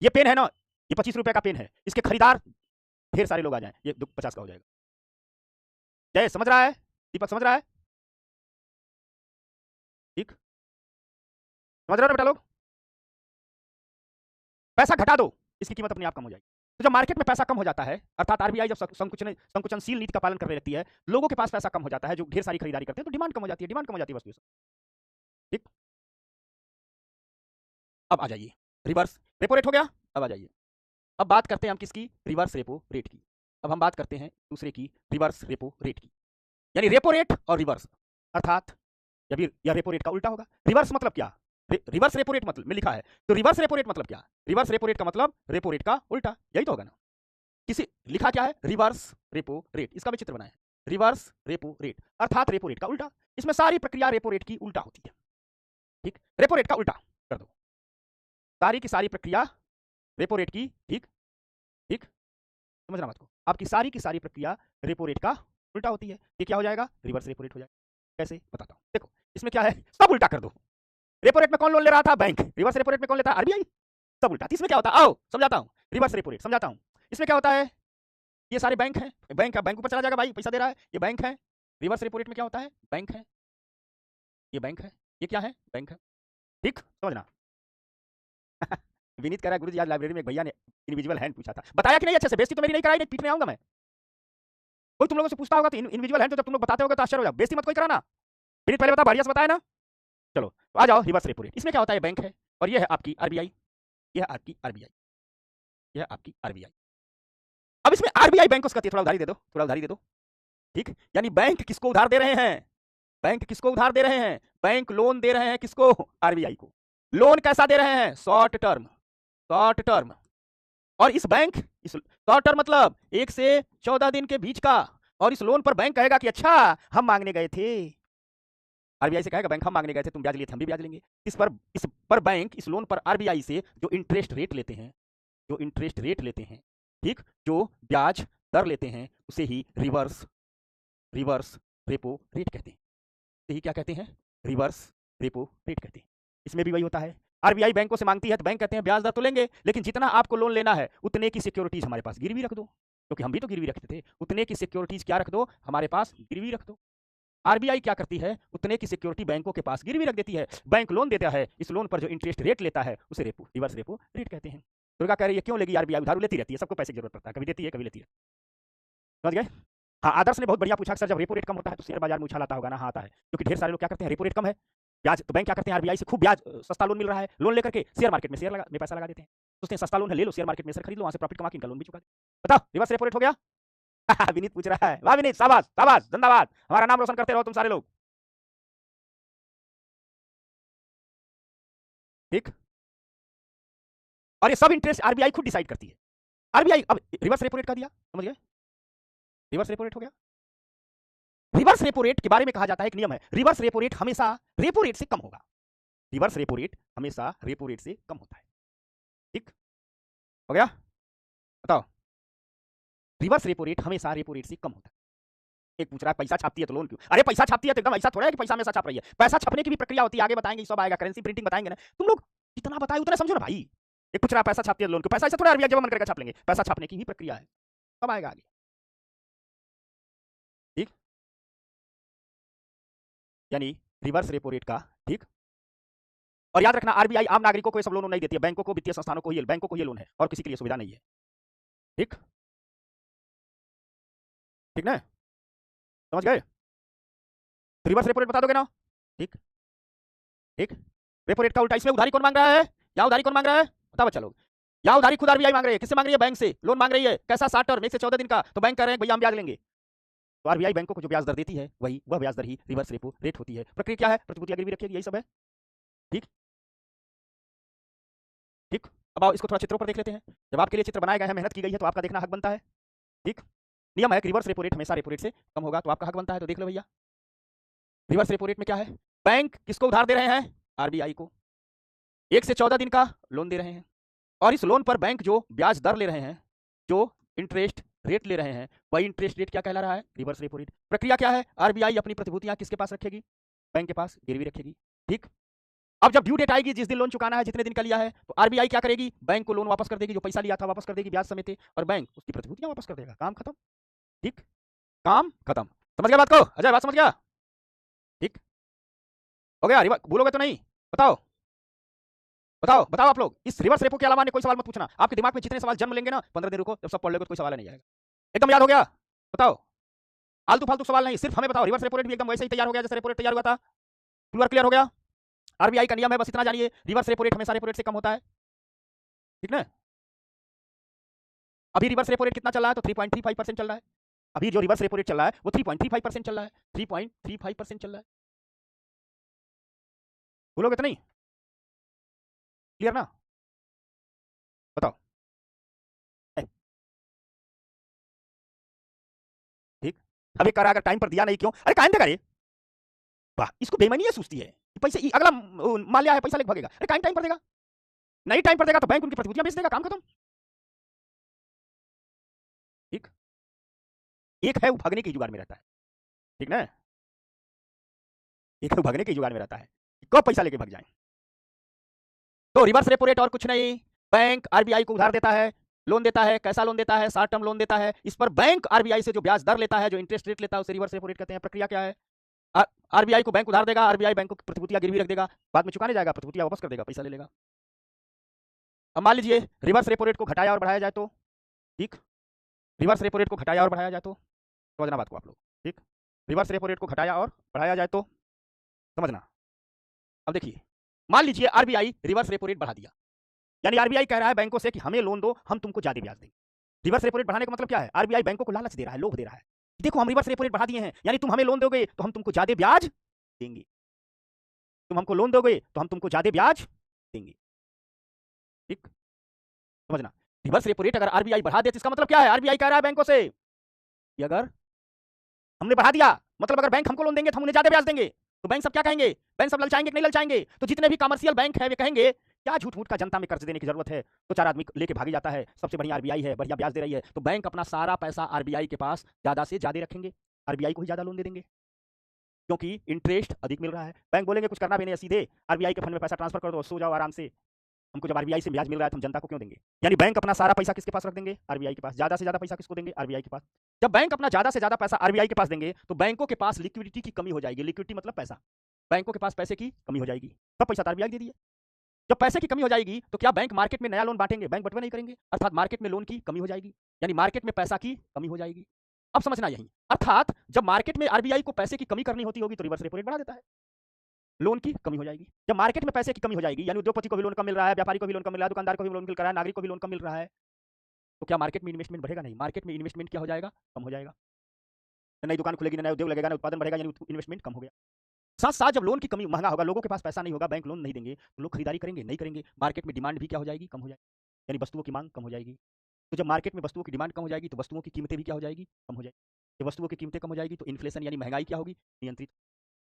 ये पेन है ना, ये 25 रुपए का पेन है, इसके खरीदार ढेर सारे लोग आ जाए, ये 50 का हो जाएगा। जय समझ रहा है? दीपक समझ रहा है? ठीक, समझ रहे हो बेटा लोग? पैसा घटा दो, इसकी कीमत अपने आप कम हो जाएगी। तो जब मार्केट में पैसा कम हो जाता है, अर्थात आरबीआई जब संकुचनशील नीति का पालन करने लगती है, लोगों के पास पैसा कम हो जाता है, जो ढेर सारी खरीदारी करते हैं, तो डिमांड कम हो जाती है, डिमांड कम हो जाती है वस्तु। ठीक, अब आ जाइए, रिवर्स रेपो रेट हो गया। अब आ जाइए, अब बात करते हैं हम किसकी? रिवर्स रेपो रेट की। अब हम बात करते हैं दूसरे की, रिवर्स रेपो रेट की। यानी रेपो रेट और रिवर्स, अर्थात जब यह रेपो रेट का उल्टा होगा। रिवर्स मतलब क्या? रिवर्स रेपो रेट मतलब में लिखा है, तो रिवर्स रेपो रेट मतलब क्या? रिवर्स रेपो रेट का मतलब रेपो रेट का उल्टा, यही तो होगा ना। किसी लिखा क्या है? रिवर्स रेपो रेट, इसका भी चित्र बनाया है, रिवर्स रेपो रेट अर्थात रेपो रेट का उल्टा। इसमें सारी प्रक्रिया रेपो रेट की उल्टा होती है, ठीक, रेपो रेट का उल्टा कर दो, सारी की सारी प्रक्रिया रेपो रेट की, ठीक ठीक, समझना बात को, आपकी सारी की सारी प्रक्रिया रेपो रेट का उल्टा होती है, ये क्या हो जाएगा? रिवर्स रेपो रेट हो जाएगा। कैसे बताता हूं, देखो इसमें क्या है, सब उल्टा कर दो। रेपो रेट में कौन लोन ले रहा था? बैंक। रिवर्स रेपो रेट में कौन लेता है? आरबीआई। सब उल्टा। इसमें क्या होता है, आओ समझाता हूं, रिवर्स रेपो रेट समझाता हूं। इसमें क्या होता है, ये सारे बैंक हैं, बैंक बैंक ऊपर चला जाएगा भाई, पैसा दे रहा है, ये बैंक है। रिवर्स रेपो रेट में क्या होता है? बैंक है, ये बैंक है, ये क्या है? बैंक है, ठीक समझना। विनीत कह रहा है गुरुजी आज लाइब्रेरी में एक भैया ने इनविजिबल हैंड पूछा था, बताया कि नहीं अच्छे से? बेइज्जती तो मेरी नहीं कराई, नहीं पीटने आऊंगा मैं। कोई तुम लोगों से पूछता होगा तो इनविजिबल हैंड तो जब तुम लोग बताते होगे तो आश्चर्य हो जाओ, बेइज्जती मत कोई कराना। विनीत पहले बता, बढ़िया से बताया ना। चलो आ जाओ, रिवर्स रेपो रेट इसमें क्या होता है? बैंक है और ये है आपकी आरबीआई, ये है आपकी आरबीआई, ये है आपकी आरबीआई। अब इसमें आरबीआई बैंक को कहती है थोड़ा उधारी दे दो, थोड़ा उधारी दे दो, ठीक। यानी बैंक किसको उधार दे रहे हैं? बैंक किसको उधार दे रहे हैं? बैंक लोन दे रहे हैं किसको? आरबीआई को। लोन कैसा दे रहे हैं? Short term, short term. और इस बैंक, इस शॉर्ट टर्म मतलब 1 से 14 दिन के बीच का। और इस लोन पर बैंक कहेगा कि अच्छा हम मांगने गए थे, आरबीआई से कहेगा बैंक हम मांगने गए थे, तुम ब्याज लिए थे, हम भी ब्याज लेंगे। इस पर बैंक इस लोन पर आरबीआई से जो इंटरेस्ट रेट लेते हैं, जो इंटरेस्ट रेट लेते हैं, ठीक, जो ब्याज दर लेते हैं, उसे ही रिवर्स रिवर्स रेपो रेट कहते हैं। ही क्या कहते हैं? रिवर्स रेपो रेट कहते हैं। इसमें भी वही होता है, आरबीआई बैंकों से मांगती है तो बैंक कहते हैं ब्याज दर तो लेंगे, लेकिन जितना आपको लोन लेना है उतने की सिक्योरिटीज हमारे पास गिरवी रख दो, क्योंकि हम भी तो गिरवी रखते थे। उतने की सिक्योरिटीज क्या रख दो? हमारे पास गिरवी रख दो। आरबीआई क्या करती है? उतने की सिक्योरिटी बैंकों के पास गिरवी रख देती है, बैंक लोन देता है, इस लोन पर जो इंटरेस्ट रेट लेता है उसे रेपो, रिवर्स रेपो रेट कहते हैं। दुर्गा कह रही है क्यों लेगी आरबीआई उधार? लेती रहती है, सबको पैसे की जरूरत पड़ता है, कभी देती है कभी लेती है, समझ गए? हाँ, आदर्श ने बहुत बढ़िया पूछा सर जब रेपो रेट कम होता है तो शेयर बाजार में उछाल आता होगा ना? हाँ आता है, क्योंकि ढेर सारे लोग क्या करते हैं, रेपो रेट कम है, ब्याज, तो बैंक क्या करते हैं, आरबीआई से खूब ब्याज सस्ता लोन मिल रहा है, लोन लेकर के शेयर मार्केट में पैसा लगा देते हैं। सोचते हैं सस्ता लोन है, ले लो शेयर मार्केट में शेयर खरीद लो, वहां से प्रॉफिट कमा के इनका लोन भी चुका दे। बताओ रिवर्स रेपो रेट हो गया। विनीत पूछ रहा है, वाह विनीत, शाबाश शाबाश, धन्यवाद, हमारा नाम रोशन करते रहो तुम सारे लोग, ठीक। और ये सब इंटरेस्ट आरबीआई खुद डिसाइड करती है। आरबीआई अब रिवर्स रेपो रेट का दिया, समझ गए? रिवर्स रेपो रेट हो गया। रिवर्स रेपो रेट के बारे में कहा जाता है, एक नियम है, रिवर्स रेपो रेट हमेशा रेपो रेट से कम होगा। रिवर्स रेपो रेट हमेशा रेपो रेट से कम होता है, ठीक हो गया? बताओ, रिवर्स रेपो रेट हमेशा रेपो रेट से कम होता है। एक पूछ रहा है पैसा छापती है तो लोन क्यों? अरे पैसा छापती है तो एकदम ऐसा थोड़ा है कि पैसा हमेशा छाप रही है, पैसा छपने की भी प्रक्रिया होती है, आगे बताएंगे, सब आएगा, करेंसी प्रिंटिंग बताएंगे ना। तुम लोग जितना बताए उतना समझो ना भाई। एक पूछ रहा है पैसा छापती है लोन क्यों? पैसा ऐसा थोड़ा आरबीआई जब मन करेगा छाप लेंगे, पैसा छापने की भी प्रक्रिया है, सब आएगा आगे, ठीक। यानी रिवर्स रेपो रेट का, ठीक। और याद रखना आरबीआई आम नागरिकों को ये सब लोन नहीं देती है, बैंकों को, वित्तीय संस्थानों को, ये बैंकों को ये लोन है, और किसी के लिए सुविधा नहीं है, ठीक ठीक ना, समझ गए? रिवर्स रेपो रेट बता दोगे ना, ठीक ठीक। रेपो रेट का उल्टा, इसमें उधारी कौन मांग रहा है? या उधारी कौन मांग रहा है? बता बच्चा लोग, या उधारी खुद आरबीआई मांग रही है, किससे मांग रही है? बैंक से लोन मांग रही है, कैसा? 60 टर्म, 1 से 14 दिन का, तो बैंक कह रहे हैं भैया हम ब्याज लेंगे, तो आरबीआई बैंकों को जो ब्याज दर देती है वही, वह ब्याज दर ही रिवर्स रेपो रेट होती है। प्रक्रिया क्या है? प्रतिभूतियां गिरवी रखिएगी, यही सब है, ठीक ठीक। अब आओ इसको थोड़ा चित्रों पर देख लेते हैं, जब आपके लिए चित्र बनाए गए हैं, मेहनत की गई है, तो आपका देखना हक बनता है, ठीक। नियम है कि रिवर्स रेपो रेट हमेशा रेपो रेट से कम होगा, तो आपका हक बनता है, तो देख लो भैया, रिवर्स रेपो रेट में क्या है? बैंक किसको उधार दे रहे हैं? आरबीआई को, 1 से 14 दिन का लोन दे रहे हैं, और इस लोन पर बैंक जो ब्याज दर ले रहे हैं, जो इंटरेस्ट रेट ले रहे हैं, वही इंटरेस्ट रेट क्या कहला रहा है? Reverse repo rate. प्रक्रिया क्या है? आरबीआई अपनी प्रतिभूतियां किसके पास रखेगी? बैंक के पास गिरवी रखेगी, ठीक। अब जब ड्यू डेट आएगी, जिस दिन लोन चुकाना है, जितने दिन का लिया है, तो आरबीआई क्या करेगी? बैंक को लोन वापस कर देगी, जो पैसा लिया था वापस कर देगी ब्याज समेत, और बैंक उसकी प्रतिभूतियां वापस कर देगा, काम खत्म, ठीक, काम खत्म। समझ गया बात को अजय? बात समझ गया, ठीक हो गया? बोलोगे तो नहीं? बताओ बताओ बताओ आप लोग, इस रिवर्स रेपो के अलावा ने कोई सवाल मत पूछना, आपके दिमाग में जितने सवाल जन्म लेंगे ना, 15 दिन रुको, जब सब पढ़ लोगे तो कोई सवाल नहीं आएगा, एकदम याद हो गया? बताओ, आलतू फालतू सवाल नहीं, सिर्फ हमें बताओ, रिवर्स रेपो रेट भी एकदम वैसे ही तैयार हो गया जैसे रेपो रेट तैयार हुआ था, क्लियर हो गया? आरबीआई का नियम है, बस इतना जानिए, रिवर्स रेपो रेट हमेशा रेपो रेट से कम होता है, ठीक ना। अभी रिवर्स रेपो रेट कितना चल रहा है? तो 3.35% चल रहा है, अभी जो रिवर्स रेपो रेट चल रहा है वो 3.35% चल रहा है, 3.35% चल रहा है, बोलोगे तो नहीं? क्लियर ना? बताओ। है, ठीक। अब एक करा अगर टाइम पर दिया नहीं क्यों? अरे काहे नहीं देगा रे? वाह! इसको बेईमानी ये सूझती है। पैसे अगला मान लिया है पैसा लेके भागेगा। अरे काहे टाइम पर देगा? नहीं टाइम पर देगा तो बैंक उनकी प्रतिभूतियां बेच देगा, काम खत्म। ठीक। एक है वो भागने के जुगाड़ में रहता है। ठीक ना? एक है वो भागने के जुगाड़ में रहता है। कब पैसा लेके भाग जाए। तो रिवर्स रेपो रेट और कुछ नहीं, बैंक आरबीआई को उधार देता है, लोन देता है। कैसा लोन देता है? शॉर्ट टर्म लोन देता है। इस पर बैंक आरबीआई से जो ब्याज दर लेता है, जो इंटरेस्ट रेट लेता है, उसे रिवर्स रेपो रेट कहते हैं। प्रक्रिया क्या है? आरबीआई को बैंक उधार देगा, आरबीआई बैंक को प्रतिभूतियां गिरवी रख देगा, बाद में चुकाने जाएगा, प्रतिभूतियां वापस कर देगा, पैसा ले लेगा। अब मान लीजिए रिवर्स रेपो रेट को घटाया और बढ़ाया जाए तो, ठीक, रिवर्स रेपो रेट को घटाया और बढ़ाया जाए तो, समझना बात को आप लोग, ठीक, रिवर्स रेपो रेट को घटाया और बढ़ाया जाए तो समझना। अब देखिए, मान लीजिए आरबीआई रिवर्स रेपो रेट बढ़ा दिया, यानी आरबीआई कह रहा है बैंकों से कि हमें लोन दो, हम तुमको ज्यादा ब्याज देंगे। रिवर्स रेपो रेट बढ़ाने का मतलब क्या है? आरबीआई बैंकों को लालच दे रहा है, लोभ दे रहा है। देखो हम रिवर्स रेपो रेट बढ़ा दिए हैं, यानी तुम हमें लोन दोगे तो हम तुमको ज्यादा ब्याज देंगे, तुम हमको लोन दोगे तो हम तुमको ज्यादा ब्याज देंगे। ठीक, समझना। रिवर्स रेपो रेट अगर आरबीआई बढ़ा दे तो इसका मतलब क्या है? आरबीआई कह रहा है बैंकों से कि अगर हमने बढ़ा दिया, मतलब अगर बैंक हमको लोन देंगे तो हम उन्हें ज्यादा ब्याज देंगे, तो बैंक सब क्या कहेंगे? बैंक सब ललचाएंगे कि नहीं ललचाएंगे? तो जितने भी कमर्शियल बैंक है वे कहेंगे क्या झूठ मूठ का जनता में कर्ज देने की जरूरत है, तो चार आदमी लेके भागी जाता है, सबसे बढ़िया आरबीआई है, बढ़िया ब्याज दे रही है, तो बैंक अपना सारा पैसा आरबीआई के पास ज्यादा से ज्यादा रखेंगे, आरबीआई को ही ज्यादा लोन दे देंगे, क्योंकि इंटरेस्ट अधिक मिल रहा है। बैंक बोलेंगे कुछ करना भी नहीं, सीधे आरबीआई के फंड में पैसा ट्रांसफर कर दो, सो जाओ आराम से, हमको जब आरबीआई से ब्याज मिल रहा है तो हम जनता को क्यों देंगे? यानी बैंक अपना सारा पैसा किसके पास रख देंगे? आरबीआई के पास। ज्यादा से ज्यादा पैसा किसको देंगे? आरबीआई के पास। जब बैंक अपना ज्यादा से ज्यादा पैसा आरबीआई के पास देंगे तो बैंकों के पास लिक्विडिटी की कमी हो जाएगी। लिक्विडिटी मतलब पैसा, बैंकों के पास पैसे की कमी हो जाएगी, तब पैसा आरबीआई दे दिए। जब पैसे की कमी हो जाएगी तो क्या बैंक मार्केट में नया लोन बांटेंगे? बैंक बंटवा नहीं करेंगे, अर्थात मार्केट में लोन की कमी हो जाएगी, यानी मार्केट में पैसा की कमी हो जाएगी। अब समझना यही, अर्थात जब मार्केट में आरबीआई को पैसे की कमी करनी होती होगी तो रिवर्स रेपो रेट बढ़ा देता है, लोन की कमी हो जाएगी। जब मार्केट में पैसे की कमी हो जाएगी, यानी उद्योगपति को भी लोन कम मिल रहा है, व्यापारी को भी लोन कम मिल रहा है, दुकानदार को भी लोन मिल रहा है, नागरिक को भी लोन कम मिल रहा है, तो क्या मार्केट में इन्वेस्टमेंट बढ़ेगा? नहीं, मार्केट में इन्वेस्टमेंट क्या हो जाएगा? कम हो जाएगा। नई दुकान खुलेगी, नया उद्योग लगेगा, ना उत्पादन बढ़ेगा, यानी इन्वेस्टमेंट कम हो गया। साथ साथ जब लोन की कमी, महंगा होगा, लोगों के पास पैसा नहीं होगा, बैंक लोन नहीं देंगे, तो लोग खरीदारी करेंगे नहीं करेंगे, मार्केट में डिमांड भी क्या हो जाएगी? कम हो जाएगी, यानी वस्तुओं की मांग कम हो जाएगी। तो जब मार्केट में वस्तुओं की डिमांड कम हो जाएगी तो वस्तुओं की कीमतें भी क्या हो जाएगी? कम हो जाएगी। जब वस्तुओं की कीमतें कम हो जाएगी तो इन्फ्लेशन यानी महंगाई क्या होगी? नियंत्रित।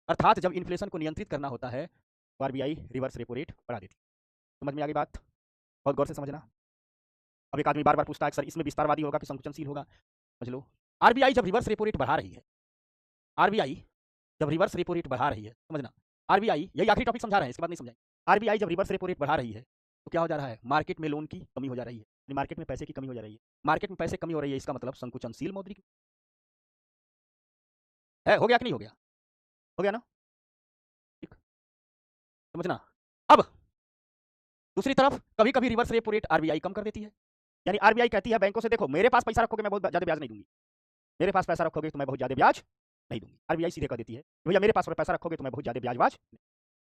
अर्थात जब इन्फ्लेशन को नियंत्रित करना होता है तो आरबीआई रिवर्स रेपो रेट बढ़ा देती है। समझ में आ गई बात? बहुत गौर से समझना। अब एक आदमी बार बार पूछता है सर इसमें विस्तारवादी होगा कि संकुचनशील होगा? समझ लो, आरबीआई जब रिवर्स रेपो रेट बढ़ा रही है, आरबीआई जब रिवर्स रेपो रेट बढ़ा रही है, समझना, आरबीआई, यही आखिरी टॉपिक समझा रहे हैं, इसके बाद नहीं समझाएंगे। आरबीआई जब रिवर्स रेपो रेट बढ़ा रही है तो क्या हो जा रहा है? मार्केट में लोन की कमी हो जा रही है, मार्केट में पैसे की कमी हो जा रही है। मार्केट में पैसे कमी हो रही है, इसका मतलब संकुचनशील मौद्रिक है। हो गया कि नहीं हो गया? हो गया ना? ठीक, समझना। अब दूसरी तरफ कभी कभी रिवर्स रेपो रेट आरबीआई कम कर देती है, यानी आरबीआई कहती है बैंकों से देखो मेरे पास पैसा रखोगे मैं बहुत ज्यादा ब्याज नहीं दूंगी, मेरे पास पैसा रखोगे तो मैं बहुत ज्यादा ब्याज नहीं दूंगी। आरबीआई सीधे कह देती है भैया मेरे पास पैसा रखोगे तो मैं बहुत ज्यादा ब्याज।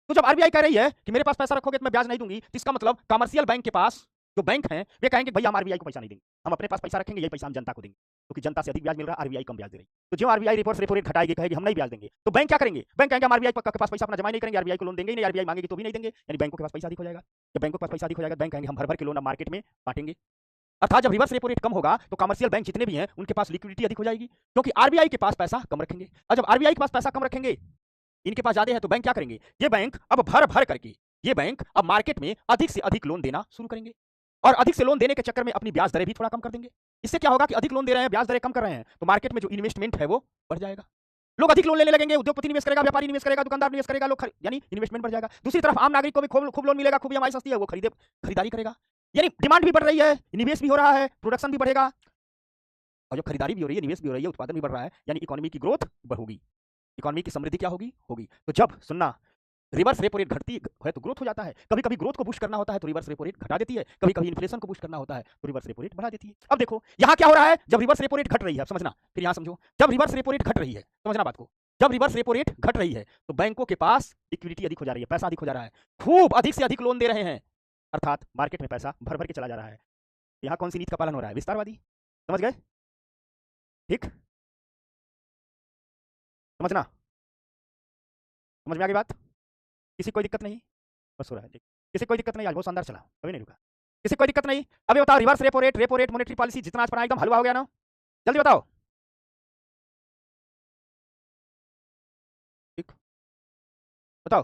तो जब आरबीआई कह रही है कि मेरे पास पैसा रखोगे तो मैं ब्याज नहीं दूंगी, तो इसका मतलब कमर्शियल बैंक के पास जो बैंक हैं वे कहेंगे भैया हम आरबीआई को पैसा नहीं देंगे, हम अपने पास पैसा रखेंगे, यही पैसा हम जनता को देंगे, क्योंकि जनता से अधिक ब्याज मिल रहा है, आरबीआई कम ब्याज दे रही है। तो जो आरबीआई रिवर्स रेपो रेट घटाएगी, कहेगी हम नहीं ब्याज देंगे, तो बैंक क्या करेंगे? बैंक कहेंगे हम आरबीआई के पास पैसा अपना जमा नहीं करेंगे, आरबीआई को लोन देंगे ही नहीं, आरबीआई मांगेगी तो भी नहीं देंगे, यानी बैंकों के पास पैसा अधिक हो जाएगा। जब बैंकों के पास पैसा अधिक हो जाएगा, बैंक कहेंगे हम भर भर के लोन अब मार्केट में बांटेंगे। अर्थात जब रिवर्स रेपो रेट कम होगा तो कमर्शियल बैंक जितने भी हैं उनके पास लिक्विडिटी अधिक हो जाएगी, क्योंकि आरबीआई के पास पैसा कम रखेंगे। और जब आरबीआई के पास पैसा कम रखेंगे, इनके पास ज्यादा है, तो बैंक क्या करेंगे? ये बैंक अब भर भर करके, ये बैंक अब मार्केट में अधिक से अधिक लोन देना शुरू करेंगे, और अधिक से लोन देने के चक्कर में अपनी ब्याज दरें भी थोड़ा कम कर देंगे। इससे क्या होगा कि अधिक लोन दे रहे हैं, ब्याज दरें कम कर रहे हैं, तो मार्केट में जो इन्वेस्टमेंट है वो बढ़ जाएगा, लोग अधिक लोन लेने लगेंगे, उद्योगपति निवेश करेगा, व्यापारी निवेश करेगा, दुकानदार निवेश करेगा, लोग यानी इन्वेस्टमेंट बढ़ जाएगा। दूसरी तरफ आम नागरिक को भी खूब लोन मिलेगा, खूब ईएमआई सस्ती है, वो खरीदारी करेगा, यानी डिमांड भी बढ़ रही है, निवेश भी हो रहा है, प्रोडक्शन भी बढ़ेगा, और जब खरीदारी भी हो रही है, निवेश भी हो रही है, उत्पादन भी बढ़ रहा है, यानी इकोनॉमी की ग्रोथ बढ़ोगी, इकोनॉमी की समृद्धि क्या होगी? होगी। तो जब सुनना रिवर्स रेपो रेट घटती है तो ग्रोथ हो जाता है, कभी कभी ग्रोथ को बूस्ट करना होता है तो रिवर्स रेपो रेट घटा देती है, कभी कभी इन्फ्लेशन को बूस्ट करना होता है तो रिवर्स रेपो रेट बढ़ा देती है। अब देखो यहां क्या हो रहा है, जब रिवर्स रेपो रेट घट रही है, अब समझना, फिर यहां समझो, जब रिवर्स रेपो रेट घट रही है, समझना बात को, जब रिवर्स रेपो रेट घट रही है तो बैंकों के पास लिक्विडिटी अधिक हो जा रही है, पैसा अधिक हो जा रहा है, खूब अधिक से अधिक लोन दे रहे हैं, अर्थात मार्केट में पैसा भर भर के चला जा रहा है। यहां कौन सी नीति का पालन हो रहा है? विस्तारवादी। समझ गए? ठीक, समझना, समझ में आ गई बात? किसी कोई दिक्कत नहीं? बस हो रहा है। किसी कोई दिक्कत नहीं, आज बहुत शानदार चला, कभी नहीं रुका। किसी कोई दिक्कत नहीं। अभी बताओ, reverse repo rate monetary policy जितना आज पढ़ा एकदम हलवा हो गया ना, जल्दी बताओ। ठीक, बताओ।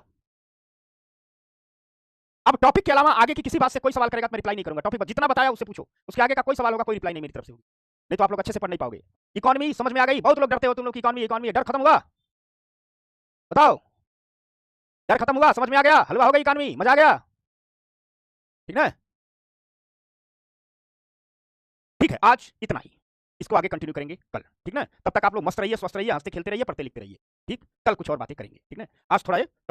अब टॉपिक के अलावा आगे की किसी बात से कोई सवाल करेगा तो मैं रिप्लाई नहीं करूंगा। टॉपिक जितना बताया उससे पूछो, उसके आगे का कोई सवाल होगा कोई रिप्लाई नहीं मेरी तरफ से होगी, नहीं तो आप लोग अच्छे से पढ़ नहीं पाओगे। इकोनॉमी समझ में आ गई? बहुत लोग डरते हो तुम लोग की इकोनॉमी इकोनॉमी, डर खत्म हुआ? बताओ, डर खत्म हुआ? समझ में आ गया? हलवा हो गई इकोनॉमी, मजा आ गया? ठीक है, ठीक है, आज इतना ही। इसको आगे कंटिन्यू करेंगे कल, ठीक ना? तब तक आप लोग मस्त रहिए, स्वस्थ रहिए, हंसते खेलते रहिए, पढ़ते लिखते रहिए। ठीक, कल कुछ और बातें करेंगे, ठीक ना? आज थोड़ा